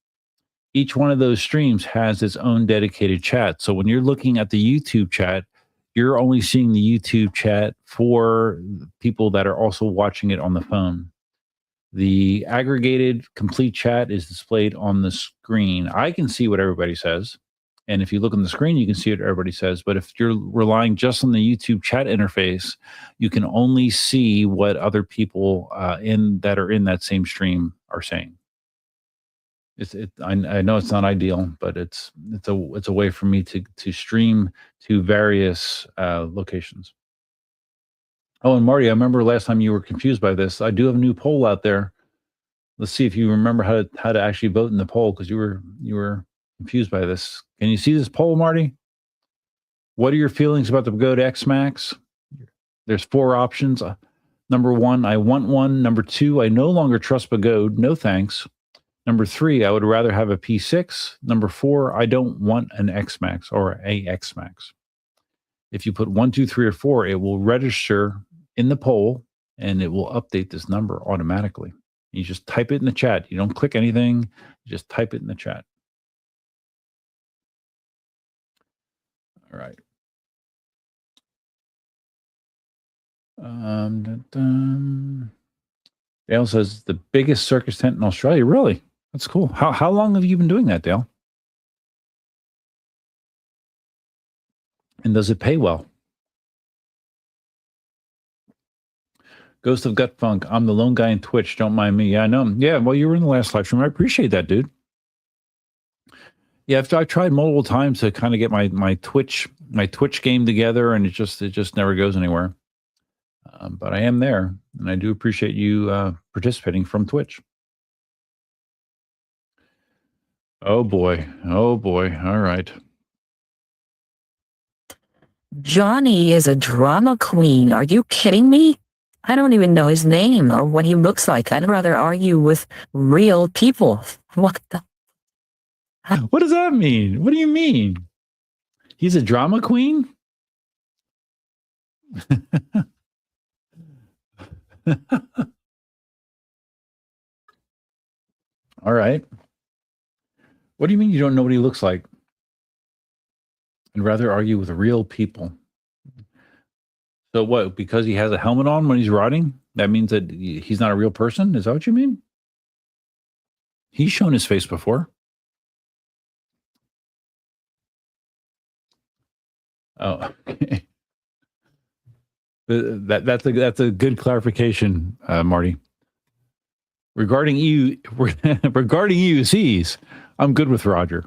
Each one of those streams has its own dedicated chat. So when you're looking at the YouTube chat, you're only seeing the YouTube chat for people that are also watching it on the phone. The aggregated complete chat is displayed on the screen. I can see what everybody says. And if you look on the screen, you can see what everybody says. But if you're relying just on the YouTube chat interface, you can only see what other people that are in that same stream are saying. I know it's not ideal, but it's a way for me to stream to various locations. Oh, and Marty, I remember last time you were confused by this. I do have a new poll out there. Let's see if you remember how to actually vote in the poll, because you were confused by this. Can you see this poll, Marty? What are your feelings about the Pagoda X Max? There's 4 options. Number 1, I want one. Number 2, I no longer trust Pagoda. No thanks. Number 3, I would rather have a P6. Number 4, I don't want an X Max or a X Max. If you put 1, 2, 3, or 4, it will register in the poll and it will update this number automatically. You just type it in the chat. You don't click anything. You just type it in the chat. All right. Dale says the biggest circus tent in Australia. Really? That's cool. How long have you been doing that, Dale? And does it pay well? Ghost of Gut Funk. I'm the lone guy in Twitch. Don't mind me. Yeah, I know. Yeah, well, you were in the last live stream. I appreciate that, dude. Yeah, I tried multiple times to kind of get my Twitch game together, and it just never goes anywhere. But I am there, and I do appreciate you participating from Twitch. Oh boy. All right. Johnny is a drama queen. Are you kidding me? I don't even know his name or what he looks like. I'd rather argue with real people. What the? What does that mean? What do you mean? He's a drama queen? All right. What do you mean you don't know what he looks like? I'd rather argue with real people. So what? Because he has a helmet on when he's riding, that means that he's not a real person? Is that what you mean? He's shown his face before. Oh, okay. That's a good clarification, Marty. Regarding EUCs, I'm good with Roger.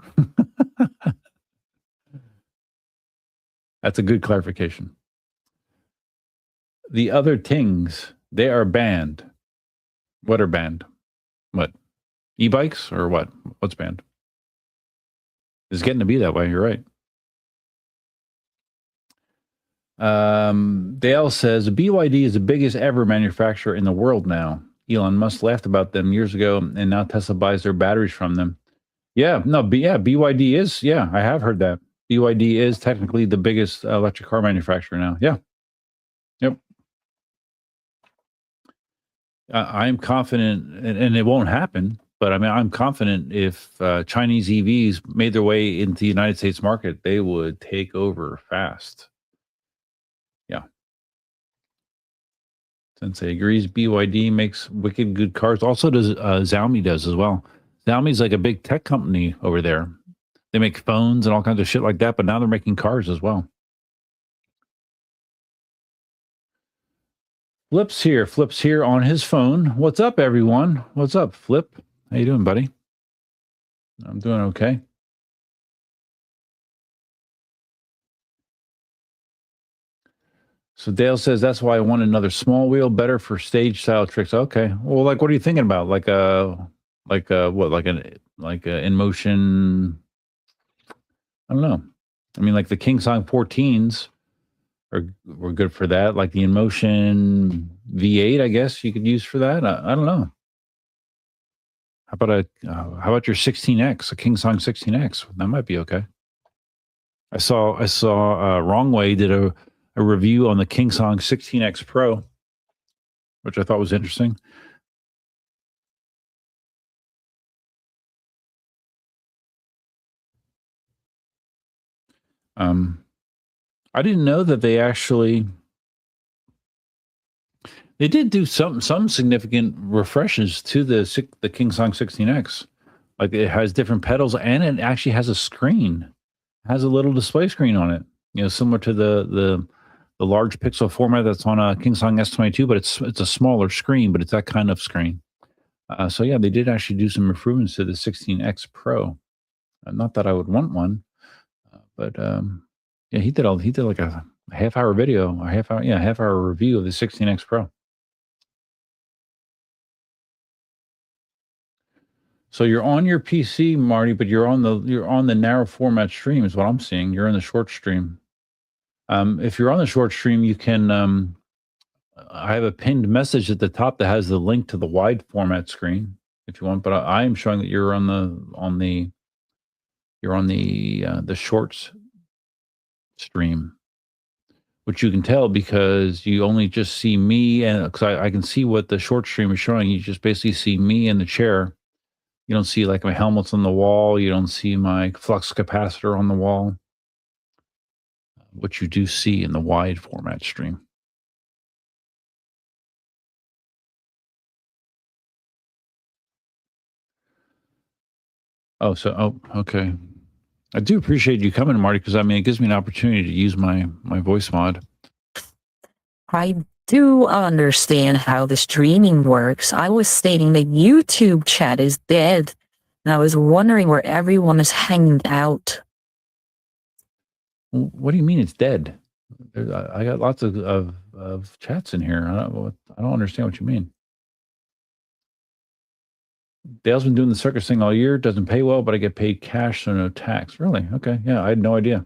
That's a good clarification. The other things, they are banned. What are banned? What? E-bikes or what? What's banned? It's getting to be that way. You're right. Dale says BYD is the biggest ever manufacturer in the world now. Elon Musk laughed about them years ago, and now Tesla buys their batteries from them. Yeah, no, BYD is. Yeah, I have heard that. BYD is technically the biggest electric car manufacturer now. Yeah. Yep. I'm confident, and it won't happen, but I mean, I'm confident if Chinese EVs made their way into the United States market, they would take over fast. Yeah. Sensei agrees. BYD makes wicked good cars. Also does Xiaomi does as well. Xiaomi's like a big tech company over there. They make phones and all kinds of shit like that, but now they're making cars as well. Flip's here. Flip's here on his phone. What's up, everyone? What's up, Flip? How you doing, buddy? I'm doing okay. So Dale says that's why I want another small wheel, better for stage style tricks. Okay. Well, like, what are you thinking about? Like a in motion? I don't know. I mean, like the King Song 14s were good for that. Like the in motion V8, I guess you could use for that. I don't know. How about your 16X, a King Song 16X? That might be okay. I saw Wrong Way did a review on the King Song 16X Pro, which I thought was interesting. I didn't know that they did do some significant refreshes to the King Song 16X. Like it has different pedals and it actually has a screen. It has a little display screen on it. You know, similar to the large pixel format that's on a King Song S22, but it's a smaller screen, but it's that kind of screen. So yeah, they did actually do some improvements to the 16X Pro. Not that I would want one, but yeah, he did like a half-hour video, half-hour review of the 16X Pro. So you're on your PC, Marty, but you're on the narrow format stream is what I'm seeing. You're in the short stream. If you're on the short stream, you can. I have a pinned message at the top that has the link to the wide format screen if you want. But I am showing that you're on the shorts stream, which you can tell because you only just see me, and because I can see what the short stream is showing. You just basically see me in the chair. You don't see like my helmet's on the wall. You don't see my flux capacitor on the wall, which you do see in the wide format stream. Okay. I do appreciate you coming, Marty, because I mean, it gives me an opportunity to use my voice mod. I do understand how the streaming works. I was stating the YouTube chat is dead, and I was wondering where everyone is hanging out. What do you mean it's dead? I got lots of chats in here. I don't understand what you mean. Dale's been doing the circus thing all year. Doesn't pay well, but I get paid cash, so no tax. Really? Okay. Yeah, I had no idea.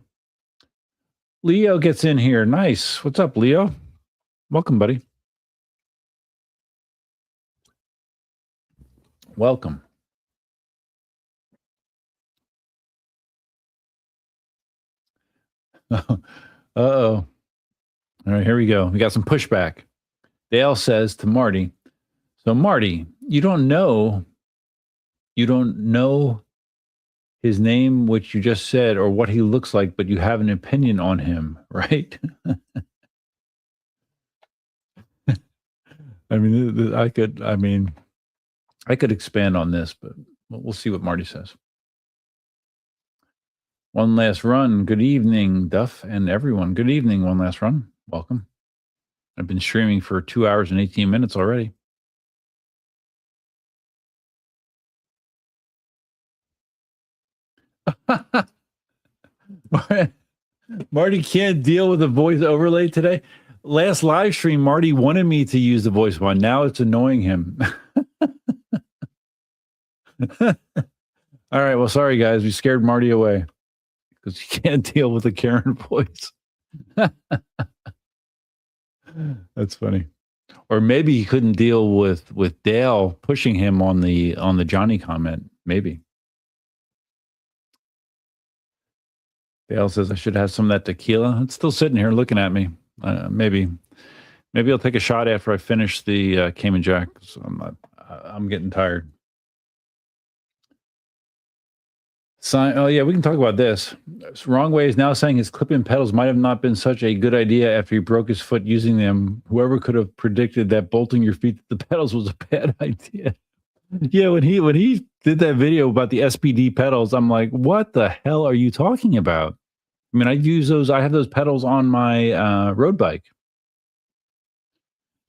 Leo gets in here. Nice. What's up, Leo? Welcome, buddy. Welcome. Uh-oh. All right, here we go. We got some pushback. Dale says to Marty, so Marty, you don't know his name, which you just said, or what he looks like, but you have an opinion on him, right? I mean, I could expand on this, but we'll see what Marty says. One Last Run. Good evening, Duff and everyone. Good evening, One Last Run. Welcome. I've been streaming for 2 hours and 18 minutes already. Marty can't deal with the voice overlay today. Last live stream, Marty wanted me to use the voice one. Now it's annoying him. All right. Well, sorry, guys. We scared Marty away because he can't deal with the Karen voice. That's funny. Or maybe he couldn't deal with Dale pushing him on the Johnny comment. Maybe. Dale says I should have some of that tequila. It's still sitting here looking at me. Maybe I'll take a shot after I finish the Cayman Jack. So I'm getting tired. Oh yeah, we can talk about this. Wrong Way is now saying his clip-in pedals might have not been such a good idea after he broke his foot using them. Whoever could have predicted that bolting your feet to the pedals was a bad idea. Yeah, when he did that video about the SPD pedals, I'm like, what the hell are you talking about? I mean, I have those pedals on my road bike.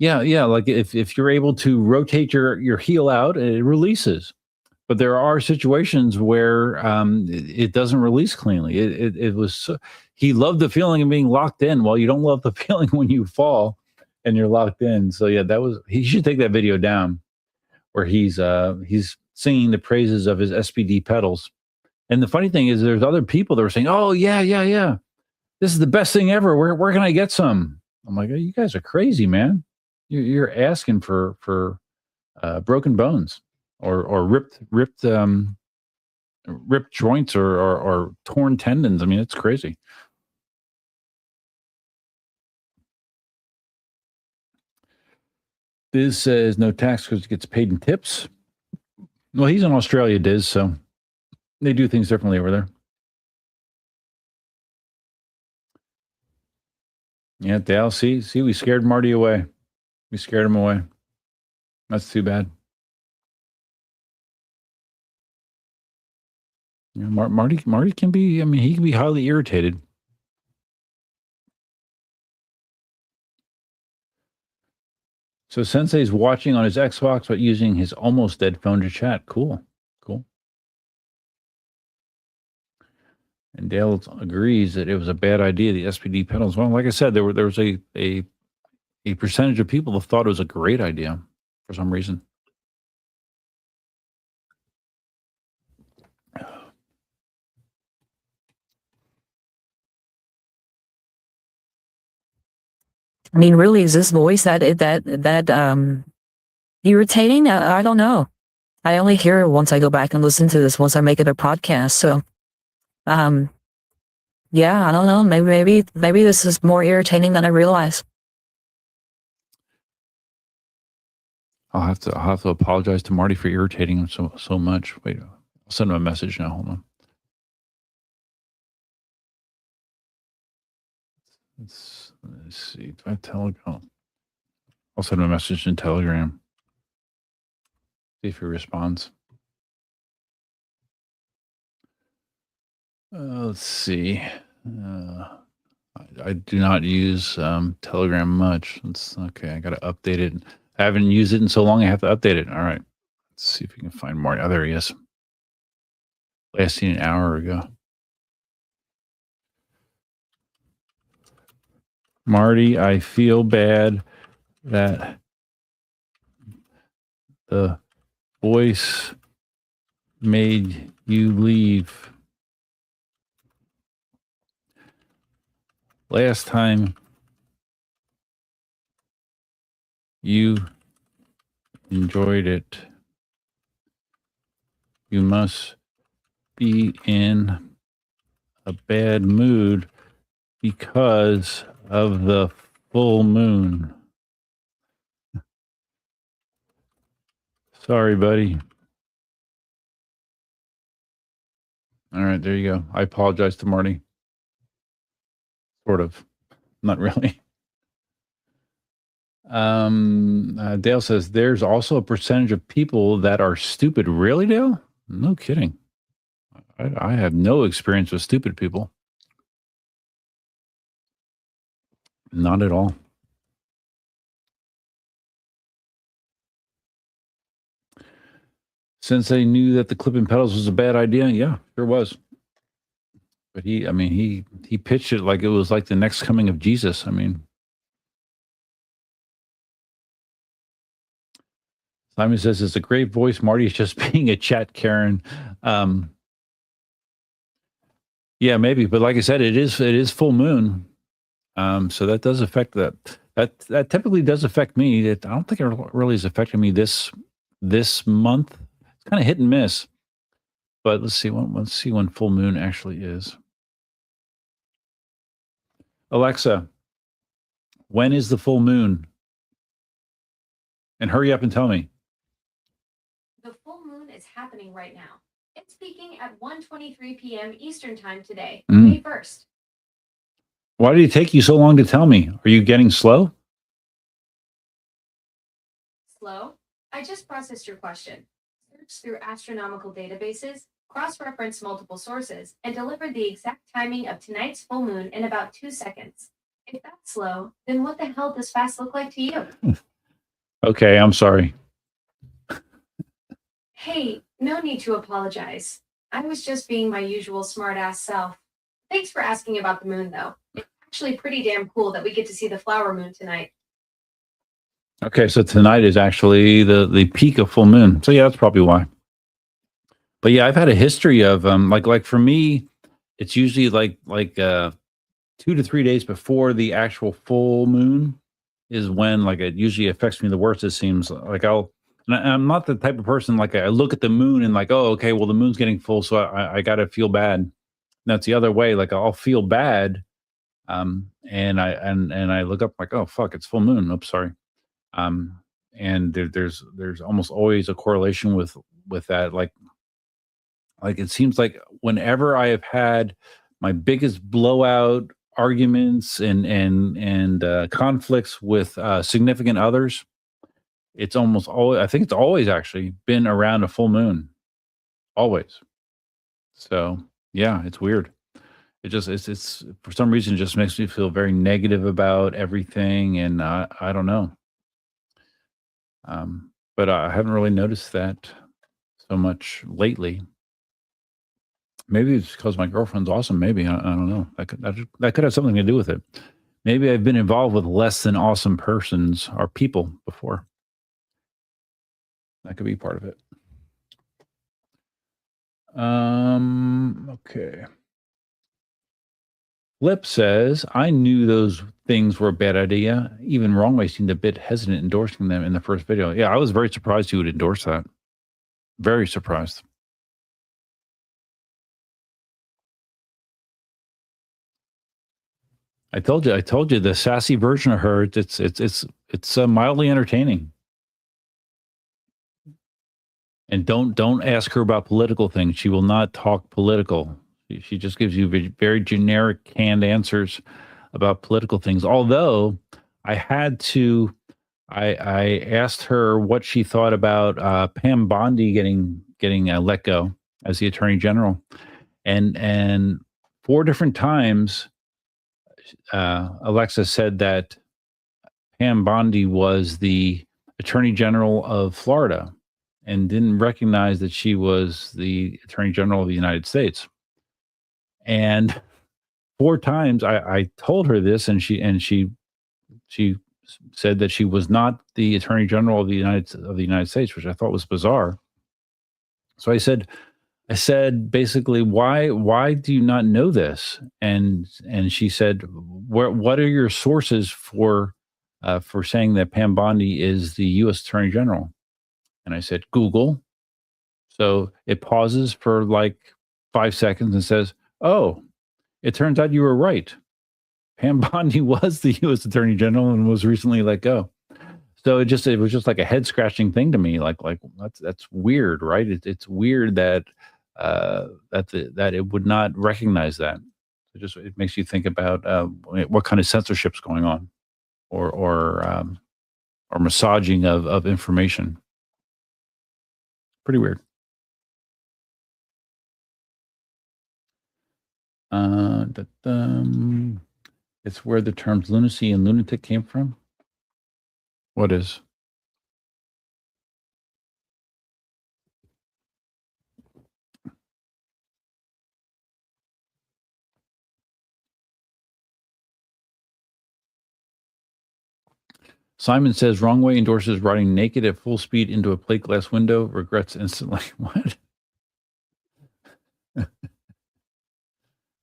Yeah. Like if you're able to rotate your heel out, it releases. But there are situations where it doesn't release cleanly. It was he loved the feeling of being locked in. Well, you don't love the feeling when you fall and you're locked in. So yeah, he should take that video down where he's singing the praises of his SPD pedals. And the funny thing is, there's other people that were saying, "Oh yeah, this is the best thing ever. Where can I get some?" I'm like, oh, you guys are crazy, man. You're asking for broken bones or ripped joints or torn tendons. I mean, it's crazy. Diz says no tax because it gets paid in tips. Well, he's in Australia, Diz, so they do things differently over there. Yeah, Dale, see, we scared Marty away. We scared him away. That's too bad. Yeah, Marty can be, I mean, he can be highly irritated. So Sensei's watching on his Xbox, but using his almost dead phone to chat. Cool. And Dale agrees that it was a bad idea, the SPD pedals. Well, like I said, there was a percentage of people that thought it was a great idea for some reason. I mean, really, is this voice that irritating? I don't know. I only hear it once I go back and listen to this, once I make it a podcast. So, yeah, I don't know. Maybe this is more irritating than I realize. I'll have to apologize to Marty for irritating him so much. Wait, I'll send him a message now. Hold on. Let's see. Do I Telegram? I'll send him a message in Telegram. See if he responds. Let's see. I do not use Telegram much. Okay. I got to update it. I haven't used it in so long. I have to update it. All right. Let's see if we can find Marty. Oh, there he is. Last seen an hour ago. Marty, I feel bad that the voice made you leave. Last time you enjoyed it, you must be in a bad mood because of the full moon. Sorry, buddy. All right, there you go. I apologize to Marty. Sort of. Not really. Dale says there's also a percentage of people that are stupid. Really, Dale? No kidding. I have no experience with stupid people. Not at all. Since they knew that the clipping pedals was a bad idea, yeah, sure was. But he pitched it like it was like the next coming of Jesus. I mean, Simon says it's a great voice. Marty is just being a chat Karen. Yeah, maybe. But like I said, it is full moon. So that does affect that. That typically does affect me. I don't think it really is affecting me this month. It's kind of hit and miss. But let's see when full moon actually is. Alexa, when is the full moon? And hurry up and tell me. The full moon is happening right now. It's peaking at 1:23 p.m. Eastern time today, May 1st. Why did it take you so long to tell me? Are you getting slow? Slow? I just processed your question. Searched through astronomical databases, cross-referenced multiple sources, and delivered the exact timing of tonight's full moon in about 2 seconds. If that's slow, then what the hell does fast look like to you? Okay, I'm sorry. Hey, no need to apologize. I was just being my usual smartass self. Thanks for asking about the moon, though. It's actually pretty damn cool that we get to see the flower moon tonight. Okay, so tonight is actually the peak of full moon. So yeah, that's probably why. But yeah, I've had a history of like for me, it's usually like 2 to 3 days before the actual full moon is when like it usually affects me the worst. It seems like I'm not the type of person like I look at the moon and like, oh, okay, well the moon's getting full, so I got to feel bad. And that's the other way. Like I'll feel bad, and I look up like, oh fuck, it's full moon. Oops, sorry. And there's almost always a correlation with that. Like it seems like whenever I have had my biggest blowout arguments and conflicts with significant others, it's almost always, I think it's always actually been around a full moon, always. So yeah, it's weird. It's for some reason it just makes me feel very negative about everything, and I don't know. But I haven't really noticed that so much lately. Maybe it's because my girlfriend's awesome. Maybe I don't know. That could have something to do with it. Maybe I've been involved with less than awesome persons or people before. That could be part of it. Okay. Flip says, I knew those things were a bad idea. Even Wrongway seemed a bit hesitant endorsing them in the first video. Yeah, I was very surprised he would endorse that. Very surprised. I told you the sassy version of her, it's mildly entertaining. And don't ask her about political things. She will not talk political. She just gives you very generic, canned answers about political things. Although I asked her what she thought about Pam Bondi getting let go as the Attorney General, and 4 different times Alexa said that Pam Bondi was the Attorney General of Florida and didn't recognize that she was the Attorney General of the United States. And 4 times I told her this, and she said that she was not the Attorney General of the United States, which I thought was bizarre. So I said basically, why do you not know this? And she said, what are your sources for saying that Pam Bondi is the U.S. Attorney General? And I said, Google. So it pauses for like 5 seconds and says, oh, it turns out you were right. Pam Bondi was the U.S. Attorney General and was recently let go. So it was just like a head scratching thing to me. Like that's weird, right? It's weird that that it would not recognize that. It makes you think about what kind of censorship's going on, or massaging of information. Pretty weird. It's where the terms lunacy and lunatic came from. What is? Simon says wrong way endorses riding naked at full speed into a plate glass window. Regrets instantly. What?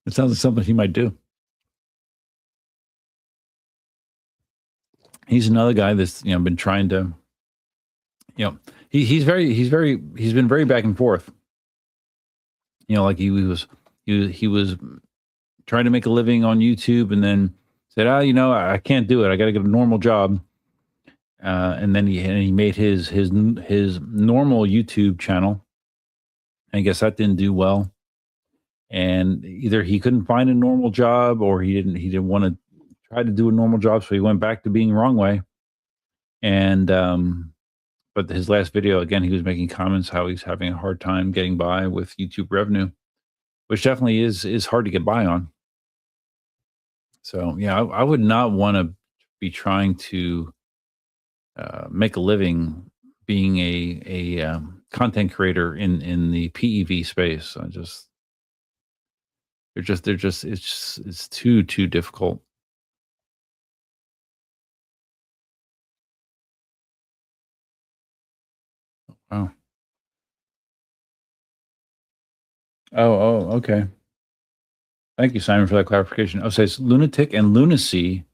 It sounds like something he might do. He's another guy that's been trying to. He's been very back and forth. Like he was trying to make a living on YouTube, and then said, I can't do it. I got to get a normal job. And then he made his normal YouTube channel. I guess that didn't do well. And either he couldn't find a normal job, or he didn't want to try to do a normal job, so he went back to being wrong way. And but his last video, again, he was making comments how he's having a hard time getting by with YouTube revenue, which definitely is hard to get by on. So yeah, I would not want to be trying to make a living being a content creator in the PEV space. It's too difficult. Wow. Oh, okay. Thank you, Simon, for that clarification. Oh, it says lunatic and lunacy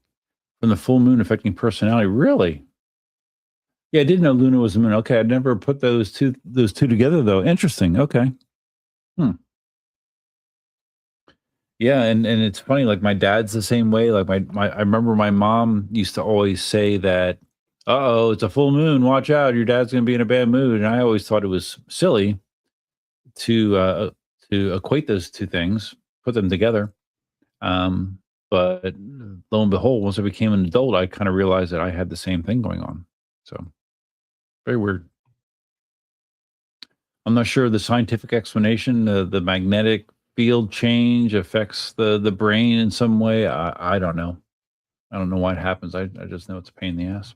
from the full moon affecting personality. Really? Yeah, I didn't know Luna was a moon. Okay, I'd never put those two together though. Interesting. Okay. Hmm. Yeah, and it's funny. Like my dad's the same way. Like my I remember my mom used to always say that, "Uh oh, it's a full moon. Watch out, your dad's going to be in a bad mood." And I always thought it was silly to equate those two things, put them together. Um, but lo and behold, once I became an adult, I kind of realized that I had the same thing going on. So very weird. I'm not sure the scientific explanation. The magnetic field change affects the brain in some way. I don't know. I don't know why it happens. I just know it's a pain in the ass.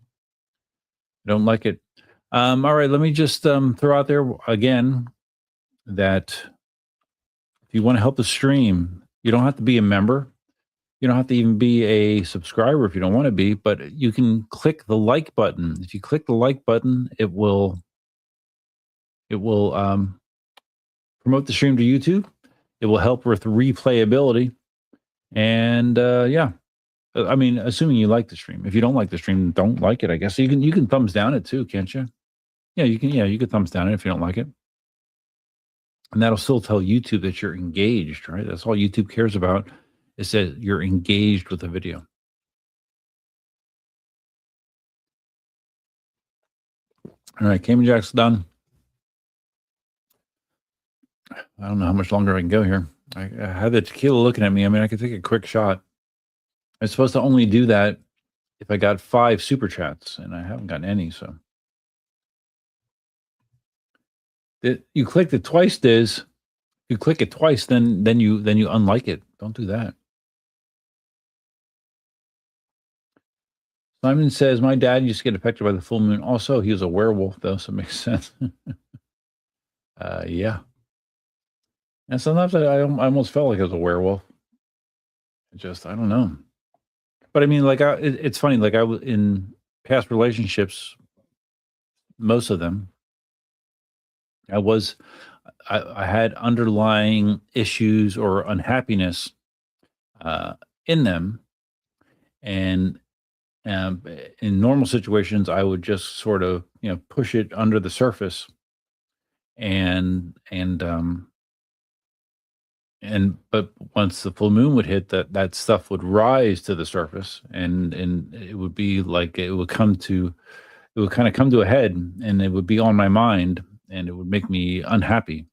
I don't like it. All right, let me just throw out there again that if you want to help the stream, you don't have to be a member. You don't have to even be a subscriber if you don't want to be, but you can click the like button. If you click the like button, it will promote the stream to YouTube. It will help with replayability. And yeah, I mean, assuming you like the stream. If you don't like the stream, don't like it. I guess you can thumbs down it too, can't you? Yeah, you can. Yeah, you can thumbs down it if you don't like it, and that'll still tell YouTube that you're engaged. Right? That's all YouTube cares about, is that you're engaged with the video. All right, Cayman Jack's done. I don't know how much longer I can go here. I had the tequila looking at me. I mean, I could take a quick shot. I'm supposed to only do that if I got 5 super chats, and I haven't gotten any. So you clicked it twice, Diz. You click it twice, then you unlike it. Don't do that. Simon says my dad used to get affected by the full moon. Also, he was a werewolf, though, so it makes sense. Yeah. And sometimes I almost felt like I was a werewolf. I don't know. But I mean, like, it's funny. Like, I was in past relationships, most of them, I had underlying issues or unhappiness in them, and in normal situations, I would just sort of push it under the surface, but once the full moon would hit, that stuff would rise to the surface, and it would be like it would kind of come to a head, and it would be on my mind, and it would make me unhappy.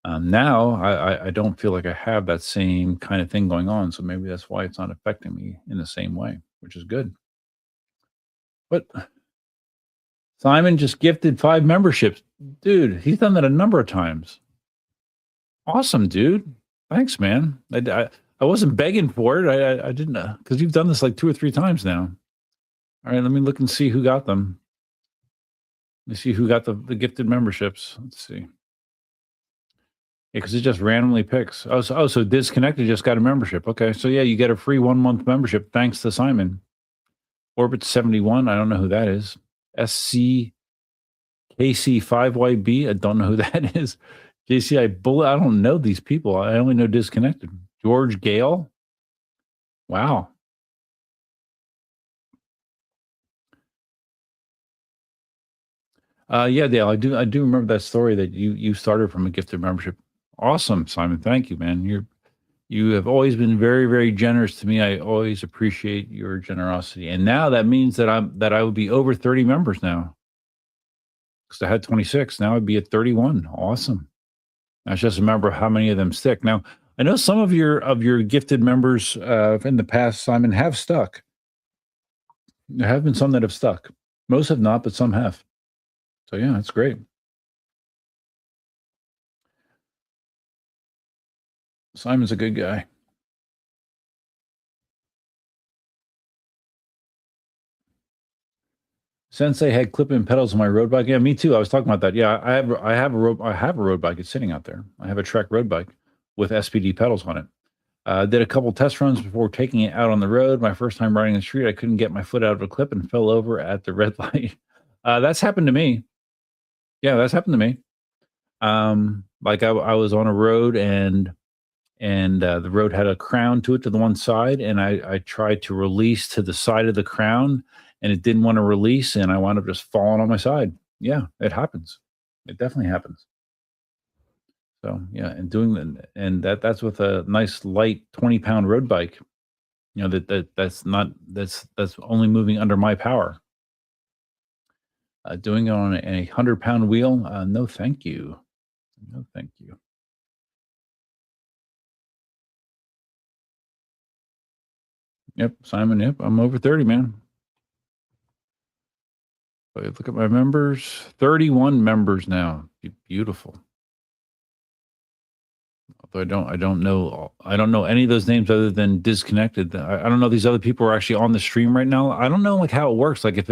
Now I don't feel like I have that same kind of thing going on, so maybe that's why it's not affecting me in the same way, which is good. But Simon just gifted 5 memberships. Dude, he's done that a number of times. Awesome, dude. Thanks, man. I wasn't begging for it. I didn't, because you've done this like 2 or 3 times now. All right, let me look and see who got them. Let's see who got the gifted memberships. Let's see. Yeah, because it just randomly picks. So Disconnected just got a membership. Okay, so yeah, you get a free 1-month membership thanks to Simon. Orbit 71, I don't know who that is. SCKC5YB, I don't know who that is. JCI Bullet, I don't know these people. I only know Disconnected. George Gale. Wow. Yeah, Dale, I do remember that story that you started from a gifted membership. Awesome, Simon. Thank you, man. You have always been very, very generous to me. I always appreciate your generosity. And now that means that I would be over 30 members now. Because I had 26. Now I'd be at 31. Awesome. Now it's just a matter of how many of them stick. Now, I know some of your gifted members in the past, Simon, have stuck. There have been some that have stuck. Most have not, but some have. So yeah, that's great. Simon's a good guy. Sensei had clip-in pedals on my road bike. Yeah, me too. I was talking about that. Yeah, I have a road bike. It's sitting out there. I have a Trek road bike with SPD pedals on it. Did a couple test runs before taking it out on the road. My first time riding the street, I couldn't get my foot out of a clip and fell over at the red light. That's happened to me. Yeah, that's happened to me. Like I was on a road and the road had a crown to it to the one side, and I tried to release to the side of the crown, and it didn't want to release, and I wound up just falling on my side. Yeah, it happens. It definitely happens. So yeah, and that's with a nice light 20-pound road bike. You know that's only moving under my power. Doing it on a 100-pound wheel, no, thank you. No, thank you. Yep, Simon. Yep, I'm over 30, man. Look at my members. 31 members now. Beautiful. Although I don't know any of those names other than Disconnected. I don't know these other people are actually on the stream right now. I don't know like how it works. Like if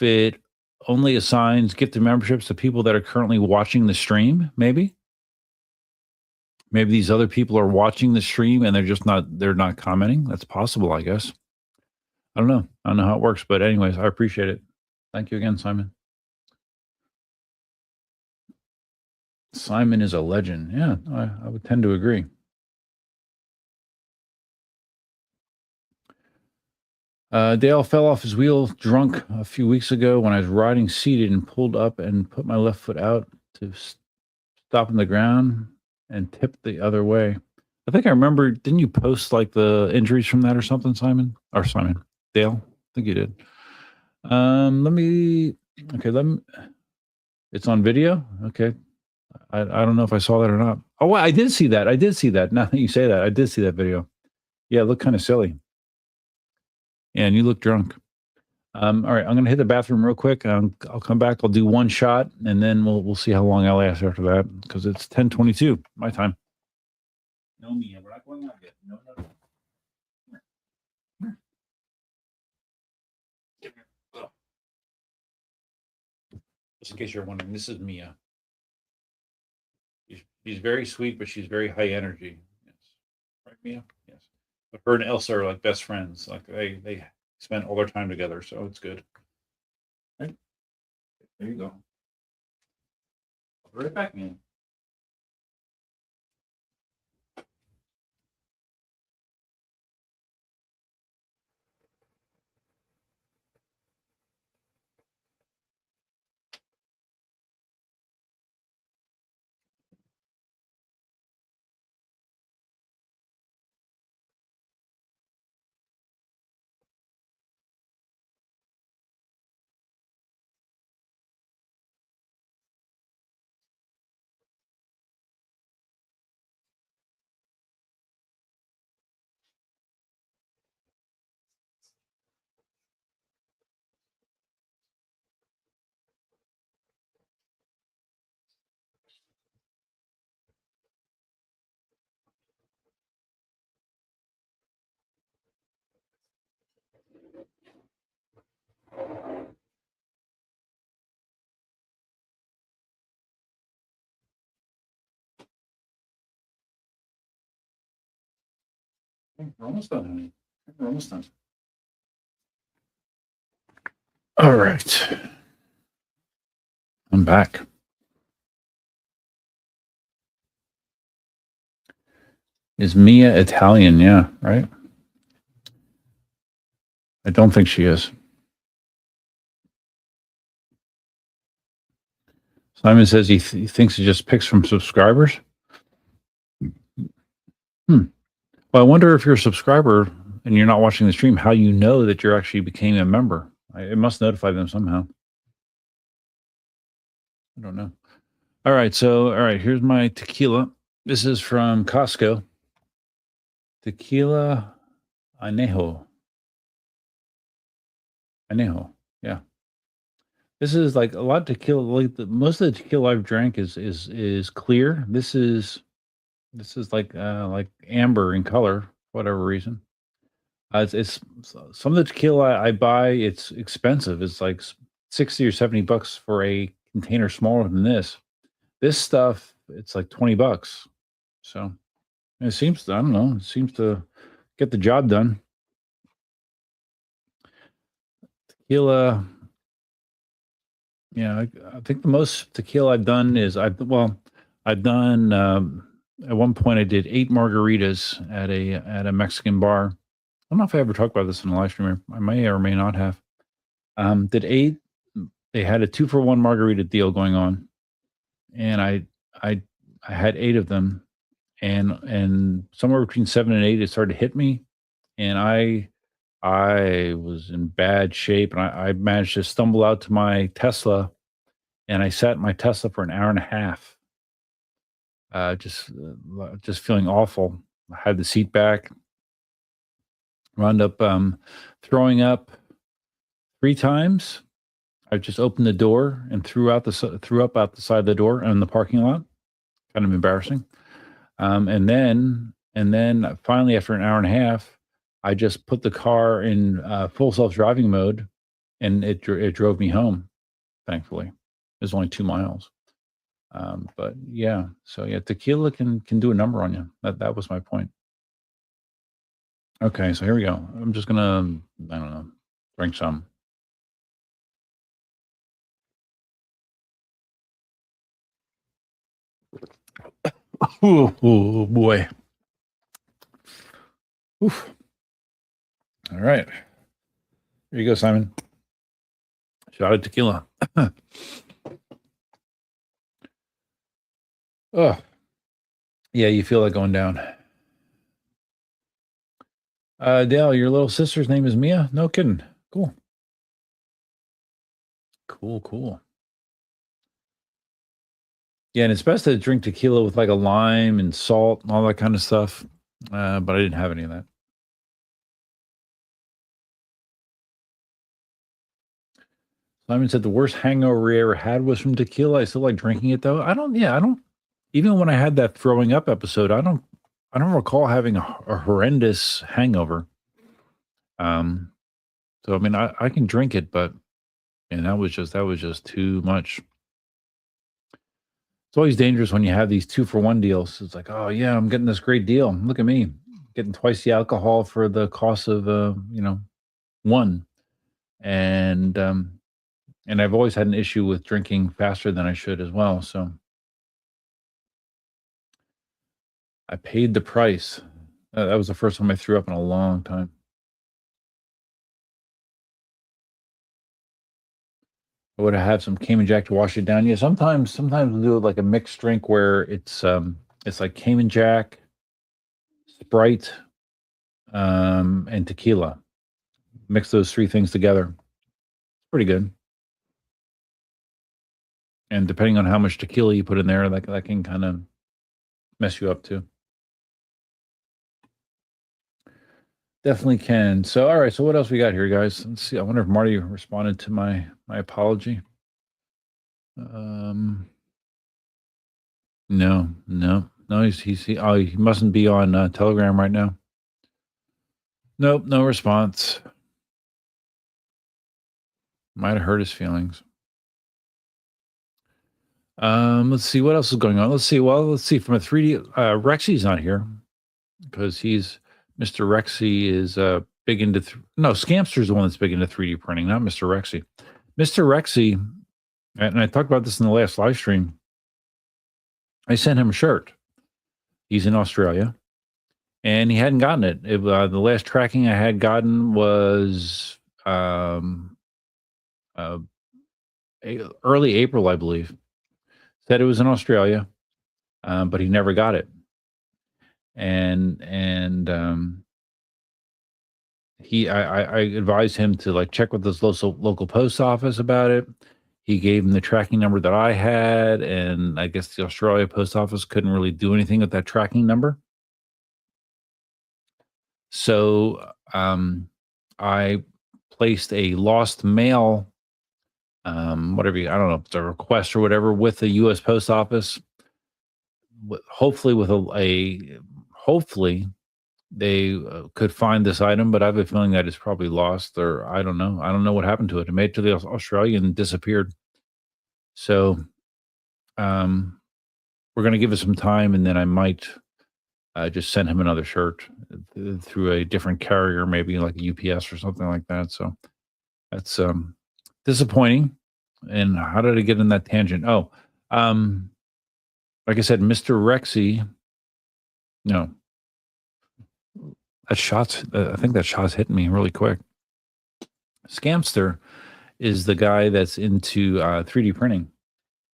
it only assigns gifted memberships to people that are currently watching the stream, maybe these other people are watching the stream and they're not commenting. That's possible, I guess. I don't know how it works, but anyways, I appreciate it. Thank you again, Simon. Simon is a legend. Yeah, I would tend to agree. Dale fell off his wheel drunk a few weeks ago when I was riding seated and pulled up and put my left foot out to stop on the ground and tipped the other way. I think I remember, didn't you post like the injuries from that or something, Simon? Or Simon, Dale? I think you did. It's on video? Okay. I don't know if I saw that or not. Oh, well, I did see that. Now that you say that, I did see that video. Yeah, it looked kind of silly. Yeah, and you look drunk. All right, I'm going to hit the bathroom real quick. I'll come back. I'll do one shot, and then we'll see how long I last after that, because it's 10:22 my time. No, Mia, we're not going out yet. No. Just in case you're wondering, this is Mia. She's very sweet, but she's very high energy. Yes. Right, Mia? Yes. But her and Elsa are like best friends. Like they spend all their time together, so it's good. Right? There you go. I'll be right back, Mia. We're almost done, honey. We're almost done. All right. I'm back. Is Mia Italian? Yeah, right? I don't think she is. Simon says he thinks he just picks from subscribers. Well, I wonder if you're a subscriber and you're not watching the stream, how you know that you're actually became a member. It must notify them somehow. I don't know. All right, here's my tequila. This is from Costco. Tequila Añejo. Yeah. This is like a lot of tequila. Like most of the tequila I've drank is clear. This is like amber in color, for whatever reason. It's some of the tequila I buy. It's expensive. It's like 60 or $70 for a container smaller than this. This stuff, it's like $20. So it seems to, I don't know, it seems to get the job done. Tequila, yeah, I think the most tequila I've done is I've done at one point I did 8 margaritas at a Mexican bar. I don't know if I ever talked about this in a live stream. I may or may not have. Did 8. They had a 2-for-1 margarita deal going on, and I had 8 of them, and somewhere between 7 and 8, it started to hit me, and I was in bad shape, and I managed to stumble out to my Tesla, and I sat in my Tesla for an hour and a half, just feeling awful. I had the seat back, wound up throwing up 3 times. I just opened the door and threw up out the side of the door in the parking lot. Kind of embarrassing. And then finally, after an hour and a half, I just put the car in full self-driving mode, and it drove me home. Thankfully, it was only 2 miles. But yeah, so yeah, tequila can do a number on you. That was my point. Okay, so here we go. I'm just gonna, I don't know, drink some. Oh boy. Oof. All right. Here you go, Simon. Shot of tequila. Oh, yeah, you feel like going down. Dale, your little sister's name is Mia? No kidding. Cool. Cool. Yeah, and it's best to drink tequila with like a lime and salt and all that kind of stuff. But I didn't have any of that. Simon said the worst hangover he ever had was from tequila. I still like drinking it though. I don't. Even when I had that throwing up episode, I don't recall having a horrendous hangover. So I mean, I can drink it, but and that was just too much. It's always dangerous when you have these 2-for-1 deals. It's like, oh yeah, I'm getting this great deal. Look at me, getting twice the alcohol for the cost of one. And I've always had an issue with drinking faster than I should as well. So I paid the price. That was the first time I threw up in a long time. I would have had some Cayman Jack to wash it down. Yeah, sometimes we'll do like a mixed drink where it's like Cayman Jack, Sprite, and tequila. Mix those 3 things together. It's pretty good. And depending on how much tequila you put in there, that can kind of mess you up too. Definitely can. So, all right. So, what else we got here, guys? Let's see. I wonder if Marty responded to my apology. No. He mustn't be on Telegram right now. Nope, no response. Might have hurt his feelings. Let's see what else is going on. Let's see. From a 3D. Rexy's not here because Mr. Rexy is big into. Scamster's the one that's big into 3D printing, not Mr. Rexy. Mr. Rexy, and I talked about this in the last live stream. I sent him a shirt. He's in Australia, and he hadn't gotten it. The last tracking I had gotten was early April, I believe. Said it was in Australia, but he never got it. And I advised him to like check with his local post office about it. He gave him the tracking number that I had, and I guess the Australia post office couldn't really do anything with that tracking number. So I placed a lost mail, I don't know if it's a request or whatever, with the U.S. Post Office. Hopefully could find this item, but I have a feeling that it's probably lost, or I don't know. I don't know what happened to it. It made it to the Australia and disappeared. So we're going to give it some time, and then I might just send him another shirt through a different carrier, maybe like a UPS or something like that. So that's disappointing. And how did I get in that tangent? Oh, like I said, Mr. Rexy. No, that shot's. I think that shot's hitting me really quick. Scamster is the guy that's into 3D printing,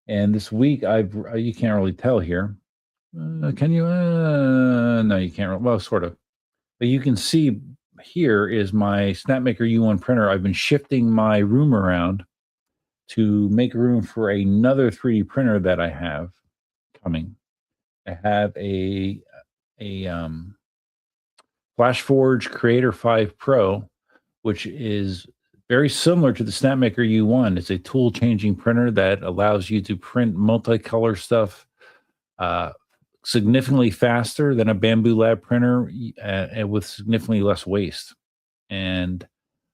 and this week you can't really tell here. Can you? No, you can't. Well, sort of. But you can see here is my Snapmaker U1 printer. I've been shifting my room around to make room for another 3D printer that I have coming. I have a FlashForge Creator 5 Pro, which is very similar to the Snapmaker U1. It's a tool changing printer that allows you to print multicolor stuff significantly faster than a Bamboo Lab printer and with significantly less waste. And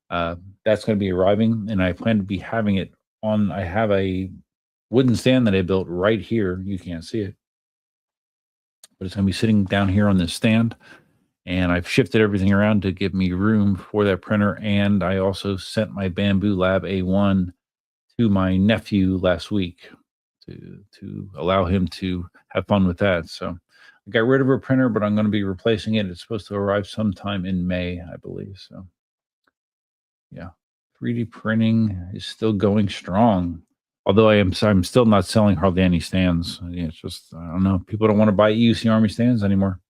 that's going to be arriving, and I plan to be having it on. I have a wooden stand that I built right here. You can't see it, but it's going to be sitting down here on this stand. And I've shifted everything around to give me room for that printer. And I also sent my Bamboo Lab A1 to my nephew last week to allow him to have fun with that. So I got rid of a printer, but I'm going to be replacing it. It's supposed to arrive sometime in May, I believe. So yeah, 3D printing is still going strong. Although I'm still not selling hardly any stands. Yeah, it's just, I don't know. People don't want to buy EUC Army stands anymore.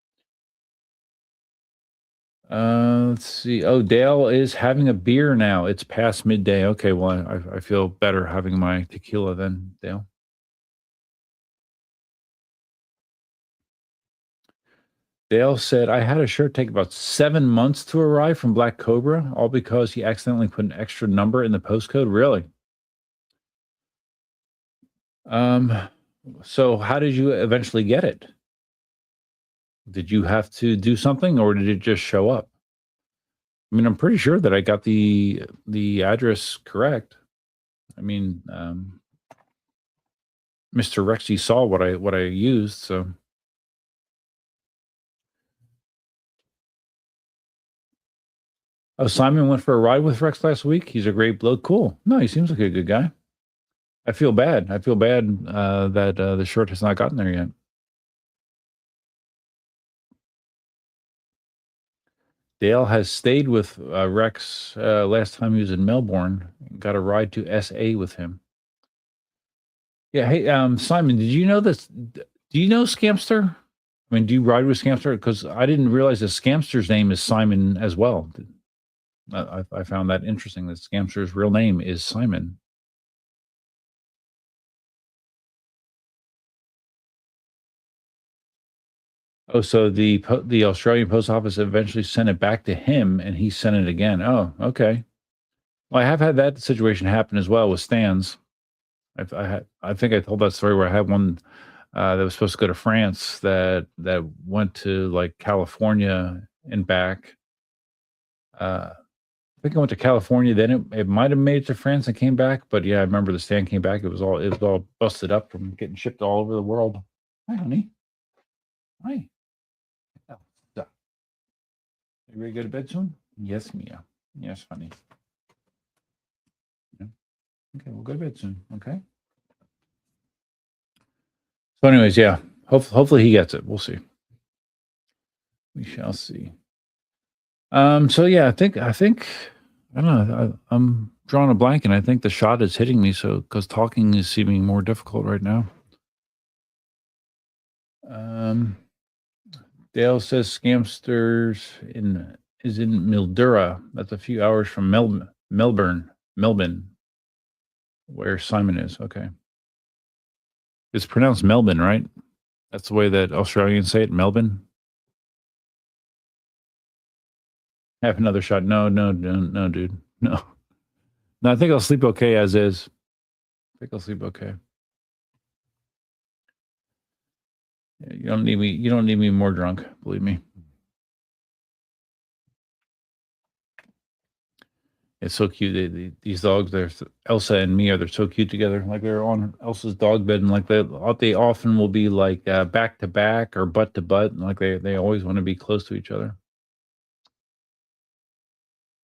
Let's see. Oh, Dale is having a beer now. It's past midday. Okay, well, I feel better having my tequila then, Dale. Dale said, I had a shirt take about 7 months to arrive from Black Cobra, all because he accidentally put an extra number in the postcode. Really? So how did you eventually get it? Did you have to do something, or did it just show up? I mean, I'm pretty sure that I got the address correct. I mean, Mr. Rexy saw what I used, so. Oh, Simon went for a ride with Rex last week. He's a great bloke. Cool. No, he seems like a good guy. I feel bad. I feel bad that the shirt has not gotten there yet. Dale has stayed with Rex last time he was in Melbourne. Got a ride to SA with him. Yeah. Hey, Simon, did you know this? Do you know Scamster? I mean, do you ride with Scamster? Because I didn't realize that Scamster's name is Simon as well. I found that interesting that Scamster's real name is Simon. Oh, so the Australian Post Office eventually sent it back to him, and he sent it again. Oh, okay. Well, I have had that situation happen as well with stands. I think I told that story where I had one that was supposed to go to France that went to like California and back. I think I went to California, then it might have made it to France and came back. But yeah, I remember the stand came back. It was all busted up from getting shipped all over the world. Hi, honey. Hi. You ready to go to bed soon? Yes, Mia. Yes, honey. Yeah. Okay, we'll go to bed soon. Okay. So, anyways, yeah. Hopefully he gets it. We'll see. We shall see. So yeah, I think I don't know. I'm drawing a blank, and I think the shot is hitting me. So because talking is seeming more difficult right now. Dale says Scamsters is in Mildura. That's a few hours from Melbourne, where Simon is. Okay. It's pronounced Melbourne, right? That's the way that Australians say it, Melbourne. Have another shot. No, dude. No. I think I'll sleep okay as is. I think I'll sleep okay. Yeah, you don't need me more drunk, believe me. It's so cute. These dogs, Elsa and Mia, they're so cute together. Like they're on Elsa's dog bed, and like they often will be like back to back or butt to butt, and like they always want to be close to each other.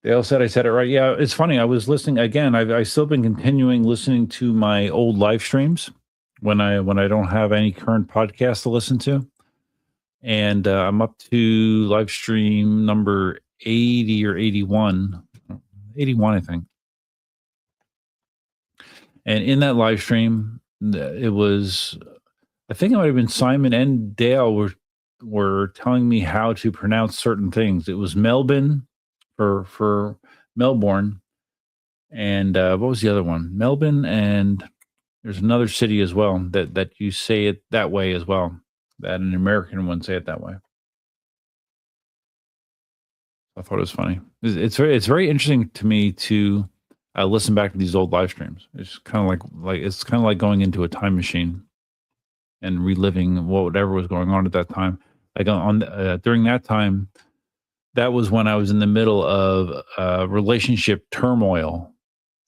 Dale said I said it right. Yeah, it's funny. I was listening again. I've still been continuing listening to my old live streams when I don't have any current podcast to listen to, and I'm up to live stream number 80 or 81, 81, I think. And in that live stream, it was, I think it might have been Simon and Dale were telling me how to pronounce certain things. It was Melbourne for Melbourne, and what was the other one? Melbourne, and there's another city as well that you say it that way as well. That an American wouldn't say it that way. I thought it was funny. It's very interesting to me to listen back to these old live streams. It's kind of like going into a time machine and reliving whatever was going on at that time. Like during that time, that was when I was in the middle of relationship turmoil,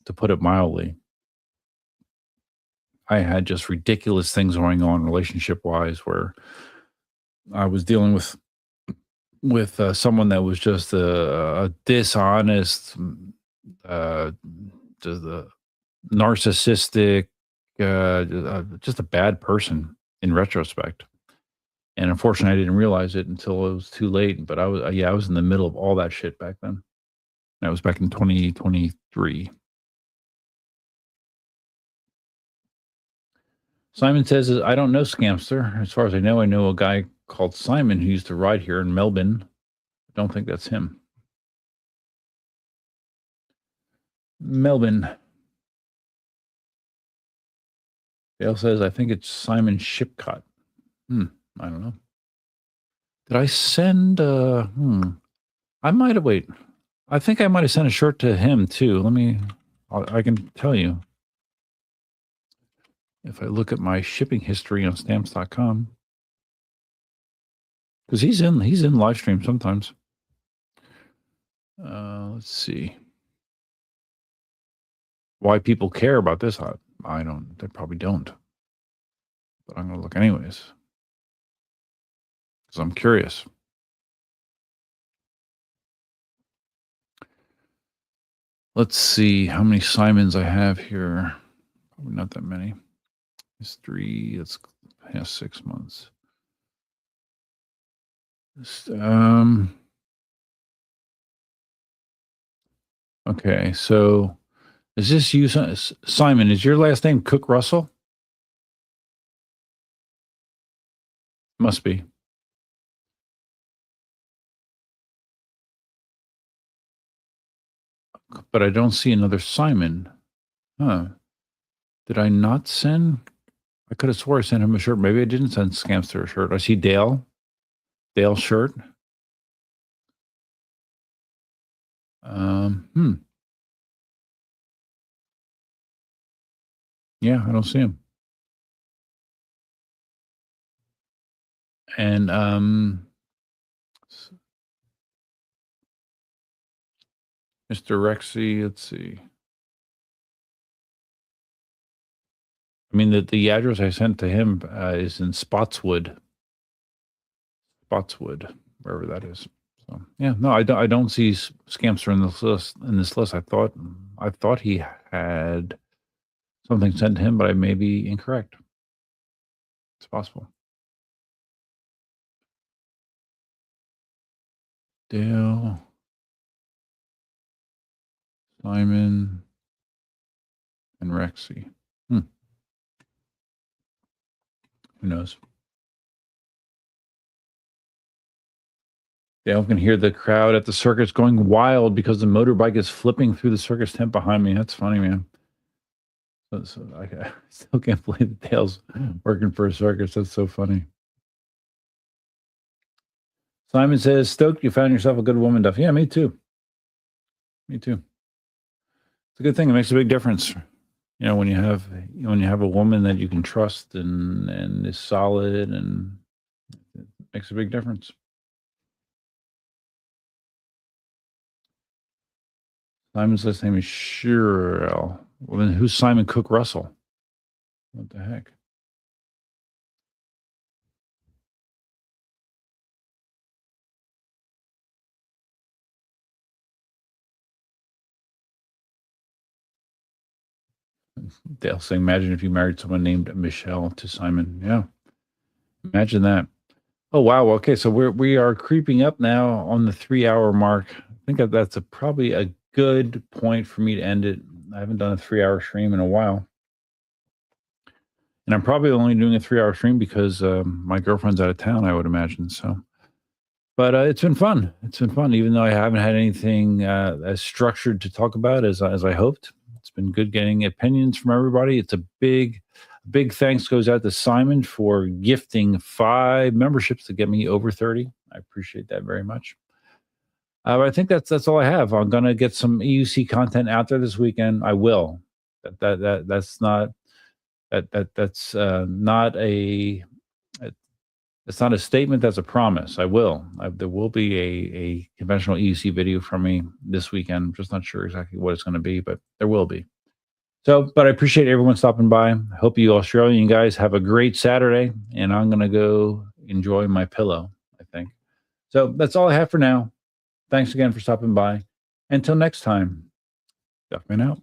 to put it mildly. I had just ridiculous things going on relationship wise, where I was dealing with someone that was just a dishonest, just a narcissistic, just a bad person in retrospect. And unfortunately, I didn't realize it until it was too late. But I was in the middle of all that shit back then. That was back in 2023. Simon says, I don't know Scamster. As far as I know a guy called Simon who used to ride here in Melbourne. I don't think that's him. Melbourne. Dale says, I think it's Simon Shipcott. I don't know. Did I send I might have I think I might have sent a shirt to him too. I can tell you. If I look at my shipping history on stamps.com. Because he's in live stream sometimes. Let's see. Why people care about this? I don't. They probably don't. But I'm going to look anyways. Because I'm curious. Let's see how many Simons I have here. Probably not that many. History. It's past 6 months. Okay, so is this you, Simon? Is your last name Cook Russell? Must be. But I don't see another Simon. Huh. Did I not send? I could have swore I sent him a shirt. Maybe I didn't send Scamster a shirt. I see Dale. Dale's shirt. Yeah, I don't see him. And Mr. Rexy, let's see. I mean, the address I sent to him is in Spotswood, wherever that is. So yeah, no, I don't see Scamster in this list. I thought he had something sent to him, but I may be incorrect. It's possible. Dale, Simon, and Rexy. Who knows? Dale can hear the crowd at the circus going wild because the motorbike is flipping through the circus tent behind me. That's funny, man. So I still can't believe that Dale's working for a circus. That's so funny. Simon says, stoked you found yourself a good woman, Duff. Yeah, me too. Me too. It's a good thing. It makes a big difference. You know, when you have a woman that you can trust and is solid, and it makes a big difference. Simon's last name is Shirel. Well, then who's Simon Cook Russell? What the heck? Dale saying, imagine if you married someone named Michelle to Simon. Yeah. Imagine that. Oh, wow. Okay. So we are creeping up now on the 3-hour mark. I think that's probably a good point for me to end it. I haven't done a 3-hour stream in a while. And I'm probably only doing a 3-hour stream because my girlfriend's out of town, I would imagine. So, but it's been fun. It's been fun, even though I haven't had anything as structured to talk about as I hoped. It's been good getting opinions from everybody. It's a big thanks goes out to Simon for gifting 5 memberships to get me over 30. I appreciate that very much. I think that's all I have. I'm gonna get some EUC content out there this weekend. I will. That's not it's not a statement. That's a promise. I will. There will be a conventional EUC video from me this weekend. I'm just not sure exactly what it's going to be, but there will be. So, but I appreciate everyone stopping by. I hope you Australian guys have a great Saturday, and I'm going to go enjoy my pillow, I think. So that's all I have for now. Thanks again for stopping by. Until next time, Duckman out.